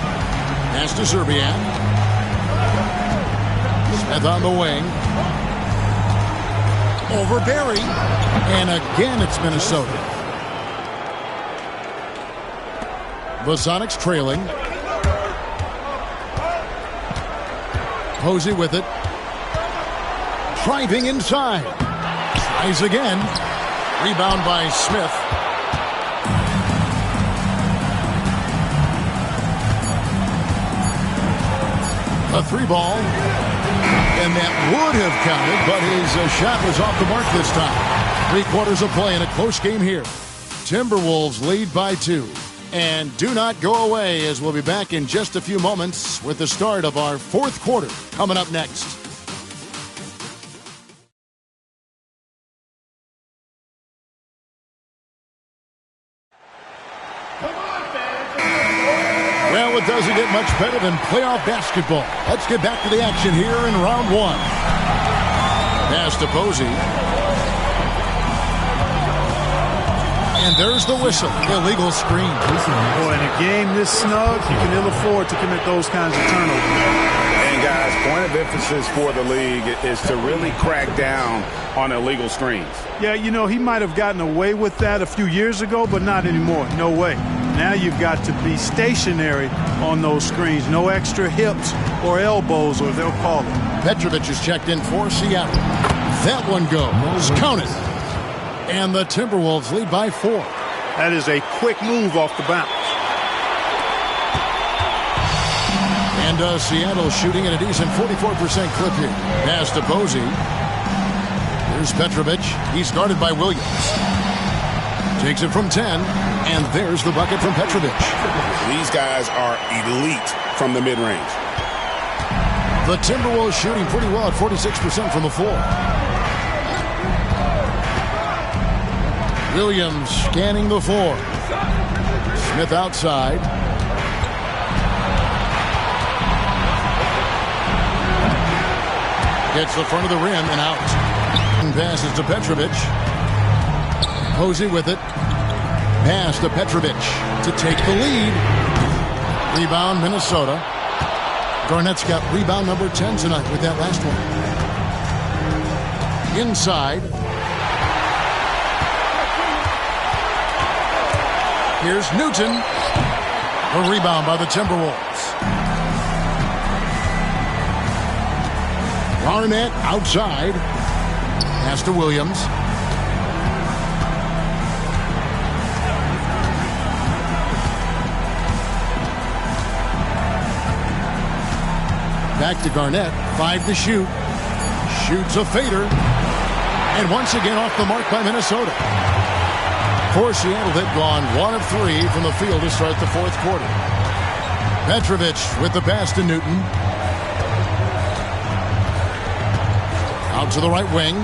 Pass to Zerbiak. Smith on the wing. Over Barry. And again, it's Minnesota. The Sonics trailing. Posey with it. Driving inside. Tries again. Rebound by Smith. A 3-ball. And that would have counted, but his shot was off the mark this time. 3 quarters of play in a close game here. Timberwolves lead by 2. And do not go away, as we'll be back in just a few moments with the start of our 4th quarter coming up next. Well, it doesn't get much better than playoff basketball. Let's get back to the action here in round 1. Pass to Posey. And there's the whistle. Illegal screen. Boy, in a game this snug, you can ill afford to commit those kinds of turnovers. And guys, point of emphasis for the league is to really crack down on illegal screens. Yeah, you know, he might have gotten away with that a few years ago, but not anymore. No way. Now you've got to be stationary on those screens. No extra hips or elbows, or they'll call it. Petrovic is checked in for Seattle. That one goes. Counted. And the Timberwolves lead by 4. That is a quick move off the bounce. And Seattle shooting at a decent 44% clip here. Pass to Posey. Here's Petrovic. He's guarded by Williams. Takes it from 10. And there's the bucket from Petrovic. These guys are elite from the mid-range. The Timberwolves shooting pretty well at 46% from the floor. Williams scanning the floor. Smith outside. Gets the front of the rim and out. And passes to Petrovic. Posey with it. Pass to Petrovic to take the lead. Rebound Minnesota. Garnett's got rebound number 10 tonight with that last one. Inside. Here's Newton. A rebound by the Timberwolves. Garnett outside. Pass to Williams. Back to Garnett. 5 to shoot. Shoots a fader. And once again off the mark by Minnesota. For Seattle, they've gone 1 of 3 from the field to start the fourth quarter. Petrovic with the pass to Newton. Out to the right wing.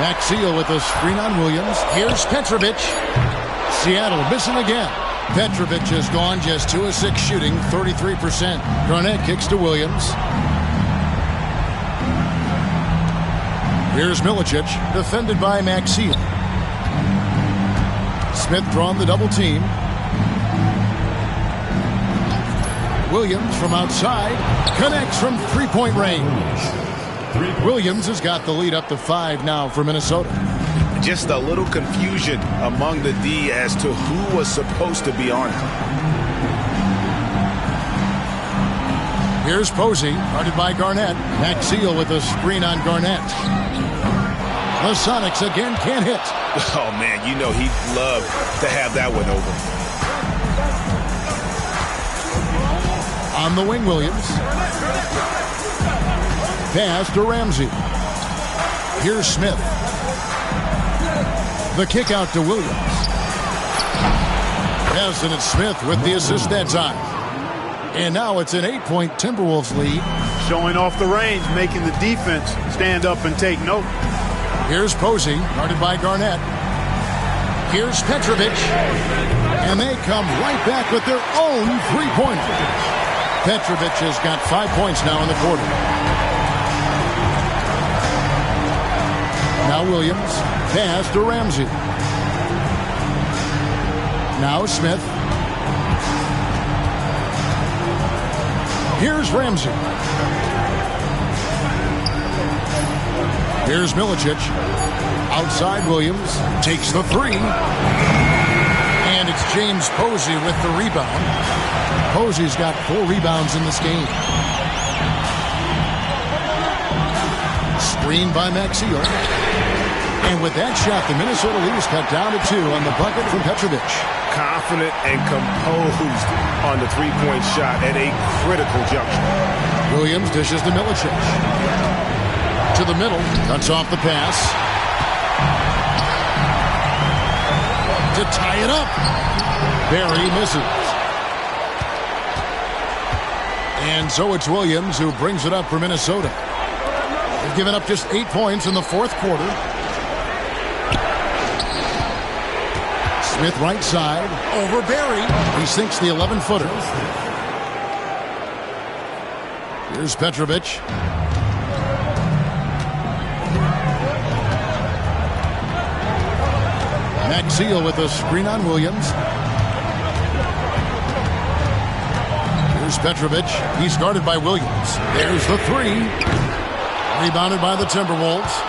Maxiel with a screen on Williams. Here's Petrovic. Seattle missing again. Petrovic has gone just 2 of 6 shooting, 33%. Garnett kicks to Williams. Here's Milicic, defended by Maxiel. Smith drawn the double team. Williams from outside connects from three-point range. Williams has got the lead up to 5 now for Minnesota. Just a little confusion among the D as to who was supposed to be on him. Here's Posey, guarded by Garnett. Maxiel with a screen on Garnett. The Sonics again can't hit. Oh, man, you know he'd love to have that one over. On the wing, Williams. Pass to Ramsey. Here's Smith. The kick out to Williams. Yes, and it's Smith with the assist that time. And now it's an 8-point Timberwolves lead. Showing off the range, making the defense stand up and take note. Here's Posey, guarded by Garnett. Here's Petrovic. And they come right back with their own three-pointer. Petrovic has got 5 points now in the quarter. Now Williams. Pass to Ramsey. Now Smith. Here's Ramsey. Here's Milicic. Outside Williams. Takes the 3. And it's James Posey with the rebound. Posey's got 4 rebounds in this game. Screened by Maxiel. And with that shot, the Minnesota lead is cut down to 2 on the bucket from Petrovic. Confident and composed on the three-point shot at a critical juncture. Williams dishes to Milicic. To the middle, cuts off the pass. To tie it up. Barry misses. And so it's Williams who brings it up for Minnesota. They've given up just 8 points in the fourth quarter. Smith right side over Barry. He sinks the 11-footer. Here's Petrovic. Maxiel with a screen on Williams. Here's Petrovic. He's guarded by Williams. There's the 3. Rebounded by the Timberwolves.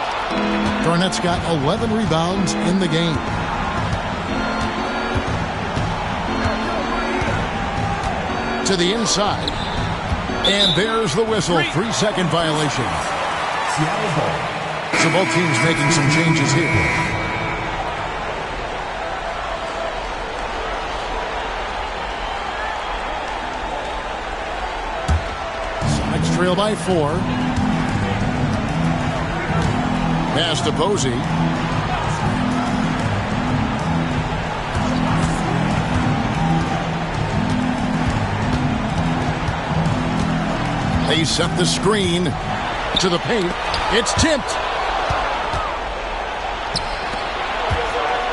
Garnett's got 11 rebounds in the game. To the inside. And there's the whistle. 3-second violation. Seattle ball. So both teams making some changes here. Sonics trail by 4. Pass to Posey. They set the screen to the paint. It's tipped.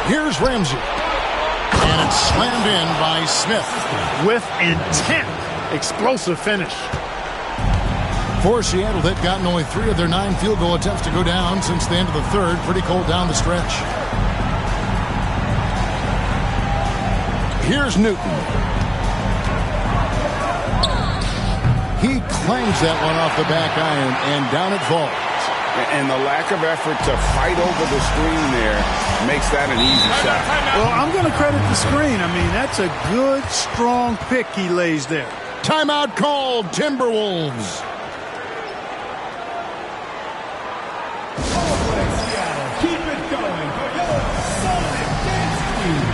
Here's Ramsey. And it's slammed in by Smith. With intent. Explosive finish. For Seattle, they've gotten only 3 of their 9 field goal attempts to go down since the end of the third. Pretty cold down the stretch. Here's Newton. He clangs that one off the back iron, and down it falls. And the lack of effort to fight over the screen there makes that an easy shot. Well, I'm going to credit the screen. I mean, that's a good, strong pick he lays there. Timeout called, Timberwolves. Keep it going for your Sonic Dance Team.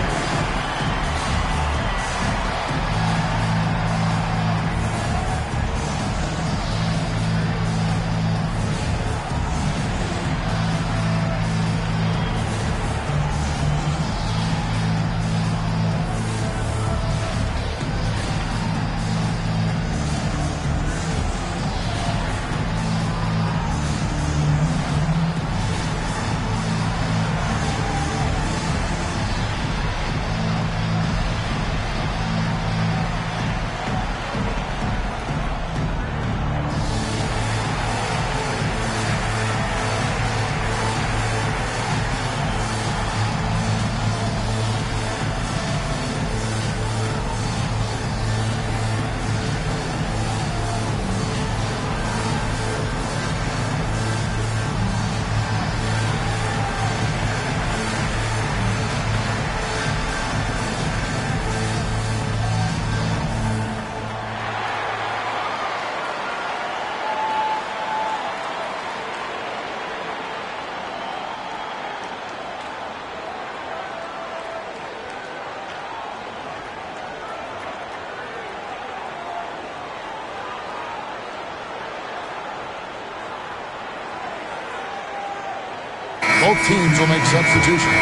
Both teams will make substitutions.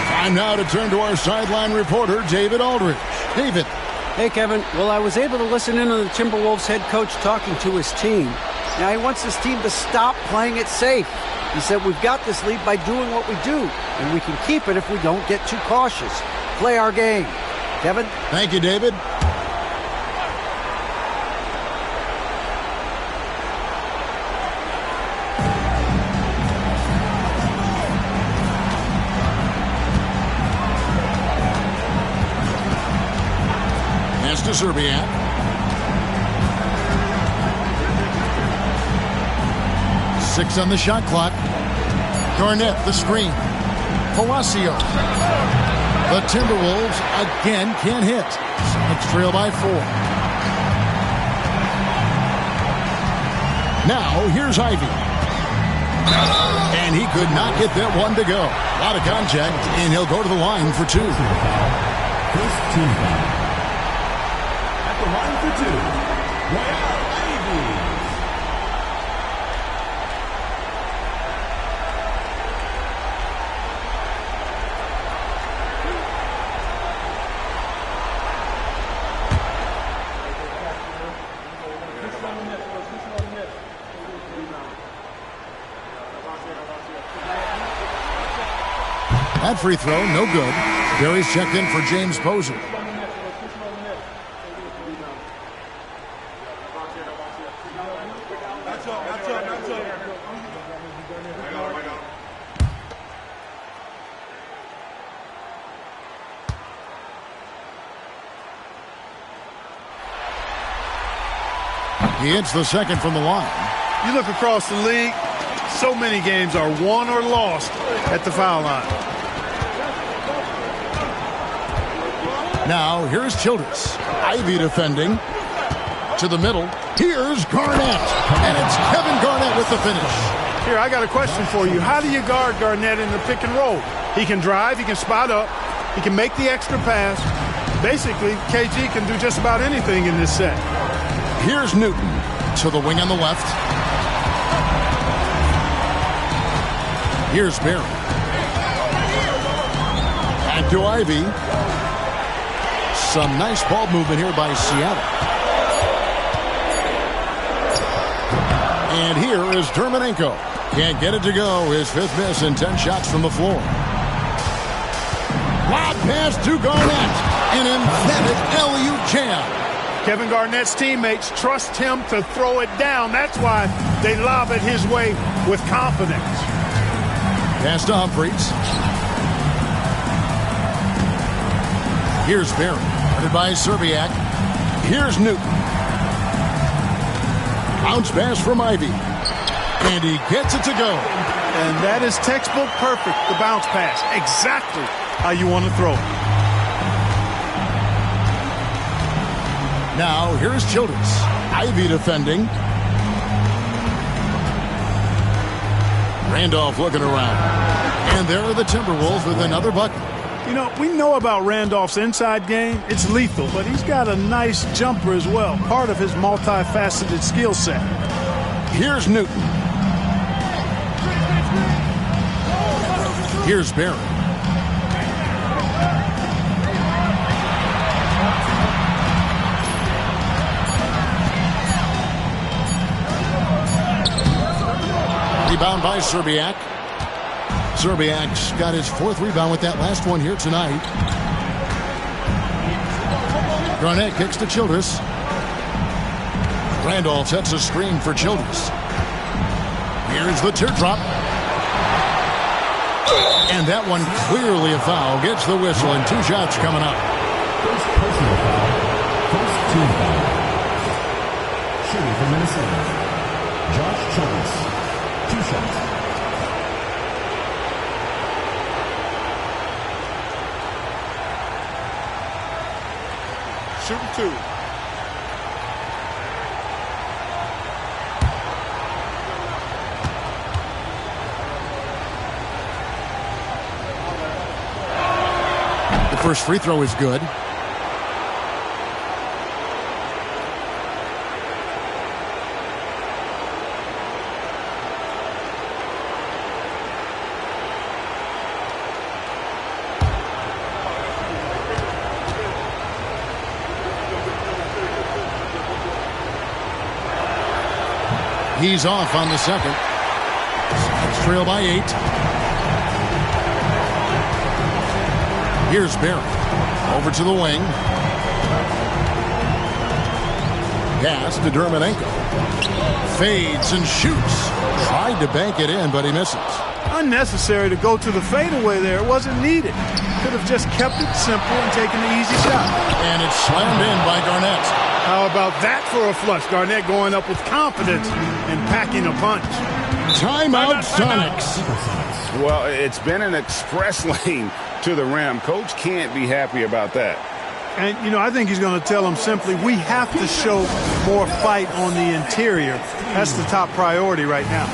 Time now to turn to our sideline reporter, David Aldridge. David. Hey, Kevin. Well, I was able to listen in on the Timberwolves head coach talking to his team. Now, he wants his team to stop playing it safe. He said, we've got this lead by doing what we do, and we can keep it if we don't get too cautious. Play our game. Kevin? Thank you, David. To Serbiak. Six on the shot clock. Garnett, the screen. Palacio. The Timberwolves again can't hit. Sonics trail by 4. Now, here's Ivy. And he could not get that one to go. A lot of contact, and he'll go to the line for 2. First team foul. At the line for 2, Royal Ivy. That free throw, no good. Barry's checked in for James Posey. He hits the second from the line. You look across the league, so many games are won or lost at the foul line. Now, here's Childress. Ivy defending. To the middle. Here's Garnett. And it's Kevin Garnett with the finish. Here, I got a question for you. How do you guard Garnett in the pick and roll? He can drive, he can spot up, he can make the extra pass. Basically, KG can do just about anything in this set. Here's Newton. To the wing on the left. Here's Barry. Back to Ivy. Some nice ball movement here by Seattle. And here is Dermonenko. Can't get it to go. His 5th miss and 10 shots from the floor. Lob pass to Garnett. An emphatic LU jam. Kevin Garnett's teammates trust him to throw it down. That's why they lob it his way with confidence. Pass to Humphries. Here's Barry. Guarded by Serbiak. Here's Newton. Bounce pass from Ivy. And he gets it to go. And that is textbook perfect, the bounce pass. Exactly how you want to throw it. Now, here's Childress. Ivy defending. Randolph looking around. And there are the Timberwolves with another bucket. You know, we know about Randolph's inside game. It's lethal, but he's got a nice jumper as well, part of his multifaceted skill set. Here's Newton. Here's Barry. Rebound by Serbiak. Serbiak's got his 4th rebound with that last one here tonight. Garnett kicks to Childress. Randolph sets a screen for Childress. Here's the teardrop. And that one clearly a foul. Gets the whistle and 2 shots coming up. First personal foul. First team foul. Shooting for Minnesota. Josh Childress. 2 shots. Shooting 2. The first free throw is good. He's off on the second. Sox trail by 8. Here's Barry. Over to the wing. Pass to Dermonenko. Fades and shoots. Tried to bank it in, but he misses. Unnecessary to go to the fadeaway there. It wasn't needed. Could have just kept it simple and taken the easy shot. And it's slammed in by Garnett. How about that for a flush? Garnett going up with confidence and packing a punch. Timeout, Sonics. Well, it's been an express lane to the rim. Coach can't be happy about that. And, you know, I think he's going to tell them simply, we have to show more fight on the interior. That's the top priority right now.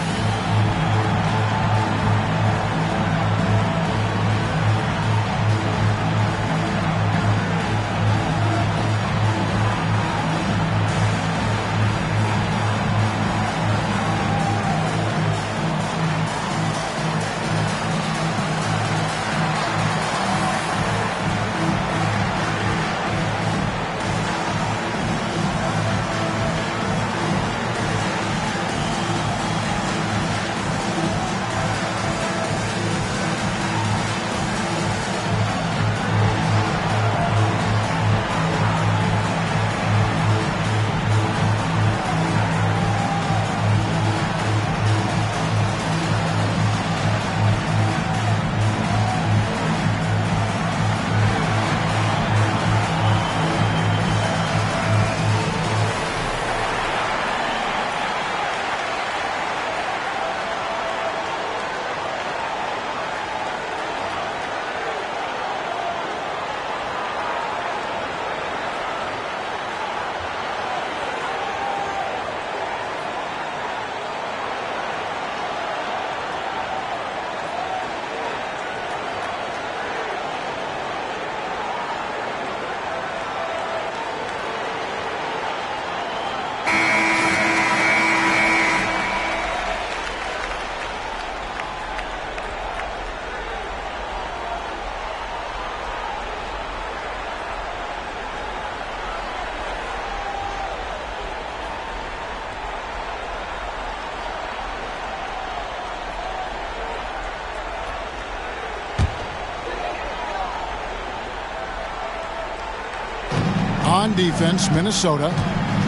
on defense, Minnesota.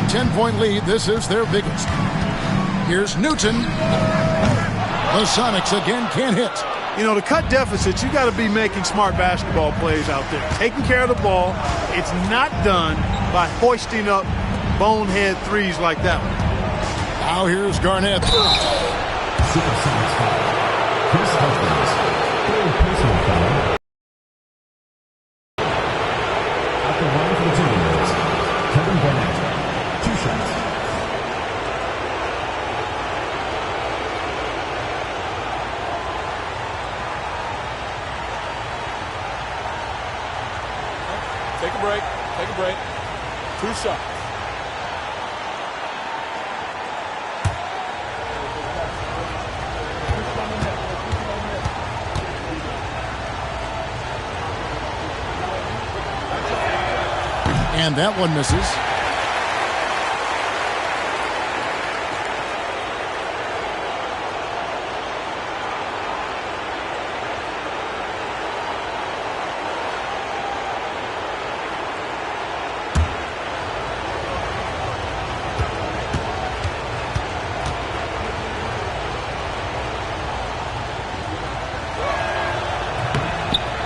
10-point lead. This is their biggest. Here's Newton. The Sonics again can't hit. You know, to cut deficits, you got to be making smart basketball plays out there. Taking care of the ball. It's not done by hoisting up bonehead threes like that one. Now here's Garnett. Supersonics foul. Chris Huffins. Third personal foul. At the line for the Timberwolves, Kevin Garnett. 2 shots. Take a break. Take a break. 2 shots. And that one misses.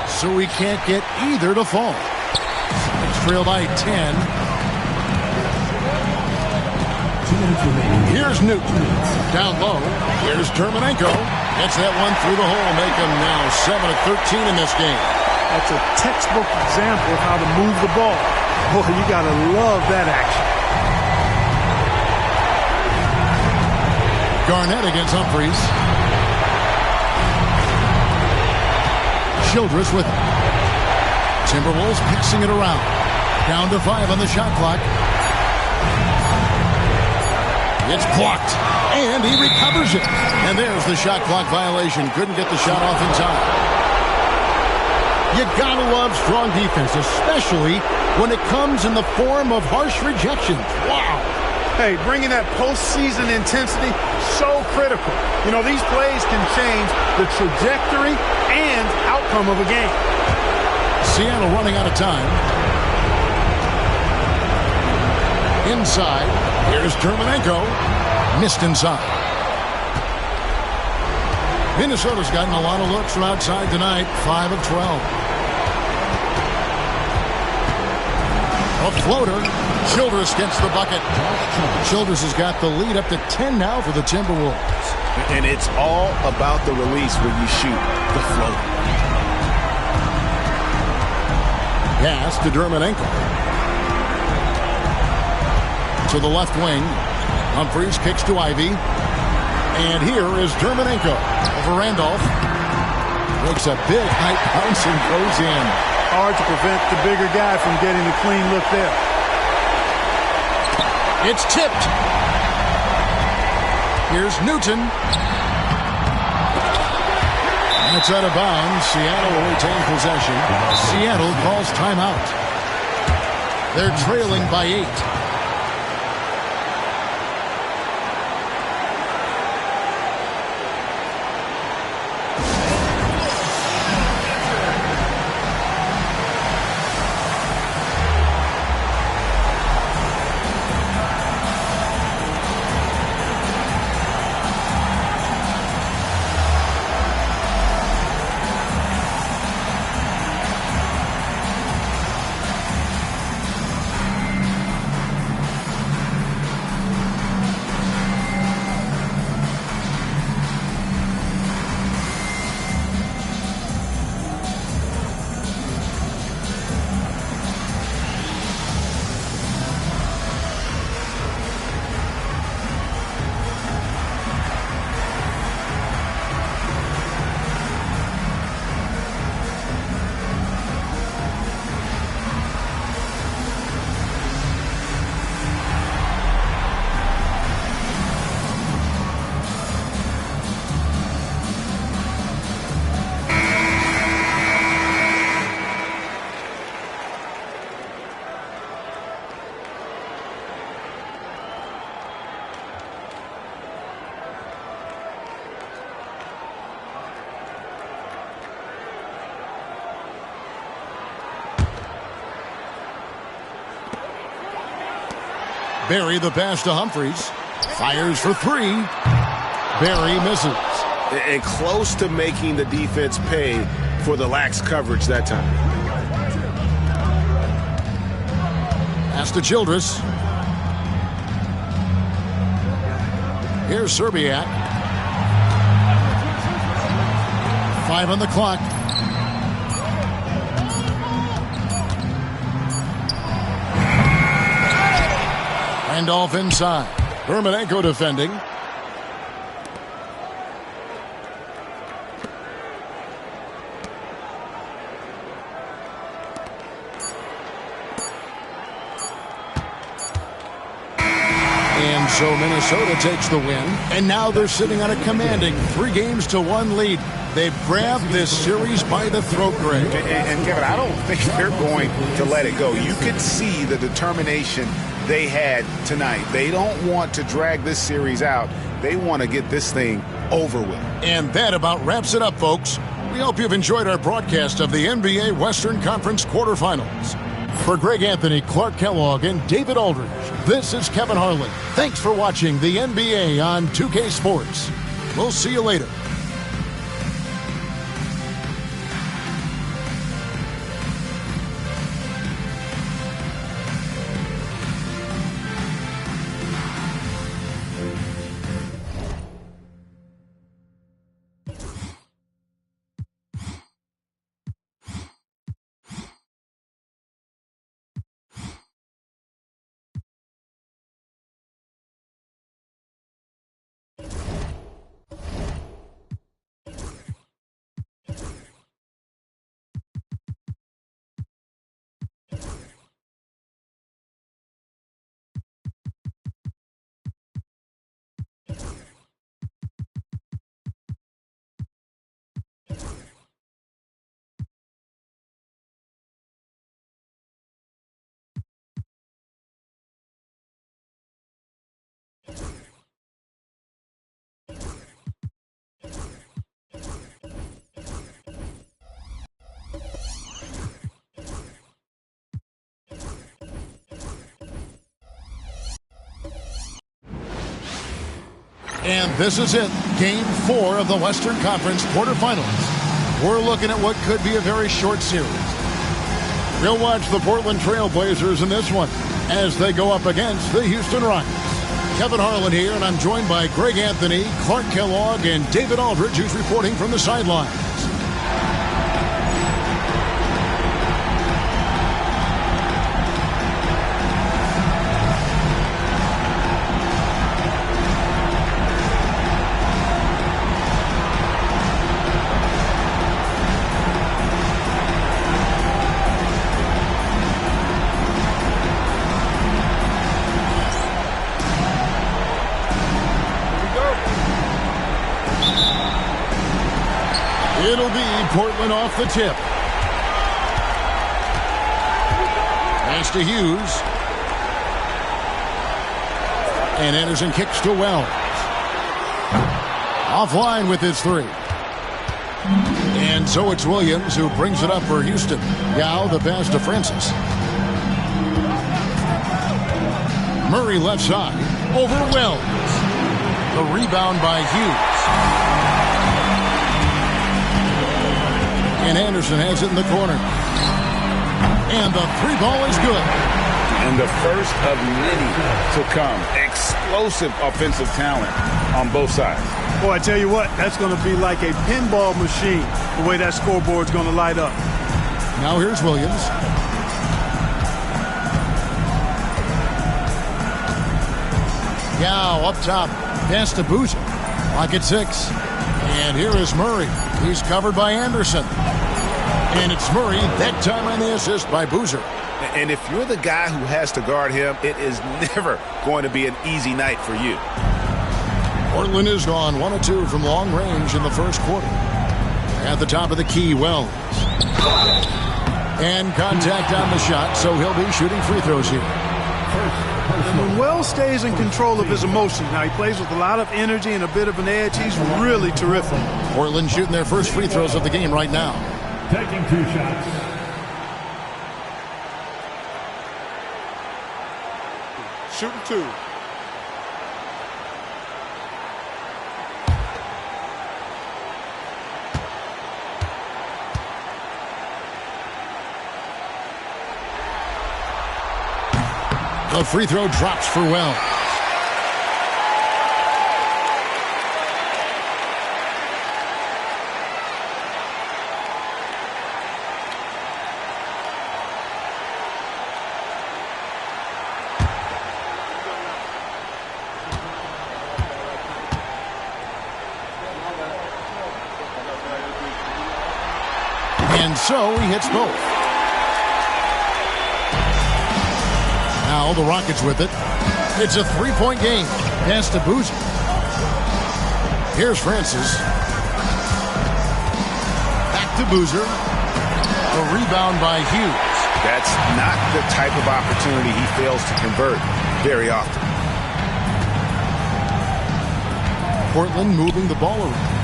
So we can't get either to fall. It's trailed by 10. Here's Newton. Down low. Here's Terminenko. Gets that one through the hole. Make him now 7 of 13 in this game. That's a textbook example of how to move the ball. Boy, you got to love that action. Garnett against Humphries. Childress with it. Timberwolves passing it around. Down to 5 on the shot clock. It's blocked. And he recovers it. And there's the shot clock violation. Couldn't get the shot off in time. You gotta love strong defense, especially when it comes in the form of harsh rejections. Wow. Hey, bringing that postseason intensity, so critical. You know, these plays can change the trajectory and outcome of a game. Seattle running out of time. Inside. Here's Terminenko. Missed inside. Minnesota's gotten a lot of looks from outside tonight. 5 of 12. A floater. Childress gets the bucket. Childress has got the lead up to 10 now for the Timberwolves. And it's all about the release when you shoot the floater. Pass to Terminenko. To the left wing. Humphries kicks to Ivy. And here is Terminenko over Randolph. Makes a big high bounce and goes in. Hard to prevent the bigger guy from getting a clean look there. It's tipped. Here's Newton. That's out of bounds. Seattle will retain possession. Seattle calls timeout. They're trailing by 8. Barry the pass to Humphries. Fires for three. Barry misses. And close to making the defense pay for the lax coverage that time. Pass to Childress. Here's Serbiak. 5 on the clock. Randolph inside. Hermanenko defending. And so Minnesota takes the win, and now they're sitting on a commanding 3-1 lead. They've grabbed this series by the throat, Greg. And Kevin, I don't think they're going to let it go. You could see the determination they had tonight. They don't want to drag this series out. They want to get this thing over with. And that about wraps it up, folks. We hope you've enjoyed our broadcast of the NBA Western Conference quarterfinals. For Greg Anthony, Clark Kellogg, and David Aldridge, this is Kevin Harlan. Thanks for watching the NBA on 2K Sports. We'll see you later. And this is it, Game 4 of the Western Conference quarterfinals. We're looking at what could be a very short series. We'll watch the Portland Trail Blazers in this one as they go up against the Houston Rockets. Kevin Harlan here, and I'm joined by Greg Anthony, Clark Kellogg, and David Aldridge, who's reporting from the sidelines. It'll be Portland off the tip. Pass to Hughes. And Anderson kicks to Wells. Offline with his three. And so it's Williams who brings it up for Houston. Yao the pass to Francis. Murray left side. Over Wells. The rebound by Hughes. And Anderson has it in the corner. And the three ball is good. And the first of many to come. Explosive offensive talent on both sides. Boy, I tell you what, that's going to be like a pinball machine, the way that scoreboard's going to light up. Now here's Williams. Yao up top. Pass to Boozer. Lock at 6. And here is Murray. He's covered by Anderson. And it's Murray, that time on the assist by Boozer. And if you're the guy who has to guard him, it is never going to be an easy night for you. Portland is gone 1 of 2 from long range in the first quarter. At the top of the key, Wells. And contact on the shot, so he'll be shooting free throws here. When Wells stays in control of his emotions, now he plays with a lot of energy and a bit of an edge, he's really terrific. Portland shooting their first free throws of the game right now. Taking 2 shots. shooting 2. The free throw drops for Wells. And so he hits both. Now the Rockets with it. It's a 3-point game. Pass to Boozer. Here's Francis. Back to Boozer. A rebound by Hughes. That's not the type of opportunity he fails to convert very often. Portland moving the ball around.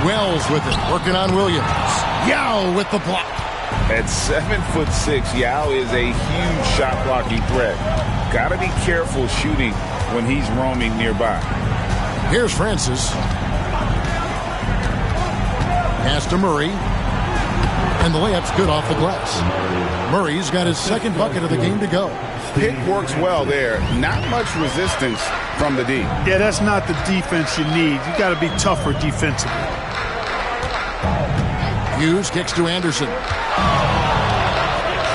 Wells with it, working on Williams. Yao with the block. At 7'6", Yao is a huge shot blocking threat. Got to be careful shooting when he's roaming nearby. Here's Francis. Pass to Murray. And the layup's good off the glass. Murray's got his second bucket of the game to go. Pick works well there. Not much resistance from the D. Yeah, that's not the defense you need. You got to be tougher defensively. Hughes kicks to Anderson.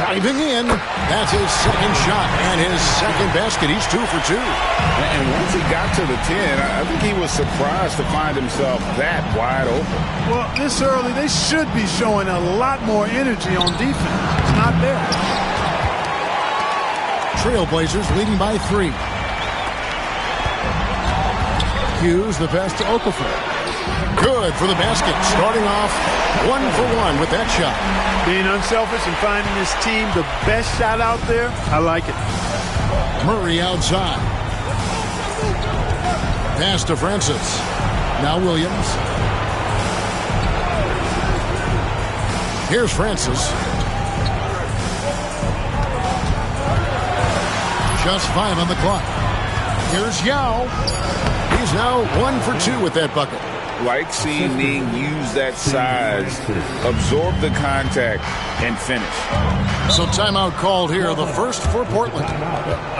Driving in. That's his second shot and his second basket. He's 2 for 2. And once he got to the 10, I think he was surprised to find himself that wide open. Well, this early, they should be showing a lot more energy on defense. It's not there. Trailblazers leading by 3. Hughes, the pass to Okafor. Good for the basket. Starting off 1 for 1 with that shot. Being unselfish and finding his team the best shot out there, I like it. Murray outside. Pass to Francis. Now Williams. Here's Francis. Just 5 on the clock. Here's Yao. He's now 1 for 2 with that bucket. Like seeing Ning use that size, absorb the contact, and finish. So timeout called here, the first for Portland.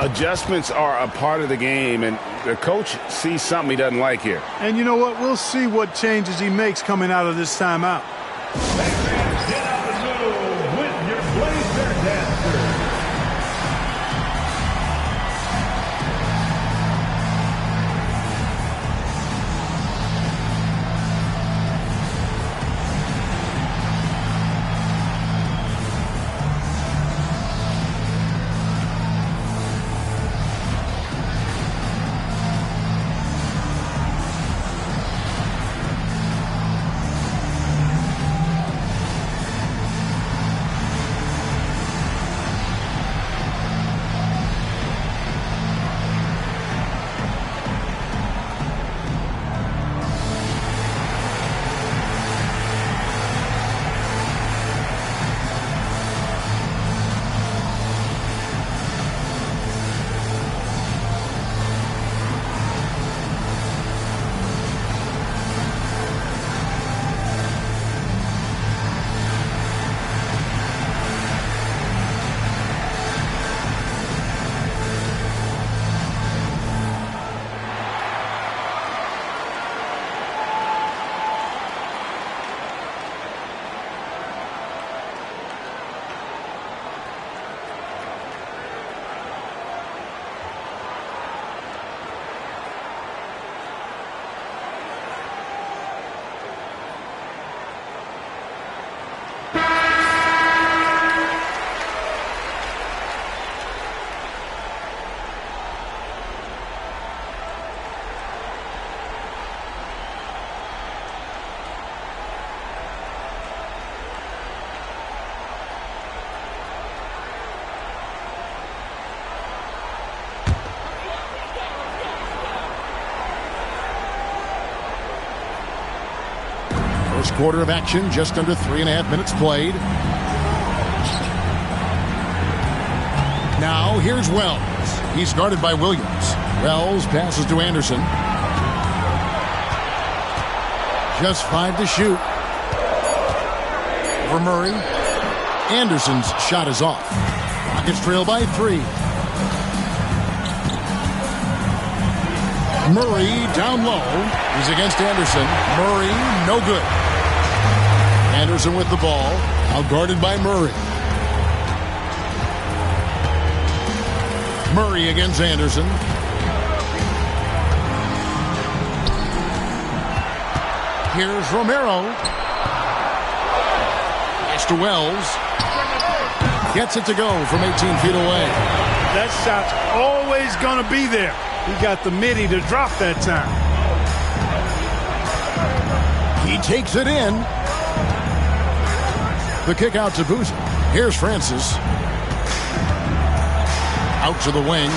Adjustments are a part of the game, and the coach sees something he doesn't like here. And you know what? We'll see what changes he makes coming out of this timeout. Get out the middle with your Blazer Dancer. First quarter of action, just under 3.5 minutes played. Now here's Wells. He's guarded by Williams. Wells passes to Anderson. Just 5 to shoot. For Murray. Anderson's shot is off. Rockets trail by 3. Murray down low. He's against Anderson. Murray, no good. Anderson with the ball. Out guarded by Murray. Murray against Anderson. Here's Romero. Pass to Wells. Gets it to go from 18 feet away. That shot's always going to be there. He got the midi to drop that time. He takes it in. The kick out to Boozer. Here's Francis. Out to the wing.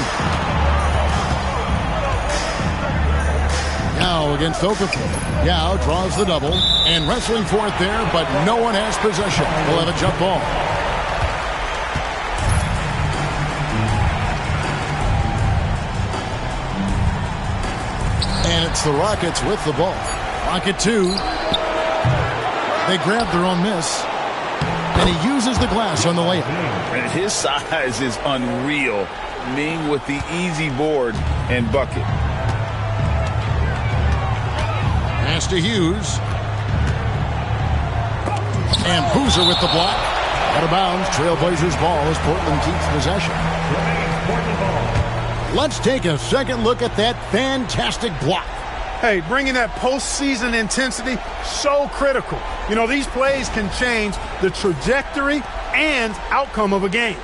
Yao against Okafor. Yao draws the double and wrestling for it there, but no one has possession. We'll have a jump ball. And it's the Rockets with the ball. Rocket 2. They grab their own miss. And he uses the glass on the layup. And his size is unreal, Ming with the easy board and bucket. Pass to Hughes. And Boozer with the block. Out of bounds. Trailblazers ball as Portland keeps possession. Let's take a second look at that fantastic block. Hey, bringing that postseason intensity, so critical. You know, these plays can change the trajectory and outcome of a game.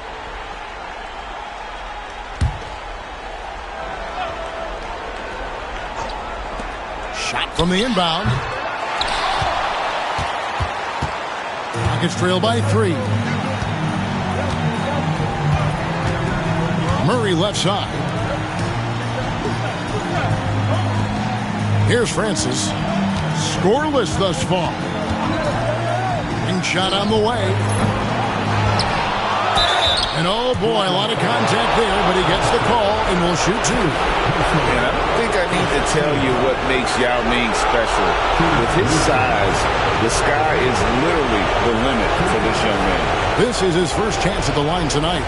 Shot from the inbound. Rockets trail by 3. Murray left side. Here's Francis. Scoreless thus far. Ring shot on the way. And oh boy, a lot of contact there, but he gets the call and will shoot 2. And I don't think I need to tell you what makes Yao Ming special. With his size, the sky is literally the limit for this young man. This is his first chance at the line tonight.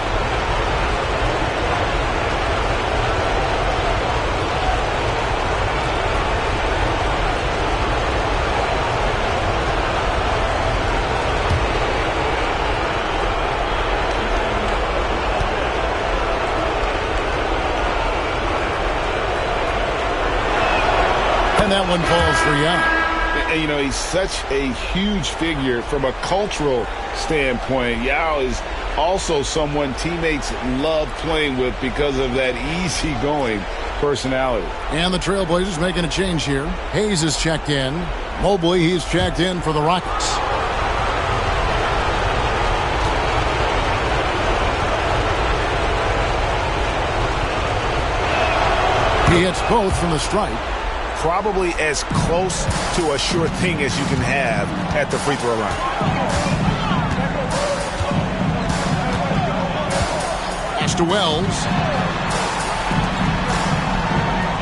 And that one falls for Yao. And, you know, he's such a huge figure from a cultural standpoint. Yao is also someone teammates love playing with because of that easygoing personality. And the Trailblazers making a change here. Hayes is checked in. Mobley, he's checked in for the Rockets. He hits both from the stripe. Probably as close to a sure thing as you can have at the free throw line. Pass to Wells.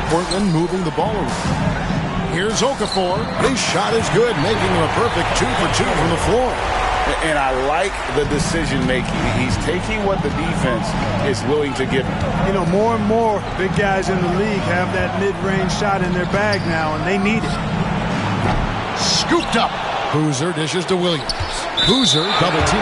Portland moving the ball around. Here's Okafor. His shot is good, making him a perfect 2 for 2 from the floor. And I like the decision making. He's taking what the defense is willing to give him. You know, more and more big guys in the league have that mid-range shot in their bag now, and they need it. Scooped up. Boozer dishes to Williams. Boozer double team.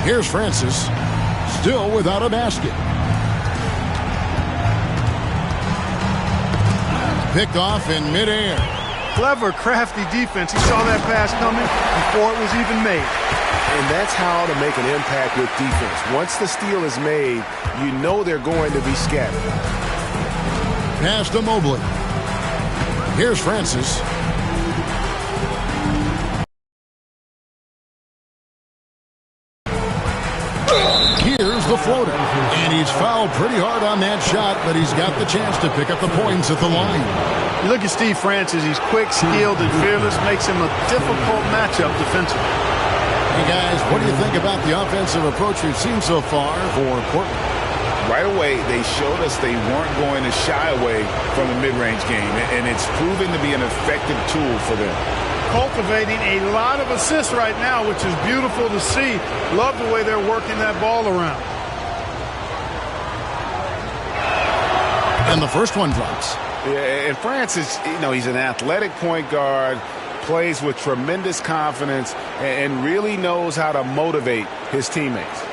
Here's Francis, still without a basket. Picked off in midair. Clever, crafty defense. He saw that pass coming before it was even made. And that's how to make an impact with defense. Once the steal is made, you know they're going to be scattered. Pass to Mobley. Here's Francis. Here's the floater. And he's gets fouled pretty hard on that shot, but he's got the chance to pick up the points at the line. You look at Steve Francis. He's quick, skilled, and fearless. Makes him a difficult matchup defensively. Hey, guys, what do you think about the offensive approach we've seen so far for Portland? Right away, they showed us they weren't going to shy away from the mid-range game, and it's proven to be an effective tool for them. Cultivating a lot of assists right now, which is beautiful to see. Love the way they're working that ball around. And the first one drops. Yeah, and Francis, he's an athletic point guard, plays with tremendous confidence, and really knows how to motivate his teammates.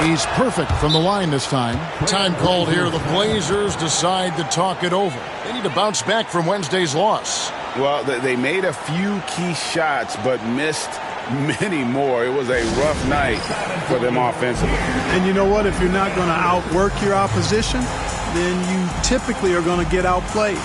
He's perfect from the line this time. Time called here. The Blazers decide to talk it over. They need to bounce back from Wednesday's loss. Well, they made a few key shots, but missed many more. It was a rough night for them offensively. And you know what? If you're not going to outwork your opposition, then you typically are going to get outplayed.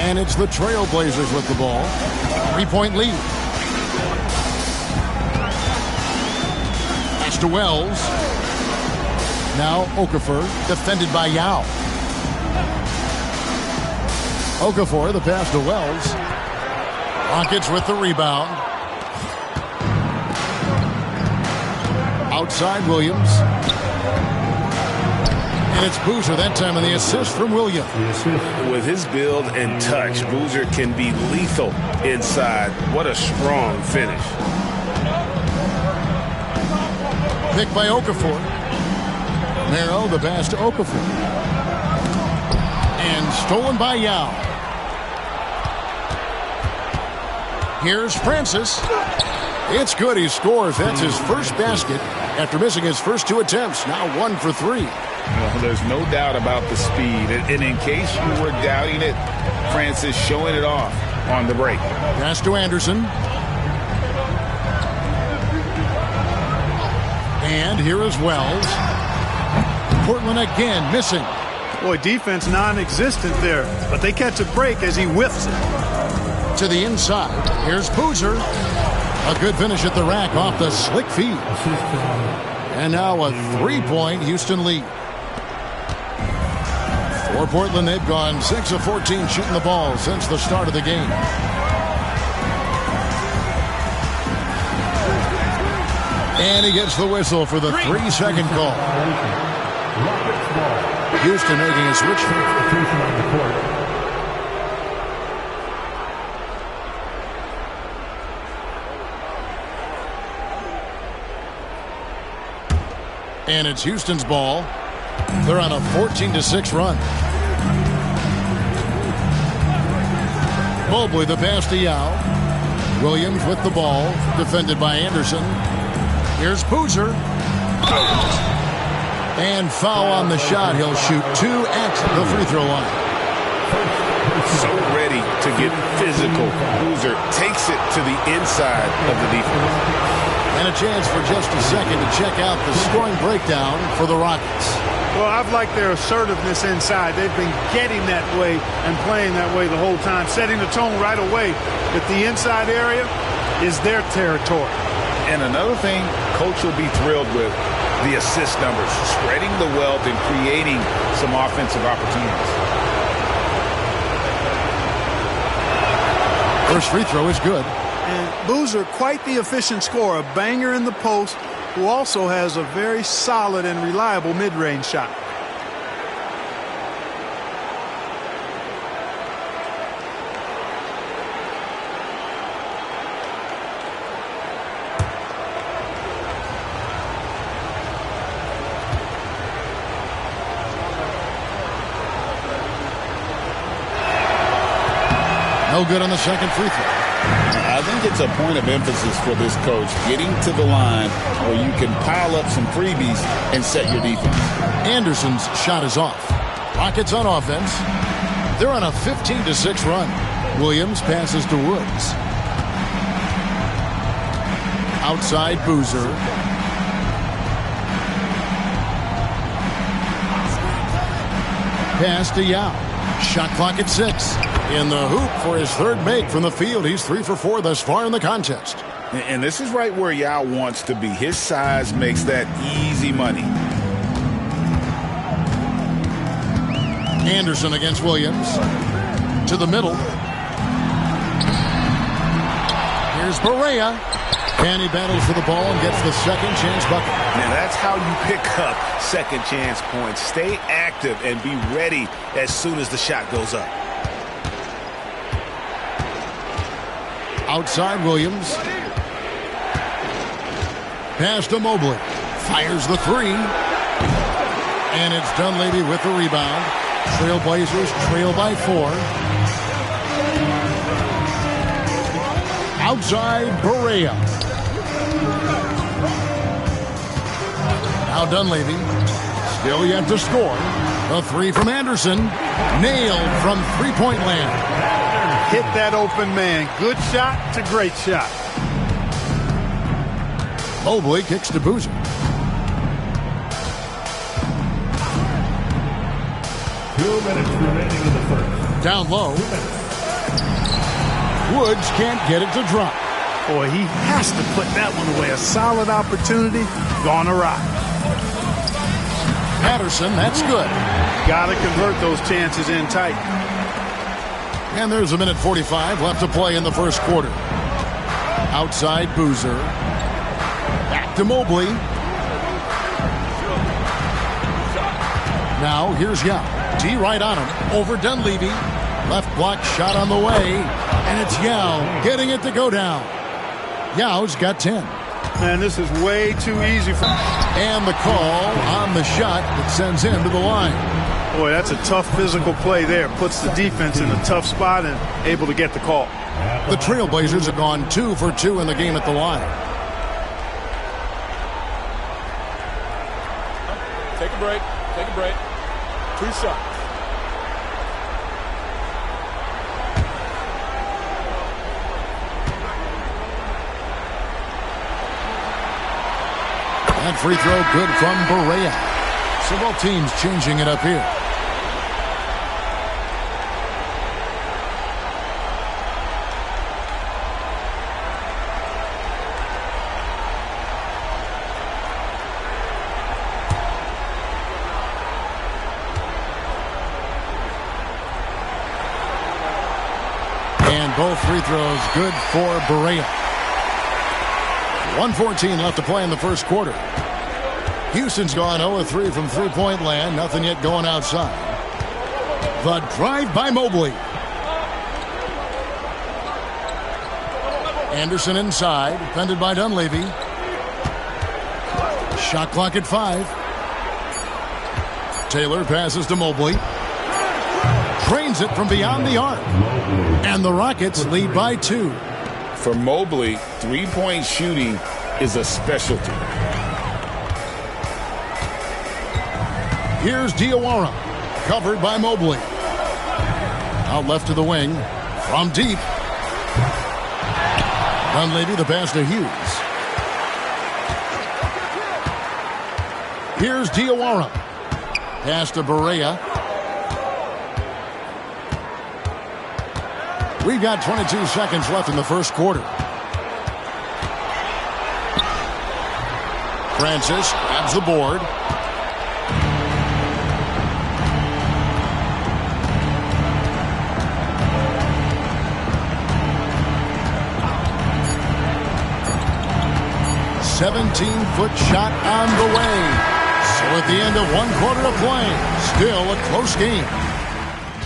And it's the Trailblazers with the ball. 3-point lead. Pass to Wells. Now Okafor, defended by Yao. Okafor, the pass to Wells. Rockets with the rebound. Outside Williams. And it's Boozer that time on the assist from Williams. With his build and touch, Boozer can be lethal inside. What a strong finish. Picked by Okafor. Merrill, the pass to Okafor. And stolen by Yao. Here's Francis. It's good. He scores. That's his first basket after missing his first two attempts. Now 1 for 3. Well, there's no doubt about the speed. And in case you were doubting it, Francis showing it off on the break. Pass to Anderson. And here is Wells. Portland again missing. Boy, defense non-existent there. But they catch a break as he whiffs it. To the inside. Here's Boozer. A good finish at the rack off the slick feed. And now a 3-point Houston lead. For Portland, they've gone 6 of 14 shooting the ball since the start of the game. And he gets the whistle for the 3-second call. Houston making a switch. And it's Houston's ball. They're on a 14-6 run. Mobley the pass to Yao. Williams with the ball, defended by Anderson. Here's Boozer. And foul on the shot. He'll shoot 2 at the free throw line. So ready to get physical. Boozer takes it to the inside of the defense. And a chance for just a second to check out the scoring breakdown for the Rockets. Well, I've liked their assertiveness inside. They've been getting that way and playing that way the whole time, setting the tone right away that the inside area is their territory. And another thing Coach will be thrilled with, the assist numbers, spreading the wealth and creating some offensive opportunities. First free throw is good. And Boozer, quite the efficient scorer, a banger in the post, who also has a very solid and reliable mid-range shot. No good on the second free throw. I think it's a point of emphasis for this coach, getting to the line where you can pile up some freebies and set your defense. Anderson's shot is off. Rockets on offense. They're on a 15-6 run. Williams passes to Woods. Outside Boozer. Pass to Yao. Shot clock at 6. In the hoop for his third make from the field. He's 3 for 4 thus far in the contest. And this is right where Yao wants to be. His size makes that easy money. Anderson against Williams. To the middle. Here's Barea. And he battles for the ball and gets the second chance bucket. Now that's how you pick up second chance points. Stay active and be ready as soon as the shot goes up. Outside Williams. Pass to Mobley. Fires the 3. And it's Dunleavy with the rebound. Trailblazers trail by 4. Outside Barea. Now Dunleavy. Still yet to score. A 3 from Anderson. Nailed from three-point land. Hit that open man. Good shot to great shot. Mobley kicks to Boozer. Two minutes remaining in the first. Down low. Woods can't get it to drop. Boy, he has to put that one away. A solid opportunity gone awry. Patterson, that's good. Got to convert those chances in tight. And there's a minute 45 left to play in the first quarter. Outside Boozer. Back to Mobley. Now here's Yao. T right on him. Over Dunleavy. Left block shot on the way. And it's Yao getting it to go down. Yao's got 10. Man, this is way too easy for him. And the call on the shot that sends him to the line. Boy, that's a tough physical play there. Puts the defense in a tough spot and able to get the call. The Trailblazers have gone 2 for 2 in the game at the line. Take a break. Take a break. 2 shots. That free throw good from Barea. So both teams changing it up here. And both free throws good for Barea. 1:14 left to play in the first quarter. Houston's gone 0-3 from three-point land. Nothing yet going outside. The drive by Mobley. Anderson inside, defended by Dunleavy. Shot clock at 5. Taylor passes to Mobley. Trains it from beyond the arc. And the Rockets lead by 2. For Mobley, three-point shooting is a specialty. Here's Diawara, covered by Mobley. Out left to the wing, from deep. Dunleavy the pass to Hughes. Here's Diawara. Pass to Barea. We've got 22 seconds left in the first quarter. Francis grabs the board. "17-foot shot on the way." So at the end of one quarter of play, still a close game.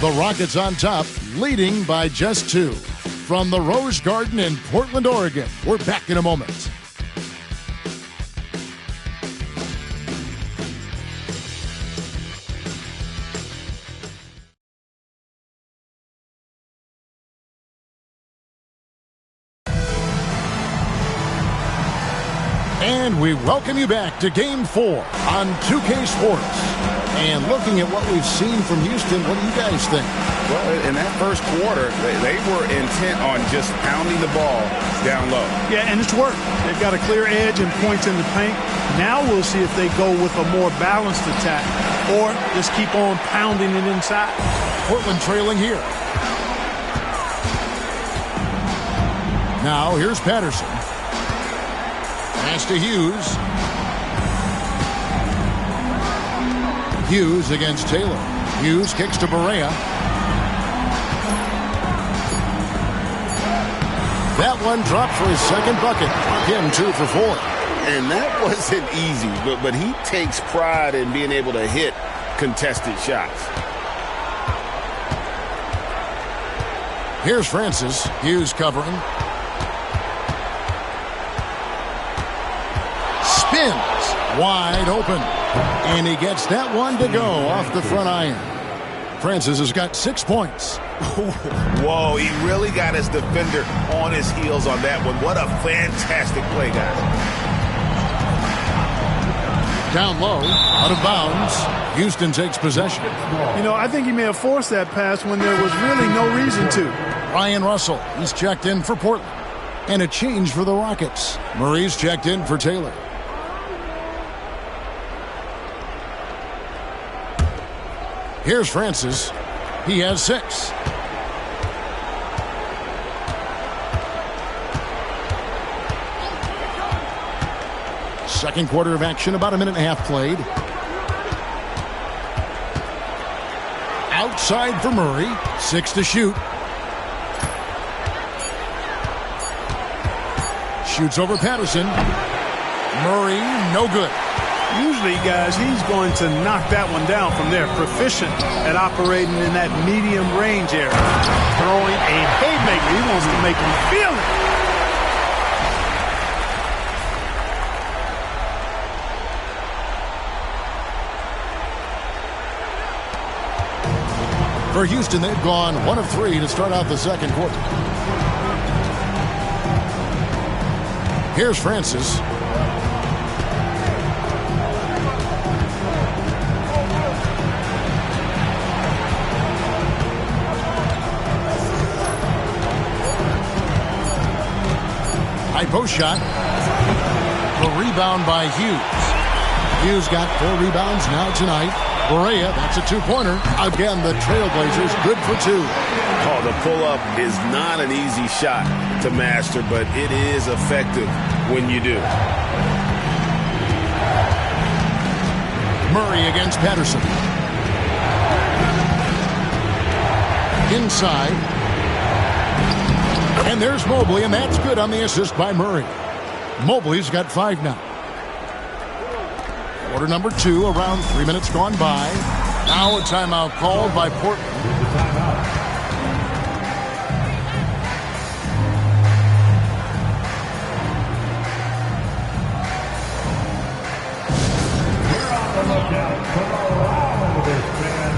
The Rockets on top, leading by just 2. From the Rose Garden in Portland, Oregon, we're back in a moment. And we welcome you back to Game 4 on 2K Sports. And looking at what we've seen from Houston, what do you guys think? Well, in that first quarter, they were intent on just pounding the ball down low. Yeah, and it's worked. They've got a clear edge and points in the paint. Now we'll see if they go with a more balanced attack or just keep on pounding it inside. Portland trailing here. Now here's Patterson. Pass to Hughes. Hughes against Taylor. Hughes kicks to Barea. That one dropped for his second bucket. Again, 2 for 4. And that wasn't easy, but he takes pride in being able to hit contested shots. Here's Francis. Hughes covering. Spins wide open. And he gets that one to go off the front iron. Francis has got 6 points. Whoa, he really got his defender on his heels on that one. What a fantastic play, guys. Down low, out of bounds. Houston takes possession. You know, I think he may have forced that pass when there was really no reason to. Ryan Russell, he's checked in for Portland. And a change for the Rockets. Murray's checked in for Taylor. Here's Francis. He has 6. Second quarter of action, about a minute and a half played. Outside for Murray. 6 to shoot. Shoots over Patterson. Murray, no good. Usually, guys, he's going to knock that one down from there. Proficient at operating in that medium range area. Throwing a haymaker. He wants to make him feel it. For Houston, they've gone 1 of 3 to start out the second quarter. Here's Francis. High post shot. The rebound by Hughes. Hughes got 4 rebounds now tonight. Barea, that's a 2-pointer. Again, the Trailblazers good for 2. Oh, the pull-up is not an easy shot to master, but it is effective when you do. Murray against Patterson. Inside. And there's Mobley, and that's good on the assist by Murray. Mobley's got 5 now. Quarter number 2, around 3 minutes gone by. Now a timeout called by Portland. We're on the lookout for a lot of this fan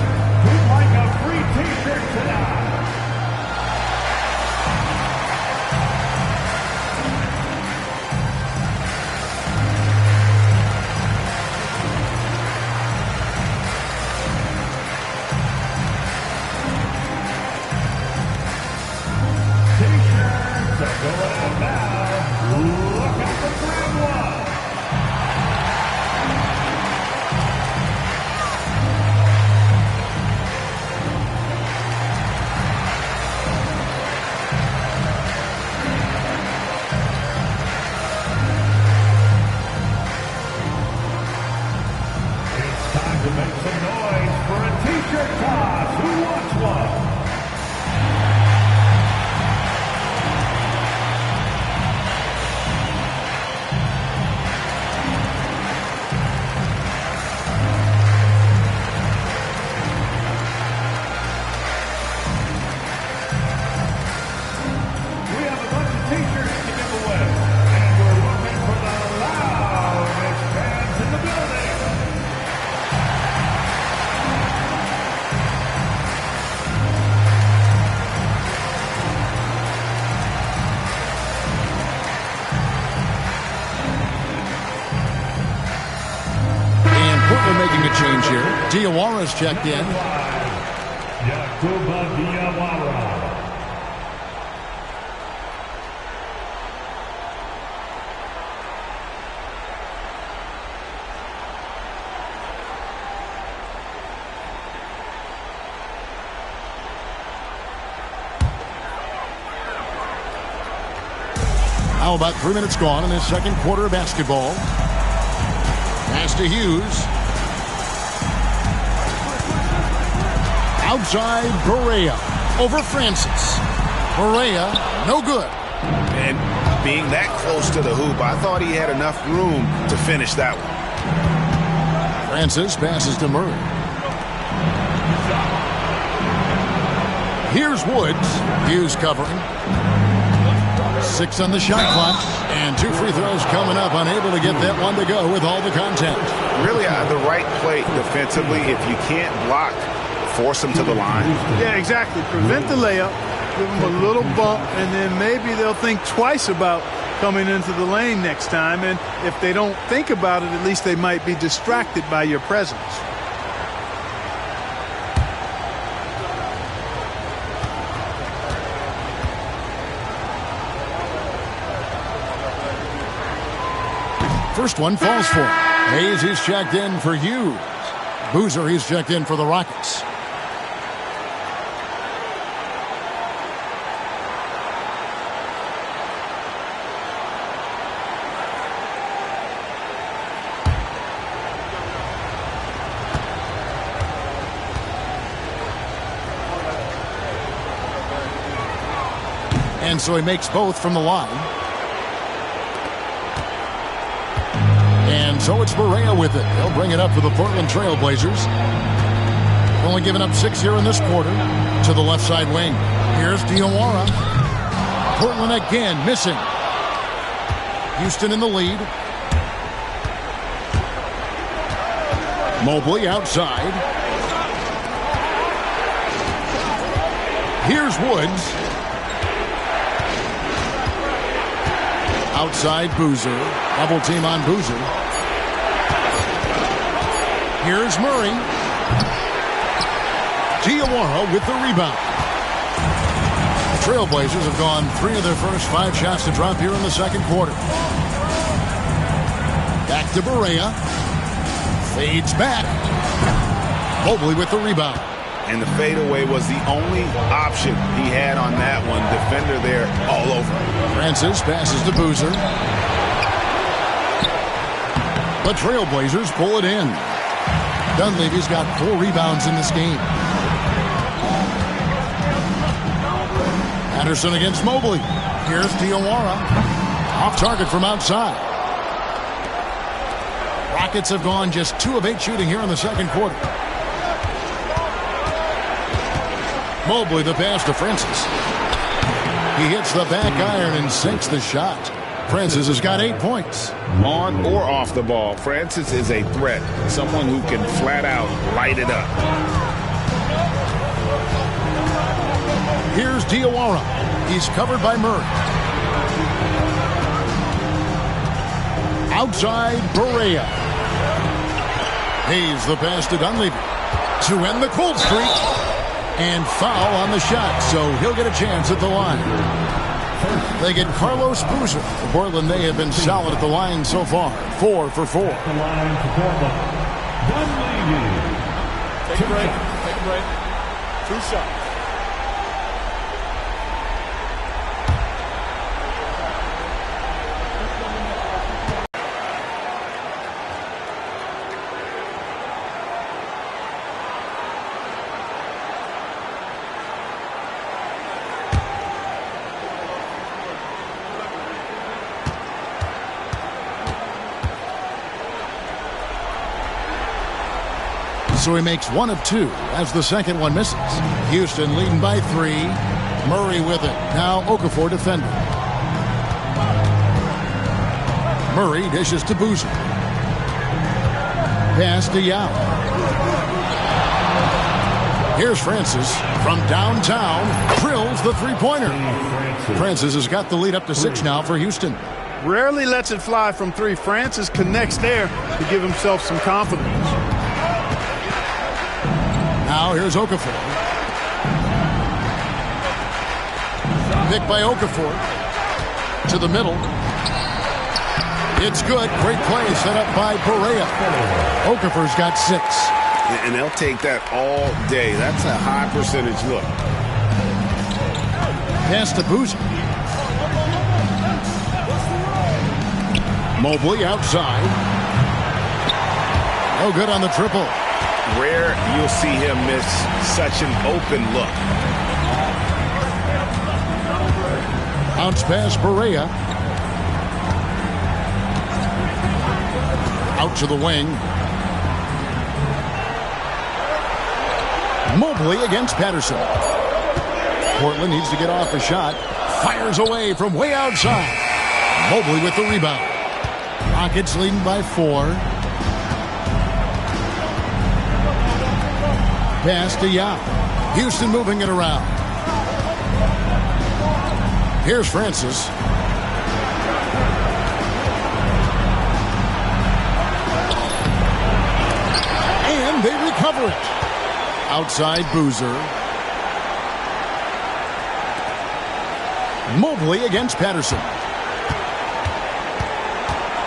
who'd like a free t-shirt tonight. Diawara's checked in. Yakuba Diawara. Now about 3 minutes gone in this second quarter of basketball. Pass to Hughes. Outside Barea over Francis. Barea, no good. And being that close to the hoop, I thought he had enough room to finish that one. Francis passes to Murray. Here's Woods. Hughes covering. 6 on the shot clock, and 2 free throws coming up. Unable to get that one to go with all the contact. Really the right play defensively. If you can't block, force them to the line. Yeah, exactly. Prevent the layup, give them a little bump, and then maybe they'll think twice about coming into the lane next time. And if they don't think about it, at least they might be distracted by your presence. First one falls for him. Hayes, he's checked in for Hughes. Boozer, he's checked in for the Rockets. And so he makes both from the line. And so it's Barea with it. They'll bring it up for the Portland Trail Blazers. Only giving up 6 here in this quarter to the left side wing. Here's Diawara. Portland again missing. Houston in the lead. Mobley outside. Here's Woods. Outside Boozer. Double team on Boozer. Here's Murray. Diawara with the rebound. The Trailblazers have gone 3 of their first 5 shots to drop here in the second quarter. Back to Barea. Fades back. Mobley with the rebound. And the fadeaway was the only option he had on that one. Defender there all over. Francis passes to Boozer. The Trailblazers pull it in. Dunleavy's got 4 rebounds in this game. Anderson against Mobley. Here's Diawara. Off target from outside. Rockets have gone just 2 of 8 shooting here in the second quarter. Mobley the pass to Francis. He hits the back iron and sinks the shot. Francis has got 8 points. On or off the ball, Francis is a threat. Someone who can flat out light it up. Here's Diawara. He's covered by Murray. Outside Barea. Hayes the pass to Dunleavy to end the cold streak. And foul on the shot, so he'll get a chance at the line. They get Carlos Boozer. For Portland, they have been solid at the line so far. 4 for 4. The line for Portland. Dunleavy. Take a break. Take a break. 2 shots. So he makes 1 of 2 as the second one misses. Houston leading by 3. Murray with it. Now Okafor defending. Murray dishes to Boozer. Pass to Yao. Here's Francis from downtown. Drills the three-pointer. Francis has got the lead up to 6 now for Houston. Rarely lets it fly from 3. Francis connects there to give himself some confidence. Now here's Okafor. Pick by Okafor. To the middle. It's good. Great play set up by Barea. Okafor's got 6. And they'll take that all day. That's a high percentage look. Pass to Boozer. Mobley outside. No good on the triple. Rare you'll see him miss such an open look. Bounce pass Barea. Out to the wing. Mobley against Patterson. Portland needs to get off a shot. Fires away from way outside. Mobley with the rebound. Rockets leading by 4. Pass to Yao. Houston moving it around. Here's Francis. And they recover it. Outside Boozer. Mobley against Patterson.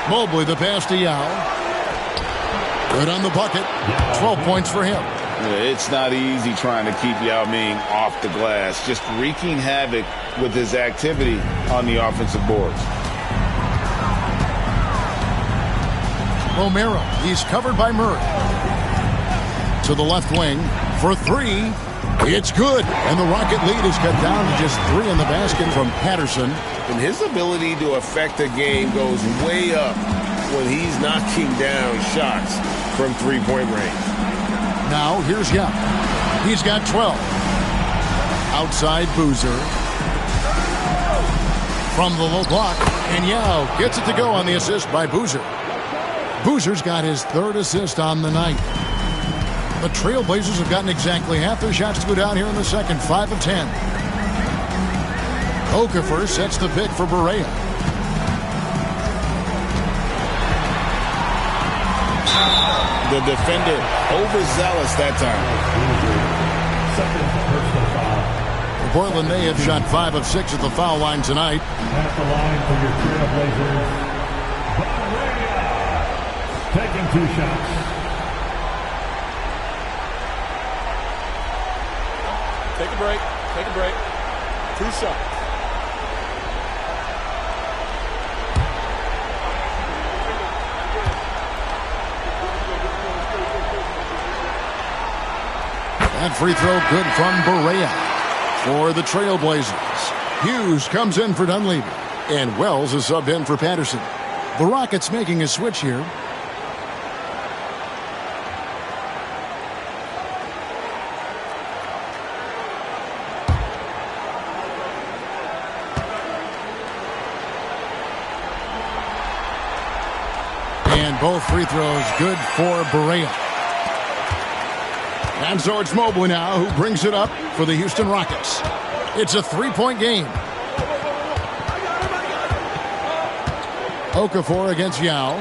Mobley the pass to Yao. Good on the bucket. 12 points for him. It's not easy trying to keep Yao Ming off the glass. Just wreaking havoc with his activity on the offensive boards. Romero. He's covered by Murray. To the left wing for 3. It's good. And the Rocket lead is cut down to just 3 in the basket from Patterson. And his ability to affect the game goes way up when he's knocking down shots from three-point range. Now here's Yao. He's got 12. Outside Boozer. From the low block. And Yao gets it to go on the assist by Boozer. Boozer's got his 3rd assist on the night. The Trailblazers have gotten exactly half their shots to go down here in the second. 5 of 10. Okafor sets the pick for Barea. The defender overzealous that time. Portland, they have shot 5 of 6 at the foul line tonight. At the line for your Trailblazers, taking 2 shots. Take a break. Take a break. 2 shots. That free throw good from Barea for the Trailblazers. Hughes comes in for Dunleavy, and Wells is subbed in for Patterson. The Rockets making a switch here. And both free throws good for Barea. And so it's Mobley now who brings it up for the Houston Rockets. It's a 3-point game. Okafor against Yao.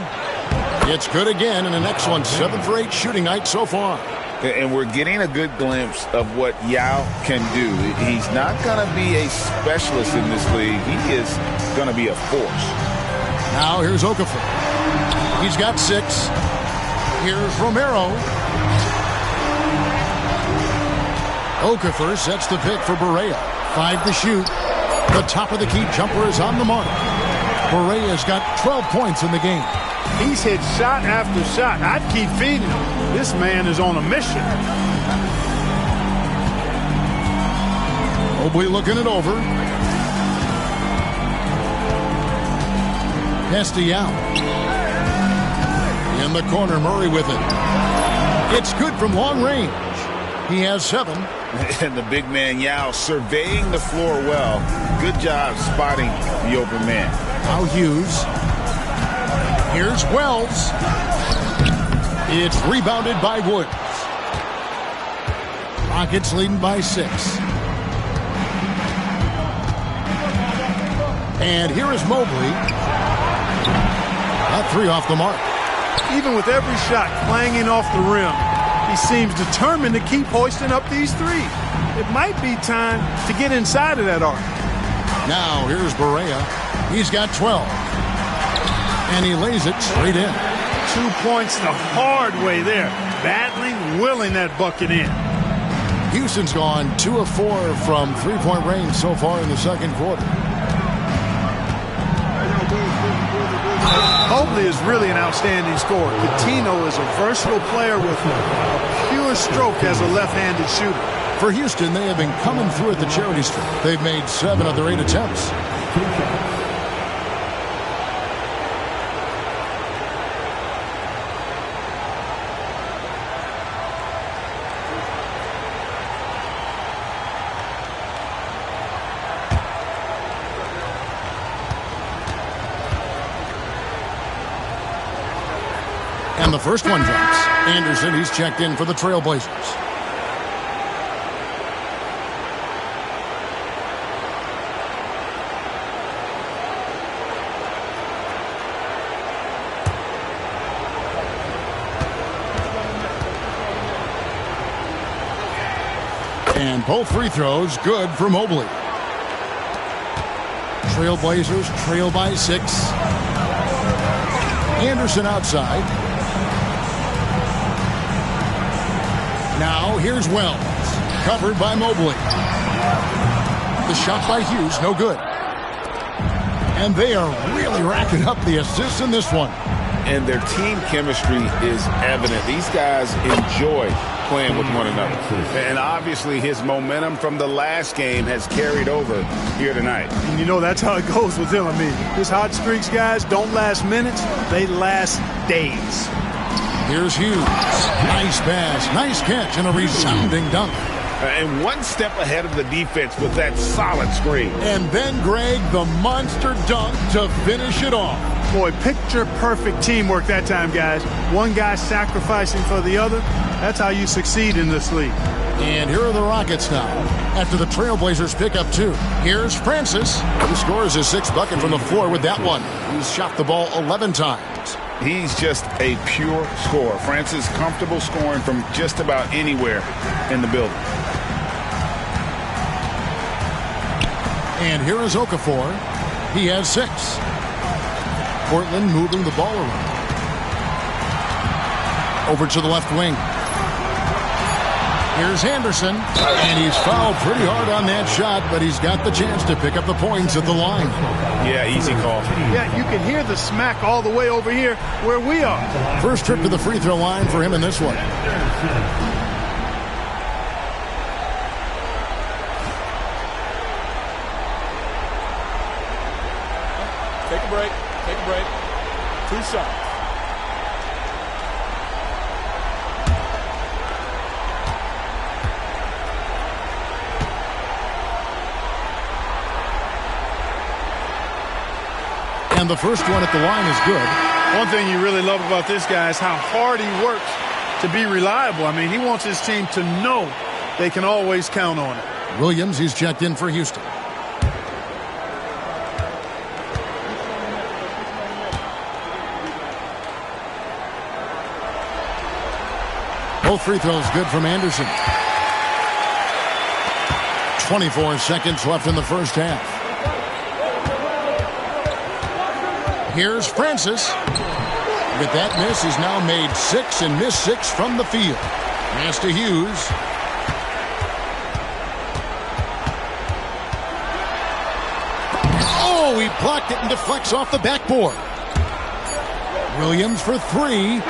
It's good again, and an excellent 7 for 8 shooting night so far. And we're getting a good glimpse of what Yao can do. He's not going to be a specialist in this league. He is going to be a force. Now here's Okafor. He's got 6. Here's Romero. Okafor sets the pick for Barea. 5 to shoot. The top of the key jumper is on the mark. Barea's got 12 points in the game. He's hit shot after shot. I'd keep feeding him. This man is on a mission. Mobley looking it over. Pass to Yao. In the corner, Murray with it. It's good from long range. He has 7. And the big man Yao surveying the floor well. Good job spotting the open man. Now Hughes. Here's Wells. It's rebounded by Woods. Rockets leading by 6. And here is Mobley. That 3 off the mark. Even with every shot clanging off the rim, He seems determined to keep hoisting up these threes. It might be time to get inside of that arc. Now here's Barea. He's got 12. And he lays it straight in. 2 points the hard way there. Battling, willing that bucket in. Houston's gone 2 of 4 from three-point range so far in the second quarter. Mobley is really an outstanding scorer. Coutinho is a versatile player with a pure stroke as a left-handed shooter. For Houston, they have been coming through at the charity stripe. They've made 7 of their 8 attempts. And the first one drops. Anderson, he's checked in for the Trailblazers. And both free throws good for Mobley. Trailblazers trail by 6. Anderson outside. Now here's Wells. Covered by Mobley. The shot by Hughes, no good. And they are really racking up the assists in this one. And their team chemistry is evident. These guys enjoy playing with one another. And obviously his momentum from the last game has carried over here tonight. And you know that's how it goes with him. I mean, his hot streaks, guys, don't last minutes. They last days. Here's Hughes. Nice pass, nice catch, and a resounding dunk. And one step ahead of the defense with that solid screen. And then, Greg, the monster dunk to finish it off. Boy, picture-perfect teamwork that time, guys. One guy sacrificing for the other. That's how you succeed in this league. And here are the Rockets now. After the Trailblazers pick up 2. Here's Francis. He scores his 6th bucket from the floor with that one. He's shot the ball 11 times. He's just a pure scorer. Francis comfortable scoring from just about anywhere in the building. And here is Okafor. He has 6. Portland moving the ball around. Over to the left wing. Here's Anderson. And he's fouled pretty hard on that shot, but he's got the chance to pick up the points at the line. Yeah, easy call. Yeah, you can hear the smack all the way over here where we are. First trip to the free throw line for him in this one. Take a break. Take a break. 2 shots. And the first one at the line is good. One thing you really love about this guy is how hard he works to be reliable. I mean, he wants his team to know they can always count on it. Williams, he's checked in for Houston. Both free throws good from Anderson. 24 seconds left in the first half. Here's Francis. With that miss, he's now made 6 and missed 6 from the field. Pass to Hughes. Oh, he blocked it and deflects off the backboard. Williams for 3.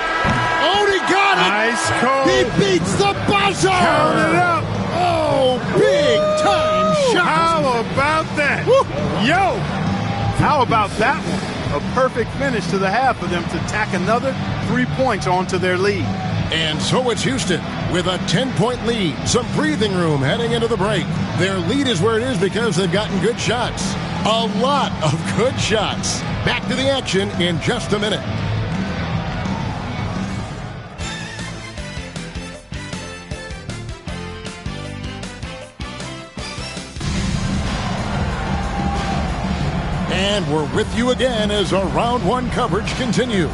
Oh, he got it! Nice call. He beats the buzzer! Count it up. Oh, big time shot! How about that? Woo. Yo! How about that one? A perfect finish to the half for them to tack another 3 points onto their lead. And so it's Houston with a 10-point lead. Some breathing room heading into the break. Their lead is where it is because they've gotten good shots. A lot of good shots. Back to the action in just a minute. And we're with you again as our round 1 coverage continues.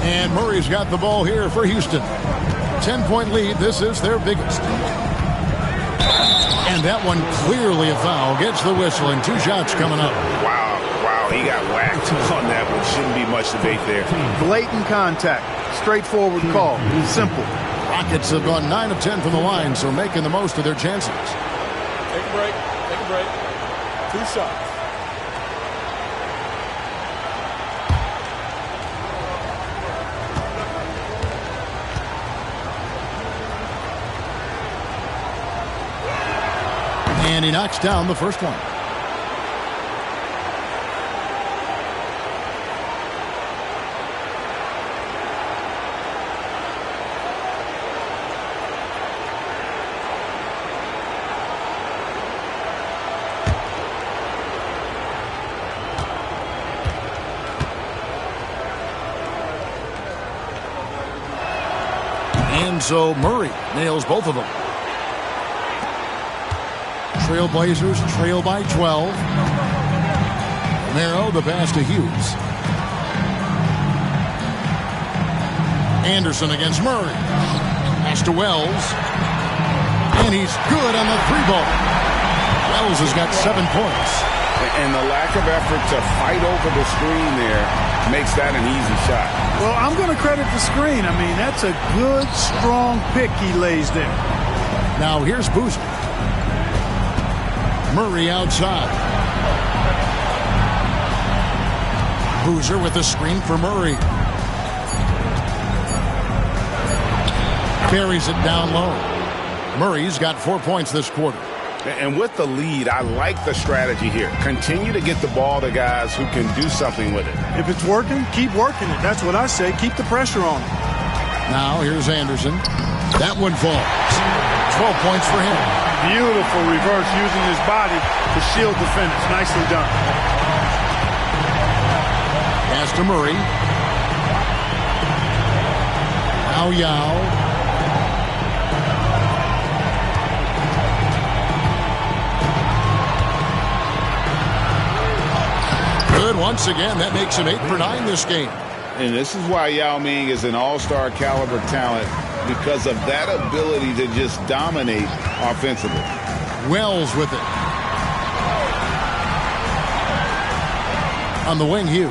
And Murray's got the ball here for Houston. 10-point lead. This is their biggest. And that one clearly a foul. Gets the whistle and 2 shots coming up. Wow, he got whacked on that one. Shouldn't be much debate there. Blatant contact. Straightforward call. Simple. Rockets have gone 9 of 10 from the line, so making the most of their chances. Take a break. Take a break. 2 shots. And he knocks down the first one. And so Murray nails both of them. Trailblazers trail by 12. Romero, the pass to Hughes. Anderson against Murray. Pass to Wells. And he's good on the 3-ball. Wells has got 7 points. And the lack of effort to fight over the screen there makes that an easy shot. Well, I'm going to credit the screen. I mean, that's a good, strong pick he lays there. Now here's Boozer. Murray outside. Boozer with the screen for Murray. Carries it down low. Murray's got 4 points this quarter. And with the lead, I like the strategy here. Continue to get the ball to guys who can do something with it. If it's working, keep working it. That's what I say. Keep the pressure on him. Now here's Anderson. That one falls. 12 points for him. Beautiful reverse using his body to shield the finish. Nicely done. Pass to Murray. Now Yao. Good once again. That makes him 8 for 9 this game. And this is why Yao Ming is an all-star caliber talent, because of that ability to just dominate offensively. Wells with it. On the wing, Hughes.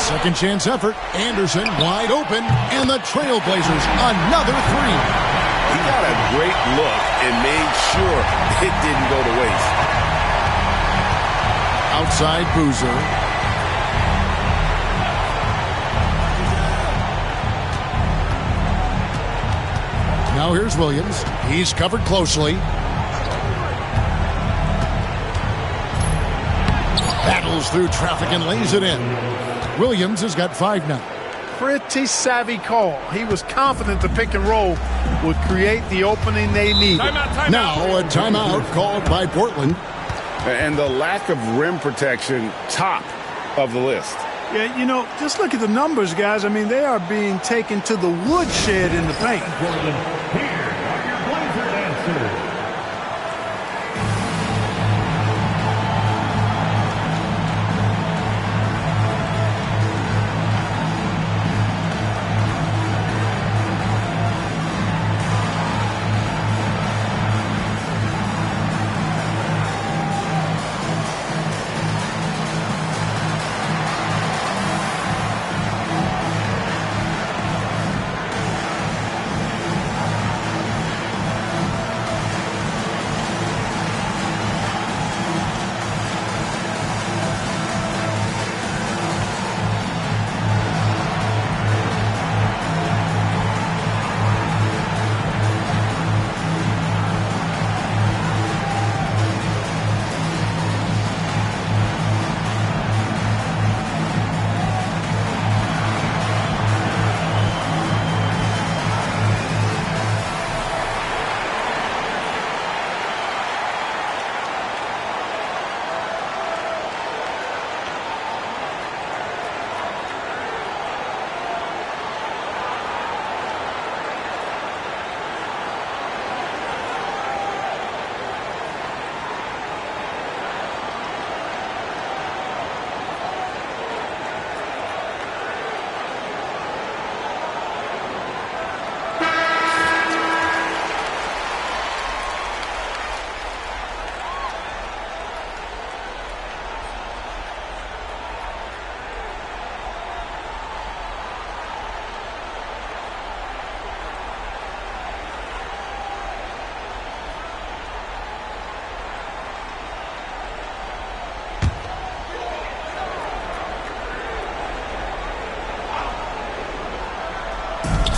Second chance effort. Anderson wide open, and the Trailblazers another 3. He got a great look and made sure it didn't go to waste. Outside Boozer. Now here's Williams. He's covered closely. Battles through traffic and lays it in. Williams has got 5 now. Pretty savvy call. He was confident the pick and roll would create the opening they needed. Now a timeout called by Portland. And the lack of rim protection, top of the list. Yeah, you know, just look at the numbers, guys. I mean, they are being taken to the woodshed in the paint. Portland, here are your Blazer answers.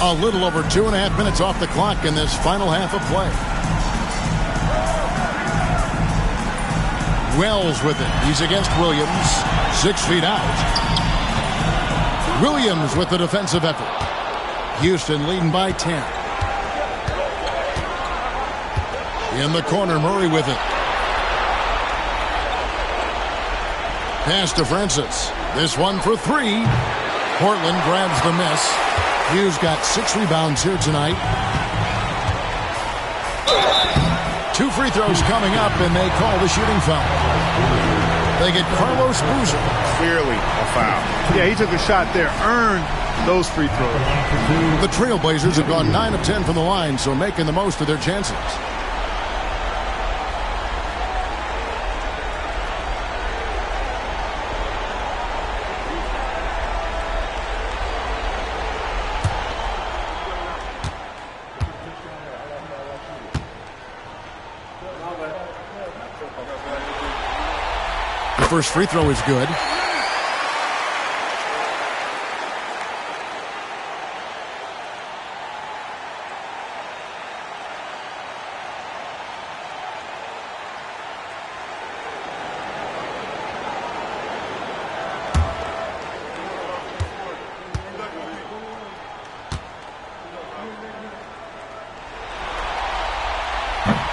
A little over 2.5 minutes off the clock in this final half of play. Wells with it. He's against Williams. 6 feet out. Williams with the defensive effort. Houston leading by 10. In the corner, Murray with it. Pass to Francis. This one for 3. Portland grabs the miss. Hughes got 6 rebounds here tonight. 2 free throws coming up, and they call the shooting foul. They get Carlos Boozer. Clearly a foul. Yeah, he took a shot there, earned those free throws. The Trailblazers have gone 9 of 10 from the line, so making the most of their chances. The first free throw is good.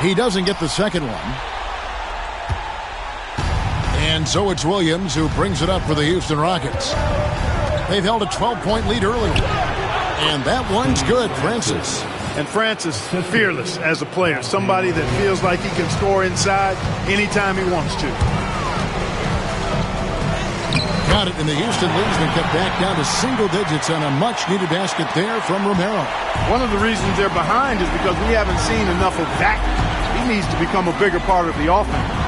He doesn't get the second one. And so it's Williams who brings it up for the Houston Rockets. They've held a 12-point lead earlier. And that one's good, Francis. And Francis, fearless as a player. Somebody that feels like he can score inside anytime he wants to. Got it, and the Houston lead's been cut back down to single digits on a much-needed basket there from Romero. One of the reasons they're behind is because we haven't seen enough of that. He needs to become a bigger part of the offense.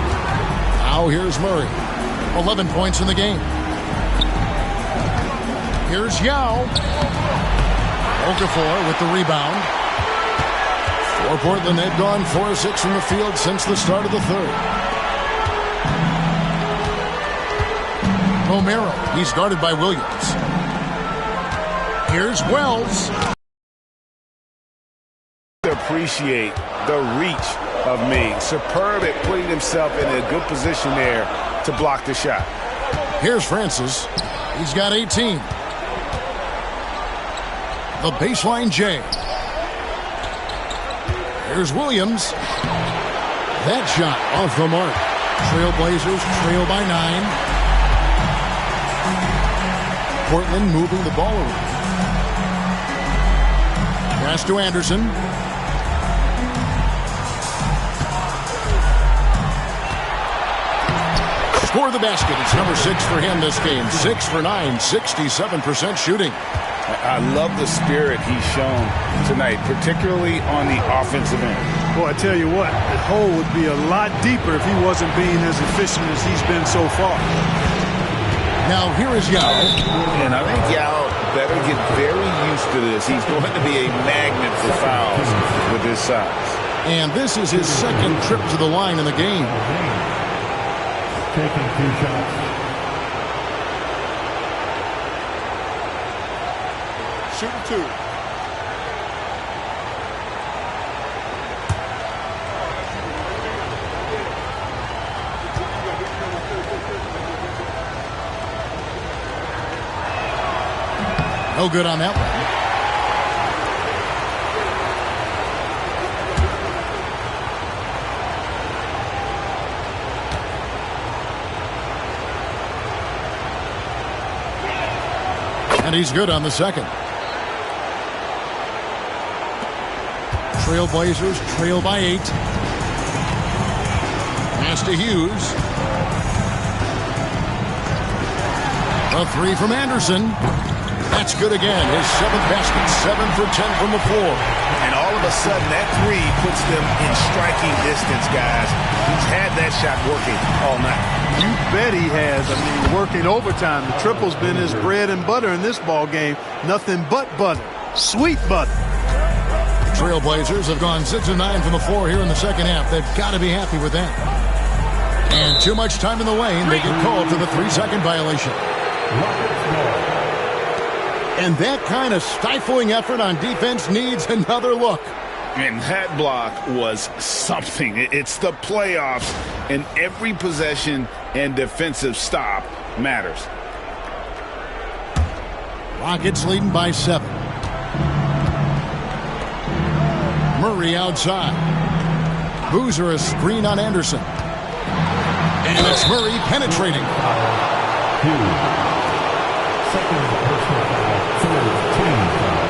Now here's Murray. 11 points in the game. Here's Yao. Okafor with the rebound. For Portland, they've gone 4 of 6 from the field since the start of the third. Romero, he's guarded by Williams. Here's Wells. Appreciate the reach of me. Superb at putting himself in a good position there to block the shot. Here's Francis. He's got 18. The baseline J. Here's Williams. That shot off the mark. Trailblazers trail by 9. Portland moving the ball around. Pass to Anderson. For the basket. It's number 6 for him this game. 6 for 9, 67% shooting. I love the spirit he's shown tonight, particularly on the offensive end. Boy, I tell you what, the hole would be a lot deeper if he wasn't being as efficient as he's been so far. Now here is Yao. And I think Yao better get very used to this. He's going to be a magnet for fouls with his size. And this is his second trip to the line in the game. Taking 2 shots. Shooting 2. No good on that one. And he's good on the second. Trailblazers trail by 8. Pass to Hughes. A 3 from Anderson. That's good again. His 7th basket. 7 for 10 from the floor. And all of a sudden, that 3 puts them in striking distance, guys. He's had that shot working all night. You bet he has. I mean, working overtime. The triple's been his bread and butter in this ball game. Nothing but butter. Sweet butter. Trailblazers have gone 6 of 9 from the floor here in the second half. They've got to be happy with that. And too much time in the lane. They get called for the 3-second violation. And that kind of stifling effort on defense needs another look. And that block was something. It's the playoffs, and every possession and defensive stop matters. Rockets leading by 7. Murray outside. Boozer a screen on Anderson. And it's Murray penetrating. 2. Second personal foul, third team foul.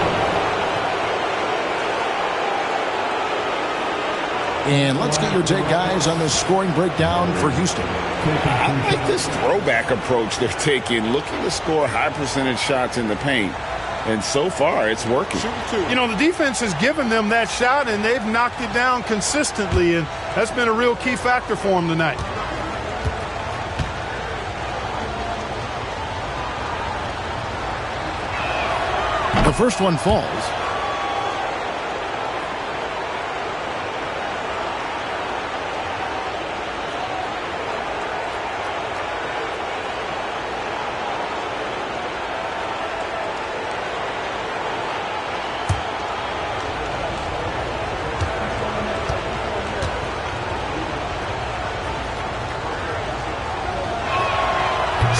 And let's get your take, guys, on the scoring breakdown for Houston. I like this throwback approach they're taking, looking to score high percentage shots in the paint. And so far, it's working. You know, the defense has given them that shot, and they've knocked it down consistently, and that's been a real key factor for them tonight. The first one falls.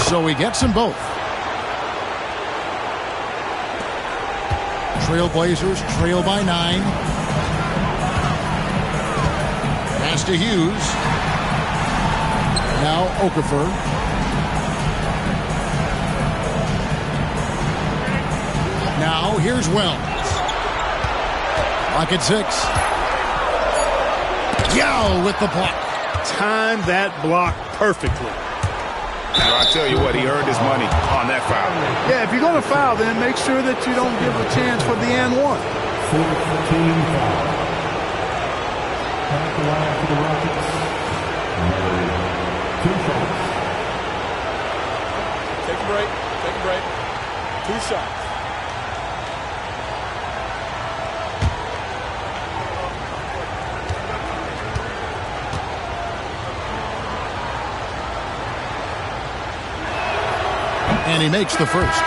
So he gets them both. Trailblazers trail by 9. Pass to Hughes. Now Okafor. Now here's Wells. Rocket 6. Yao with the block. Timed that block perfectly. Well, I tell you what, he earned his money on that foul. Yeah, if you're going to foul, then make sure that you don't give a chance for the and one. Fourth team foul. At the line for the Rockets. Murray, 2 shots. Take a break. Take a break. 2 shots. And he makes the first.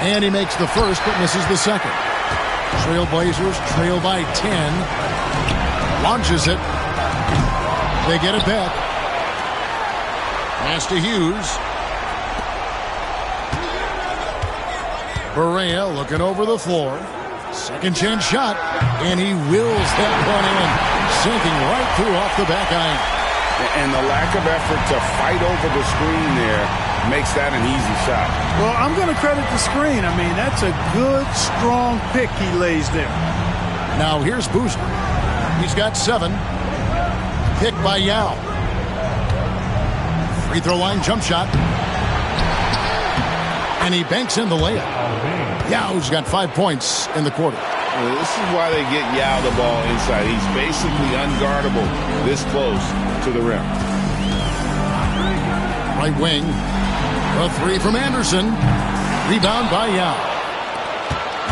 And he makes the first, but misses the second. Trailblazers trail by 10. Launches it. They get it back. Pass to Hughes. Barea looking over the floor. Second chance shot. And he wills that one in. Sinking right through off the back iron. And the lack of effort to fight over the screen there makes that an easy shot. Well, I'm going to credit the screen. I mean, that's a good, strong pick he lays there. Now here's Boozer. He's got 7. Pick by Yao. Free throw line jump shot. And he banks in the layup. Yao's got 5 points in the quarter. Well, this is why they get Yao the ball inside. He's basically unguardable this close to the rim. Right wing. A 3 from Anderson. Rebound by Yao.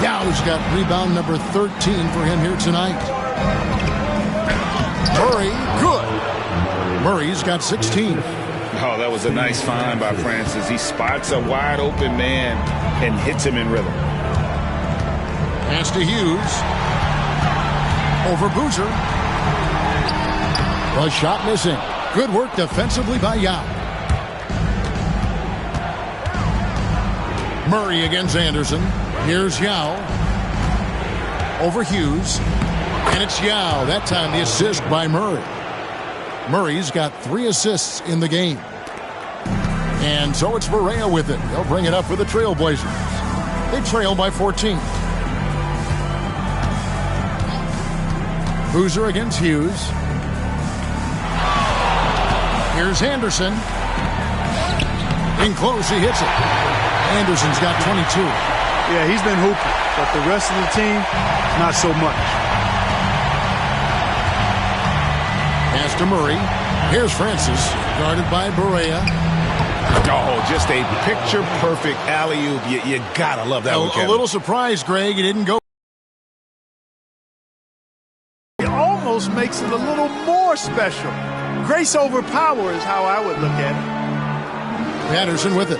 Yao's got rebound number 13 for him here tonight. Murray, good. Murray's got 16. Oh, that was a nice find by Francis. He spots a wide open man and hits him in rhythm. Pass to Hughes. Over Boozer. The shot missing. Good work defensively by Yao. Murray against Anderson. Here's Yao. Over Hughes. And it's Yao. That time the assist by Murray. Murray's got 3 assists in the game. And so it's Barea with it. They'll bring it up for the Trailblazers. They trail by 14. Boozer against Hughes. Here's Anderson. In close, he hits it. Anderson's got 22. Yeah, he's been hooping, but the rest of the team, not so much. Pass to Murray. Here's Francis, guarded by Barea. Oh, just a picture-perfect alley-oop. You gotta love that one, Kevin. A little surprised, Greg. He didn't go. It almost makes it a little more special. Grace over power is how I would look at it. Patterson with it.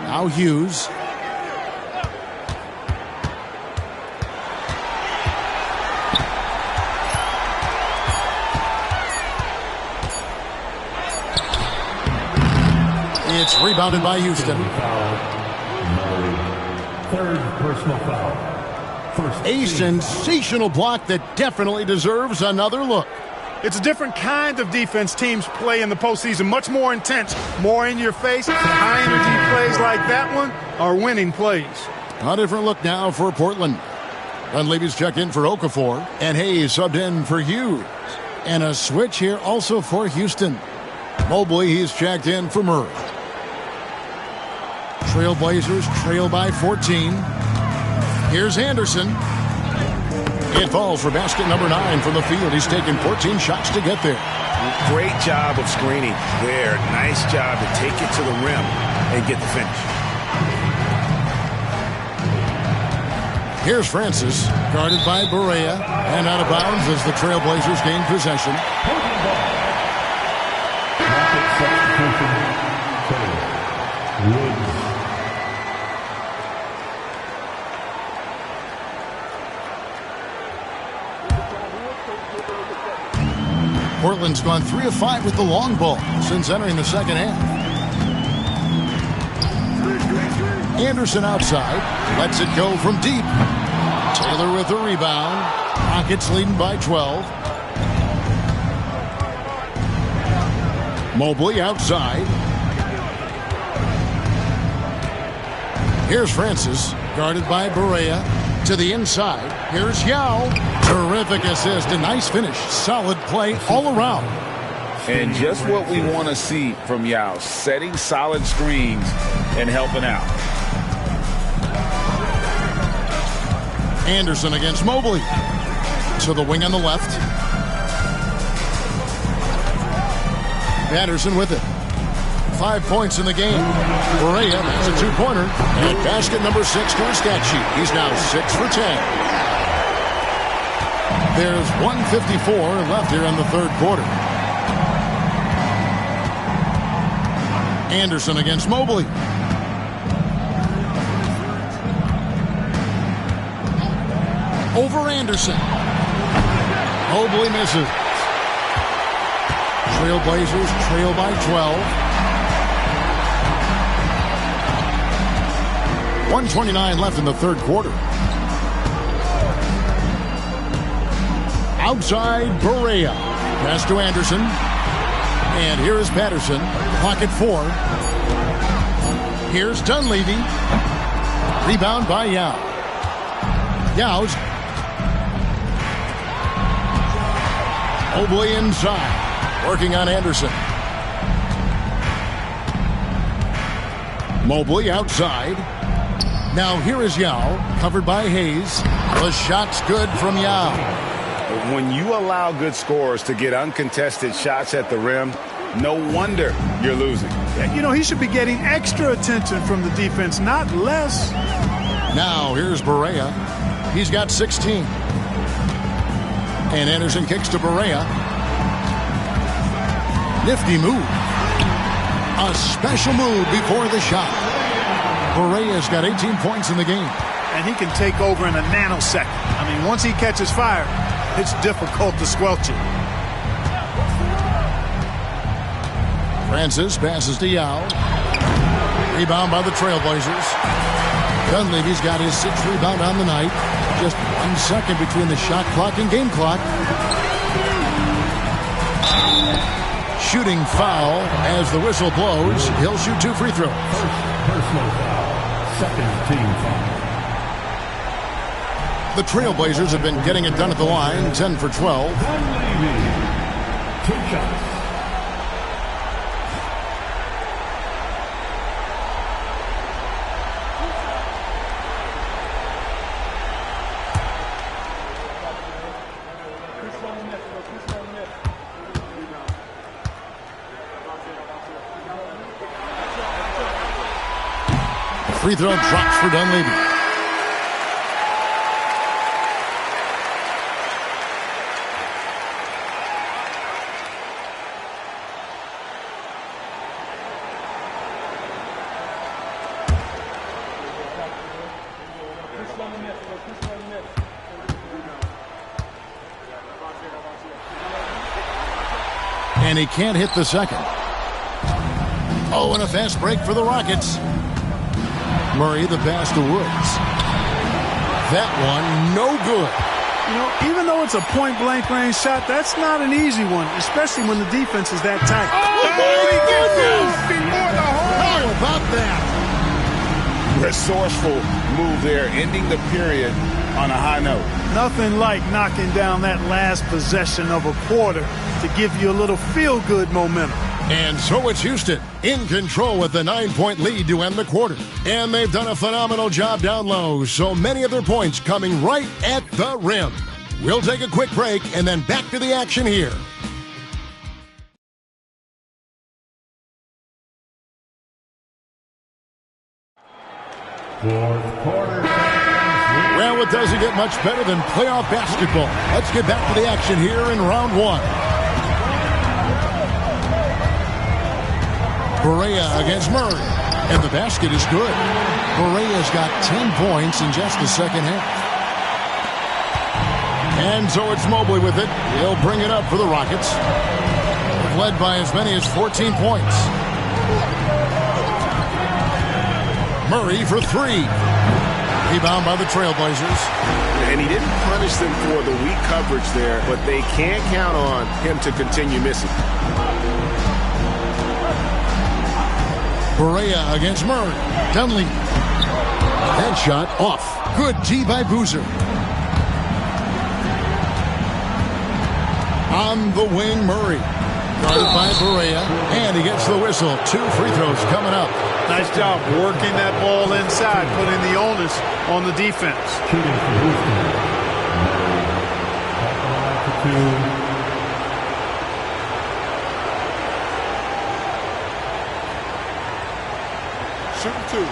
Now Hughes. It's rebounded by Houston. Third personal foul. A sensational block that definitely deserves another look. It's a different kind of defense teams play in the postseason. Much more intense, more in your face. High-energy plays like that one are winning plays. A different look now for Portland. Dunleavy's checked in for Okafor, and Hayes subbed in for Hughes. And a switch here also for Houston. Mobley, he's checked in for Murray. Trailblazers trail by 14. Here's Anderson. It falls for basket number 9 from the field. He's taken 14 shots to get there. Great job of screening there. Nice job to take it to the rim and get the finish. Here's Francis, guarded by Barea, and out of bounds as the Trailblazers gain possession. Portland's gone 3 of 5 with the long ball since entering the second half. Anderson outside, lets it go from deep. Taylor with the rebound. Rockets leading by 12. Mobley outside. Here's Francis, guarded by Barea. To the inside. Here's Yao. Terrific assist. A nice finish. Solid play all around. And just what we want to see from Yao. Setting solid screens and helping out. Anderson against Mobley. To the wing on the left. Patterson with it. 5 points in the game. Barea has a 2-pointer. And basket number 6 to his stat sheet. He's now 6 for 10. There's 1:54 left here in the third quarter. Anderson against Mobley. Over Anderson. Mobley misses. Trailblazers trail by 12. 1:29 left in the third quarter. Outside Barea. Pass to Anderson. And here is Patterson. Pocket 4. Here's Dunleavy. Rebound by Yao. Yao's. Mobley inside. Working on Anderson. Mobley outside. Now here is Yao, covered by Hayes. The shot's good from Yao. When you allow good scorers to get uncontested shots at the rim, no wonder you're losing. You know, he should be getting extra attention from the defense, not less. Now here's Barea. He's got 16. And Anderson kicks to Barea. Nifty move. A special move before the shot. Barea's got 18 points in the game. And he can take over in a nanosecond. I mean, once he catches fire, it's difficult to squelch it. Francis passes to Yao. Rebound by the Trailblazers. Dunleavy's got his 6th rebound on the night. Just 1 second between the shot clock and game clock. Shooting foul as the whistle blows. He'll shoot 2 free throws. Personal foul. Second team foul. The Trailblazers have been getting it done at the line. 10 for 12. Dunleavy. 2 shots. free throw drops for Dunleavy. And he can't hit the second. Oh, and a fast break for the Rockets. Murray, the pass to Woods. That one, no good. You know, even though it's a point-blank range shot, that's not an easy one, especially when the defense is that tight. Oh, he gets out before the horn. How about that? Resourceful move there, ending the period on a high note. Nothing like knocking down that last possession of a quarter to give you a little feel-good momentum. And so it's Houston in control with the 9-point lead to end the quarter. And they've done a phenomenal job down low, so many of their points coming right at the rim. We'll take a quick break and then back to the action here. Fourth quarter. Well, it doesn't get much better than playoff basketball. Let's get back to the action here in round one. Barea against Murray. And the basket is good. Barea's got 10 points in just the second half. And so it's Mobley with it. He'll bring it up for the Rockets. They've led by as many as 14 points. Murray for three. Rebound by the Trailblazers. And he didn't punish them for the weak coverage there, but they can't count on him to continue missing. Barea against Murray. Dunleavy. That shot off. Good D by Boozer. On the wing, Murray. Guarded by Barea. And he gets the whistle. 2 free throws coming up. Nice job working that ball inside, putting the onus on the defense. Shooting for Houston. At the line for 2. Shooting 2.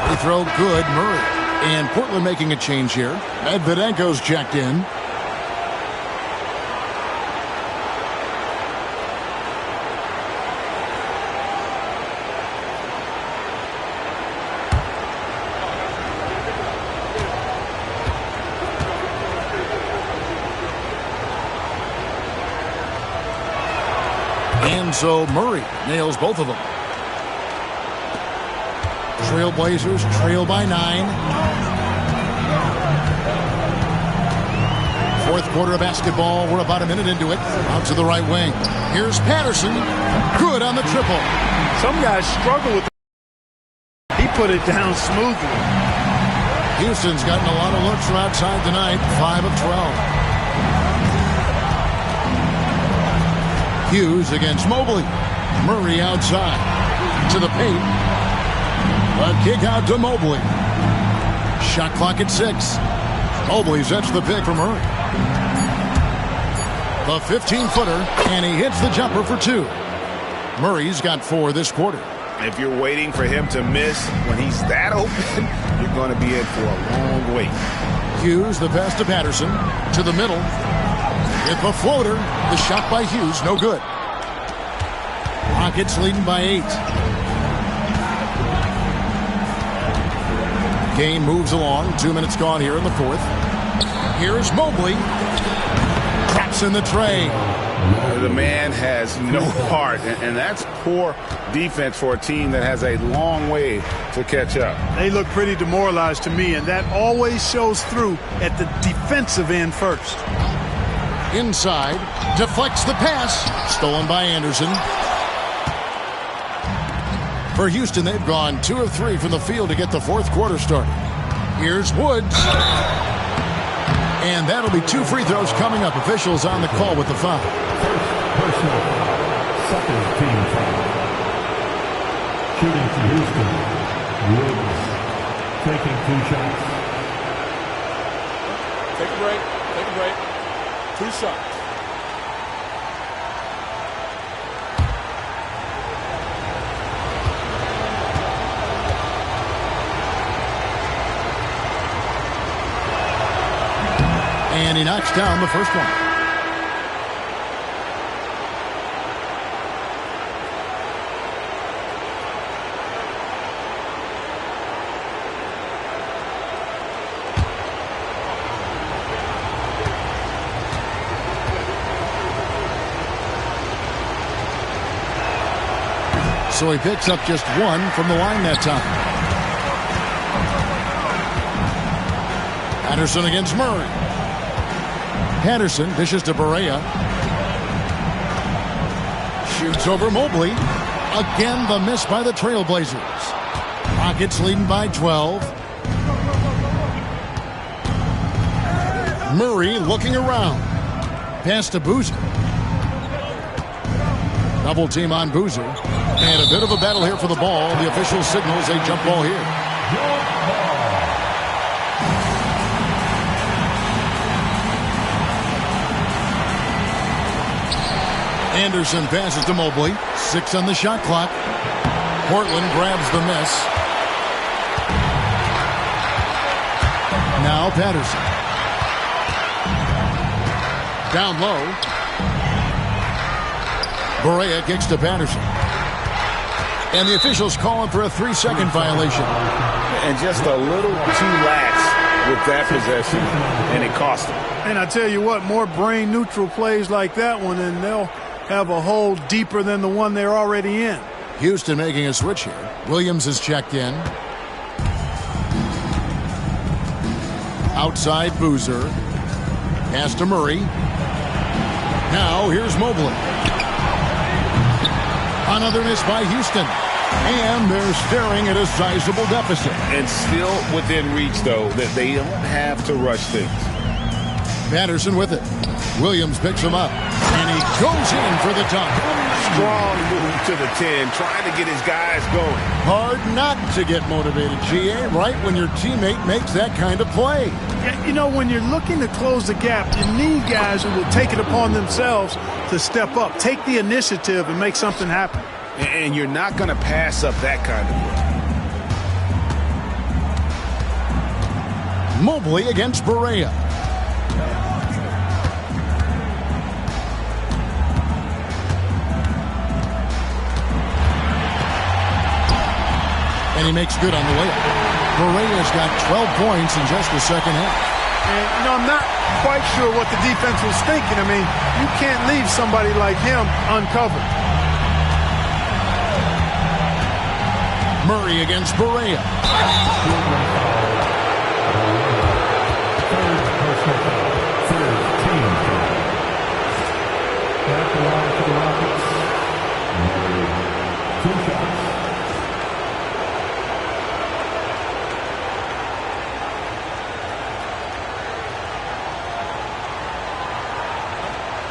Free throw good, Murray. And Portland making a change here. Medvedenko's checked in. And so Murray nails both of them. Trailblazers trail by 9. Fourth quarter of basketball. We're about a minute into it. Out to the right wing. Here's Patterson. Good on the triple. Some guys struggle with it. He put it down smoothly. Houston's gotten a lot of looks from outside tonight. 5 of 12. Hughes against Mobley. Murray outside. To the paint. A kick out to Mobley. Shot clock at 6. Mobley sets the pick for Murray. The 15-footer, and he hits the jumper for 2. Murray's got 4 this quarter. If you're waiting for him to miss when he's that open, you're going to be in for a long wait. Hughes, the pass to Patterson. To the middle. With the floater. The shot by Hughes, no good. Rockets leading by 8. Game moves along. 2 minutes gone here in the fourth. Here's Mobley. Traps in the tray. The man has no heart, and that's poor defense for a team that has a long way to catch up. They look pretty demoralized to me, and that always shows through at the defensive end first. Inside. Deflects the pass. Stolen by Anderson. For Houston, they've gone 2 of 3 from the field to get the fourth quarter started. Here's Woods. And that'll be 2 free throws coming up. Officials on the call with the foul. Personal foul. Second team foul. Shooting for Houston. Woods taking 2 shots. Take a break. Take a break. 2 shots. And he knocks down the first one. So he picks up just one from the line that time. Patterson against Murray. Patterson dishes to Barea. Shoots over Mobley. Again, the miss by the Trailblazers. Rockets leading by 12. Murray looking around. Pass to Boozer. Double team on Boozer. And a bit of a battle here for the ball. The official signals a jump ball here. Anderson passes to Mobley. 6 on the shot clock. Portland grabs the miss. Now Patterson. Down low. Barea kicks to Patterson. And the officials calling for a 3-second violation. And just a little too lax with that possession, and it cost them. And I tell you what, more brain-neutral plays like that one, and they'll have a hole deeper than the one they're already in. Houston making a switch here. Williams is checked in. Outside Boozer. Pass to Murray. Now here's Mobley. Another miss by Houston. And they're staring at a sizable deficit. And still within reach, though, that they don't have to rush things. Patterson with it. Williams picks him up. And he goes in for the dunk. Strong move to the 10, trying to get his guys going. Hard not to get motivated, GA, right when your teammate makes that kind of play. Yeah, you know, when you're looking to close the gap, you need guys who will take it upon themselves to step up, take the initiative, and make something happen. And you're not going to pass up that kind of work. Mobley against Barea. And he makes good on the layup. Barea's got 12 points in just the second half. And, you know, I'm not quite sure what the defense was thinking. I mean, you can't leave somebody like him uncovered. Murray against Barea.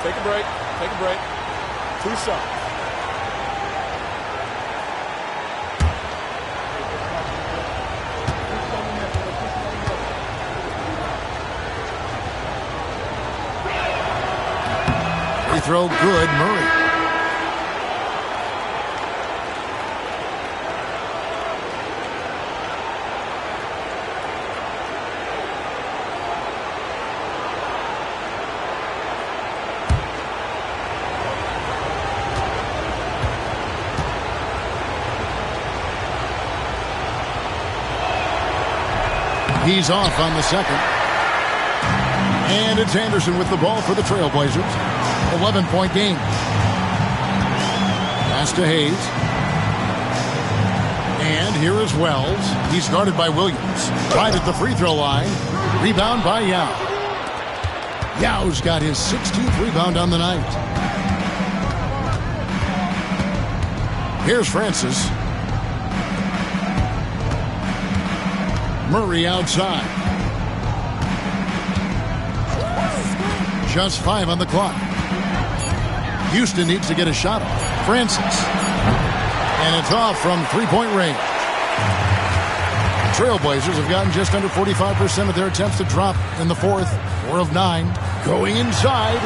Take a break. Take a break. 2 shots. Free throw good, Murray. He's off on the second. And it's Anderson with the ball for the Trailblazers. 11-point game. Pass to Hayes. And here is Wells. He's guarded by Williams. Right at the free throw line. Rebound by Yao. Yao's got his 16th rebound on the night. Here's Francis. Murray outside. Just 5 on the clock. Houston needs to get a shot off. Francis. And it's off from 3-point range. Trailblazers have gotten just under 45% of their attempts to drop in the fourth. 4 of 9. Going inside.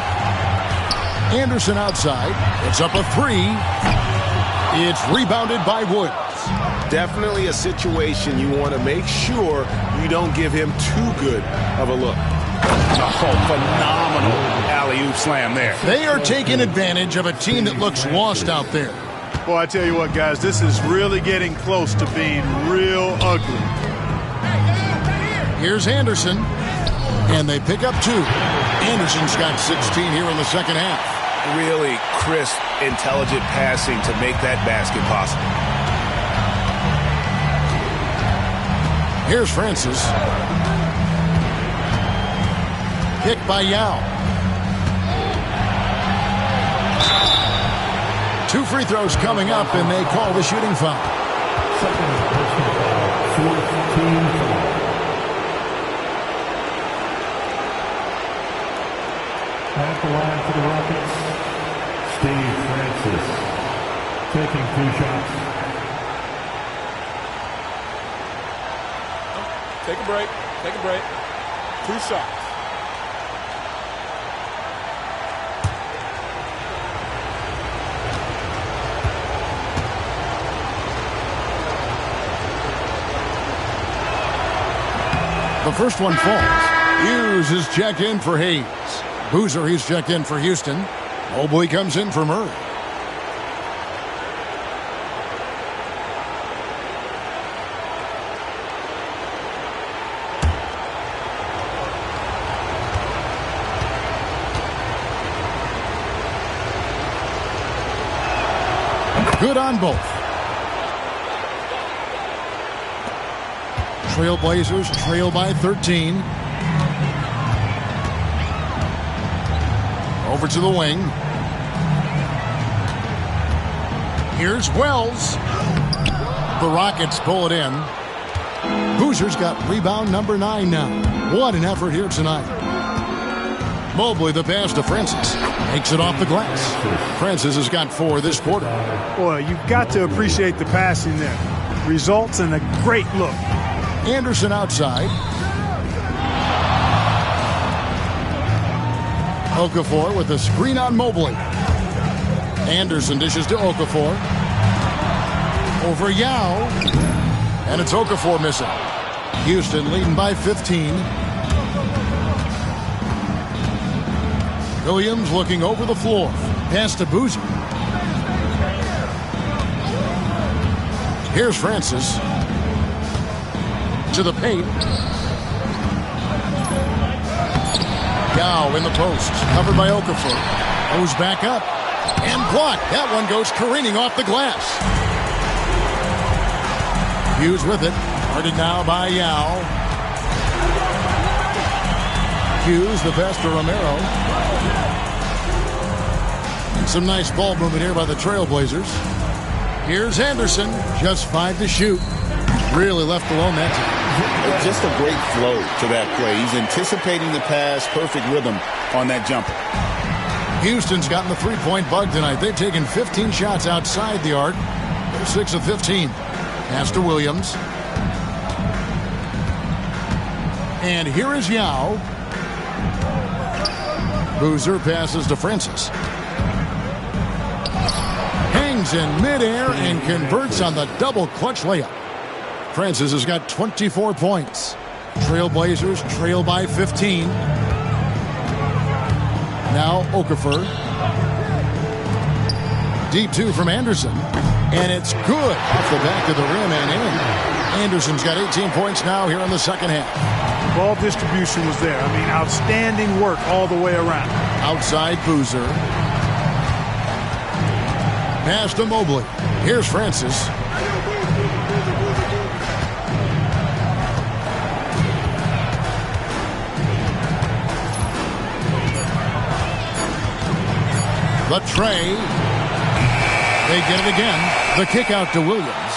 Anderson outside. It's up a 3. It's rebounded by Woods. Definitely a situation you want to make sure you don't give him too good of a look. Oh, phenomenal alley-oop slam there. They are taking advantage of a team that looks lost out there. Boy, I tell you what, guys, this is really getting close to being real ugly. Here's Anderson, and they pick up 2. Anderson's got 16 here in the second half. Really crisp, intelligent passing to make that basket possible. Here's Francis. Pick by Yao. 2 free throws coming up, and they call the shooting foul. Second personal foul, 4th team foul. At the line for the Rockets, Steve Francis, taking 2 shots. Take a break. Take a break. 2 shots. The first one falls. Hughes is checked in for Hayes. Boozer, he's checked in for Houston. Mobley comes in for Murray. Good on both. Trailblazers trail by 13. Over to the wing. Here's Wells. The Rockets pull it in. Boozer's got rebound number 9 now. What an effort here tonight. Mobley, the pass to Francis. Makes it off the glass. Francis has got 4 this quarter. Boy, you've got to appreciate the passing there. Results in a great look. Anderson outside. Okafor with a screen on Mobley. Anderson dishes to Okafor. Over Yao. And it's Okafor missing. Houston leading by 15. Williams looking over the floor. Pass to Boozer. Here's Francis. To the paint. Yao in the post. Covered by Okafor. Goes back up. And blocked. That one goes careening off the glass. Hughes with it. Guarded now by Yao. Hughes, the pass to Romero. And some nice ball movement here by the Trailblazers. Here's Anderson. Just 5 to shoot. Really left alone that time. Just a great flow to that play. He's anticipating the pass, perfect rhythm on that jumper. Houston's gotten the three-point bug tonight. They've taken 15 shots outside the arc. They're 6 of 15. Pass to Williams. And here is Yao. Boozer passes to Francis. Hangs in midair and converts on the double clutch layup. Francis has got 24 points. Trailblazers trail by 15. Now Okafor. Deep 2 from Anderson. And it's good off the back of the rim and in. Anderson's got 18 points now here in the second half. Ball distribution was there. I mean, outstanding work all the way around. Outside Boozer. Pass to Mobley. Here's Francis. The tray. They get it again. The kick out to Williams.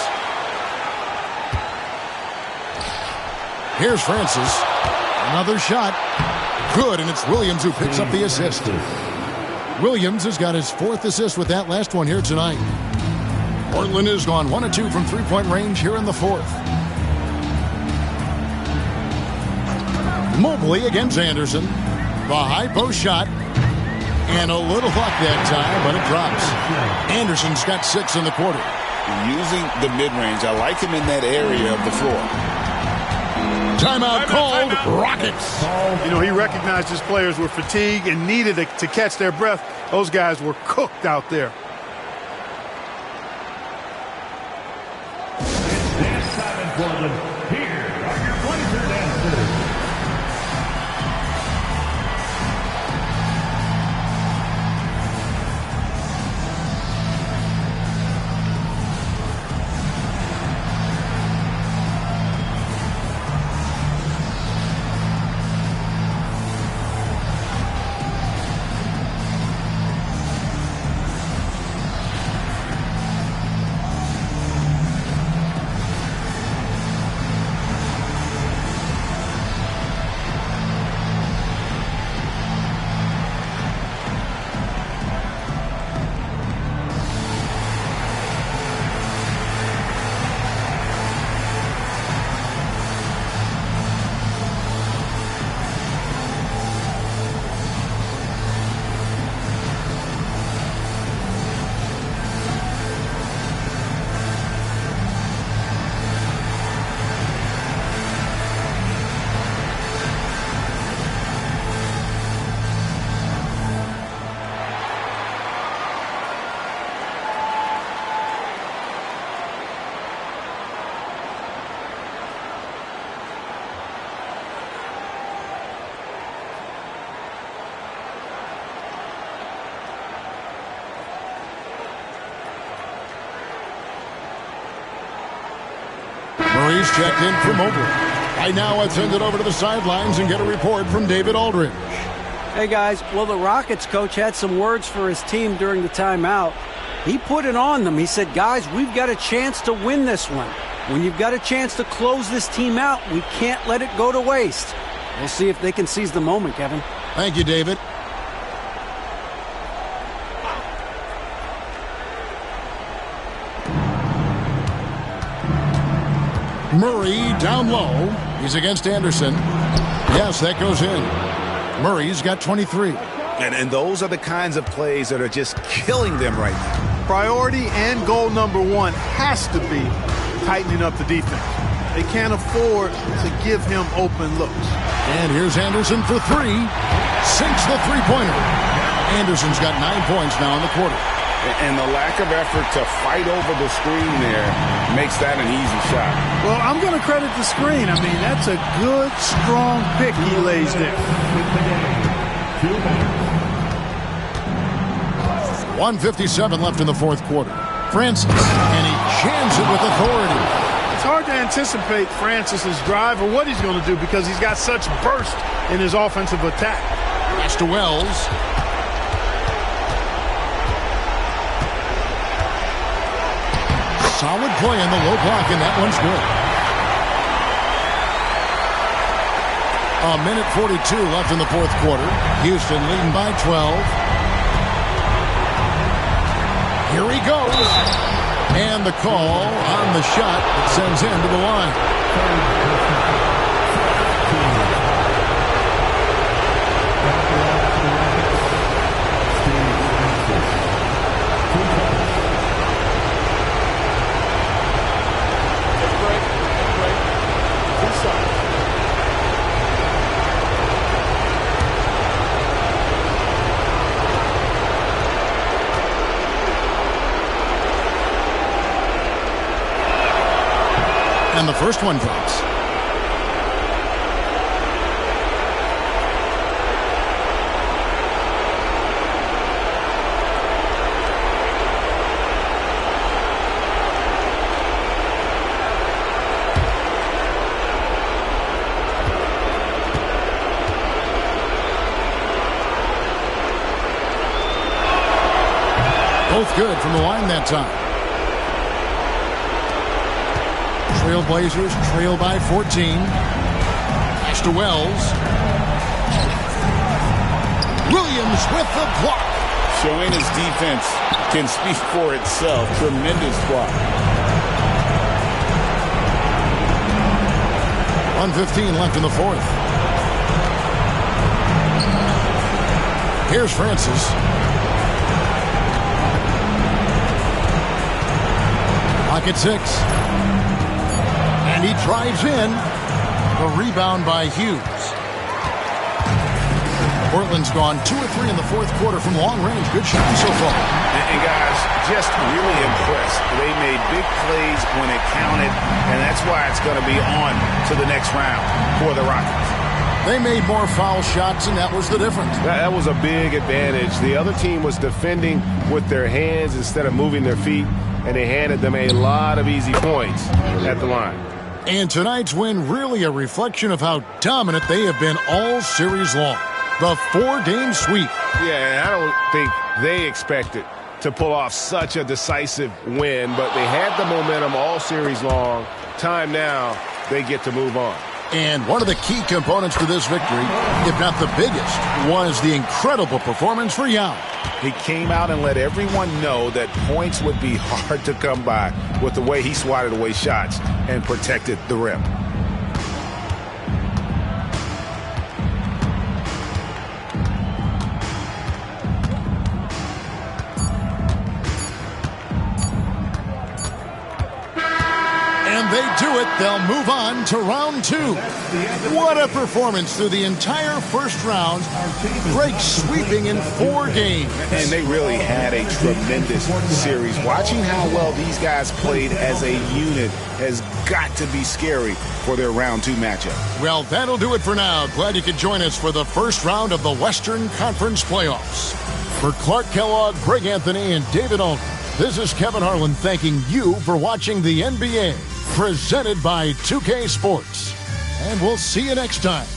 Here's Francis. Another shot. Good, and it's Williams who picks up the assist. Williams has got his 4th assist with that last one here tonight. Portland has gone 1 of 2 from three-point range here in the 4th. Mobley against Anderson. The high post shot. And a little luck that time, but it drops. Anderson's got 6 in the quarter. Using the mid-range. I like him in that area of the floor. Timeout called. Rockets. You know, he recognized his players were fatigued and needed to catch their breath. Those guys were cooked out there. It's dance time in Portland. Here are your Blazer dancers. Murray's checked in for Mobley. Right now, let's send it over to the sidelines and get a report from David Aldridge. Hey, guys. Well, the Rockets coach had some words for his team during the timeout. He put it on them. He said, guys, we've got a chance to win this one. When you've got a chance to close this team out, we can't let it go to waste. We'll see if they can seize the moment, Kevin. Thank you, David. Murray down low. He's against Anderson. Yes, that goes in. Murray's got 23. And those are the kinds of plays that are just killing them right now. Priority and goal number one has to be tightening up the defense. They can't afford to give him open looks. And here's Anderson for 3. Sinks the three-pointer. Anderson's got 9 points now in the quarter. And the lack of effort to fight over the screen there makes that an easy shot. Well, I'm going to credit the screen. I mean, that's a good, strong pick he lays there. 1:57 left in the fourth quarter. Francis, and he jams it with authority. It's hard to anticipate Francis's drive or what he's going to do because he's got such burst in his offensive attack. Pass to Wells. Solid play in the low block, and that one's good. 1:42 left in the fourth quarter. Houston leading by 12. Here he goes. And the call on the shot that sends him to the line. And the first one drops. Both good from the line that time. Trailblazers trail by 14. Pass to Wells. Williams with the block. Showing his defense can speak for itself. Tremendous block. 1:15 left in the fourth. Here's Francis. Clock at 6. And he drives in. The rebound by Hughes. Portland's gone 2 or 3 in the fourth quarter from long range. Good shooting so far. And guys, just really impressed. They made big plays when it counted, and that's why it's going to be on to the next round for the Rockets. They made more foul shots, and that was the difference. That was a big advantage. The other team was defending with their hands instead of moving their feet, and they handed them a lot of easy points at the line. And tonight's win really a reflection of how dominant they have been all series long. The 4-game sweep. Yeah, I don't think they expected to pull off such a decisive win, but they had the momentum all series long. Time now, they get to move on. And one of the key components to this victory, if not the biggest, was the incredible performance for Yao. He came out and let everyone know that points would be hard to come by with the way he swatted away shots and protected the rim. They do it, they'll move on to round 2. What a performance through the entire first round. Break sweeping in 4 games. And they really had a tremendous series. Watching how well these guys played as a unit has got to be scary for their round 2 matchup. Well, that'll do it for now. Glad you could join us for the first round of the Western Conference Playoffs. For Clark Kellogg, Greg Anthony, and David Alton, this is Kevin Harlan thanking you for watching the NBA. Presented by 2K Sports. And we'll see you next time.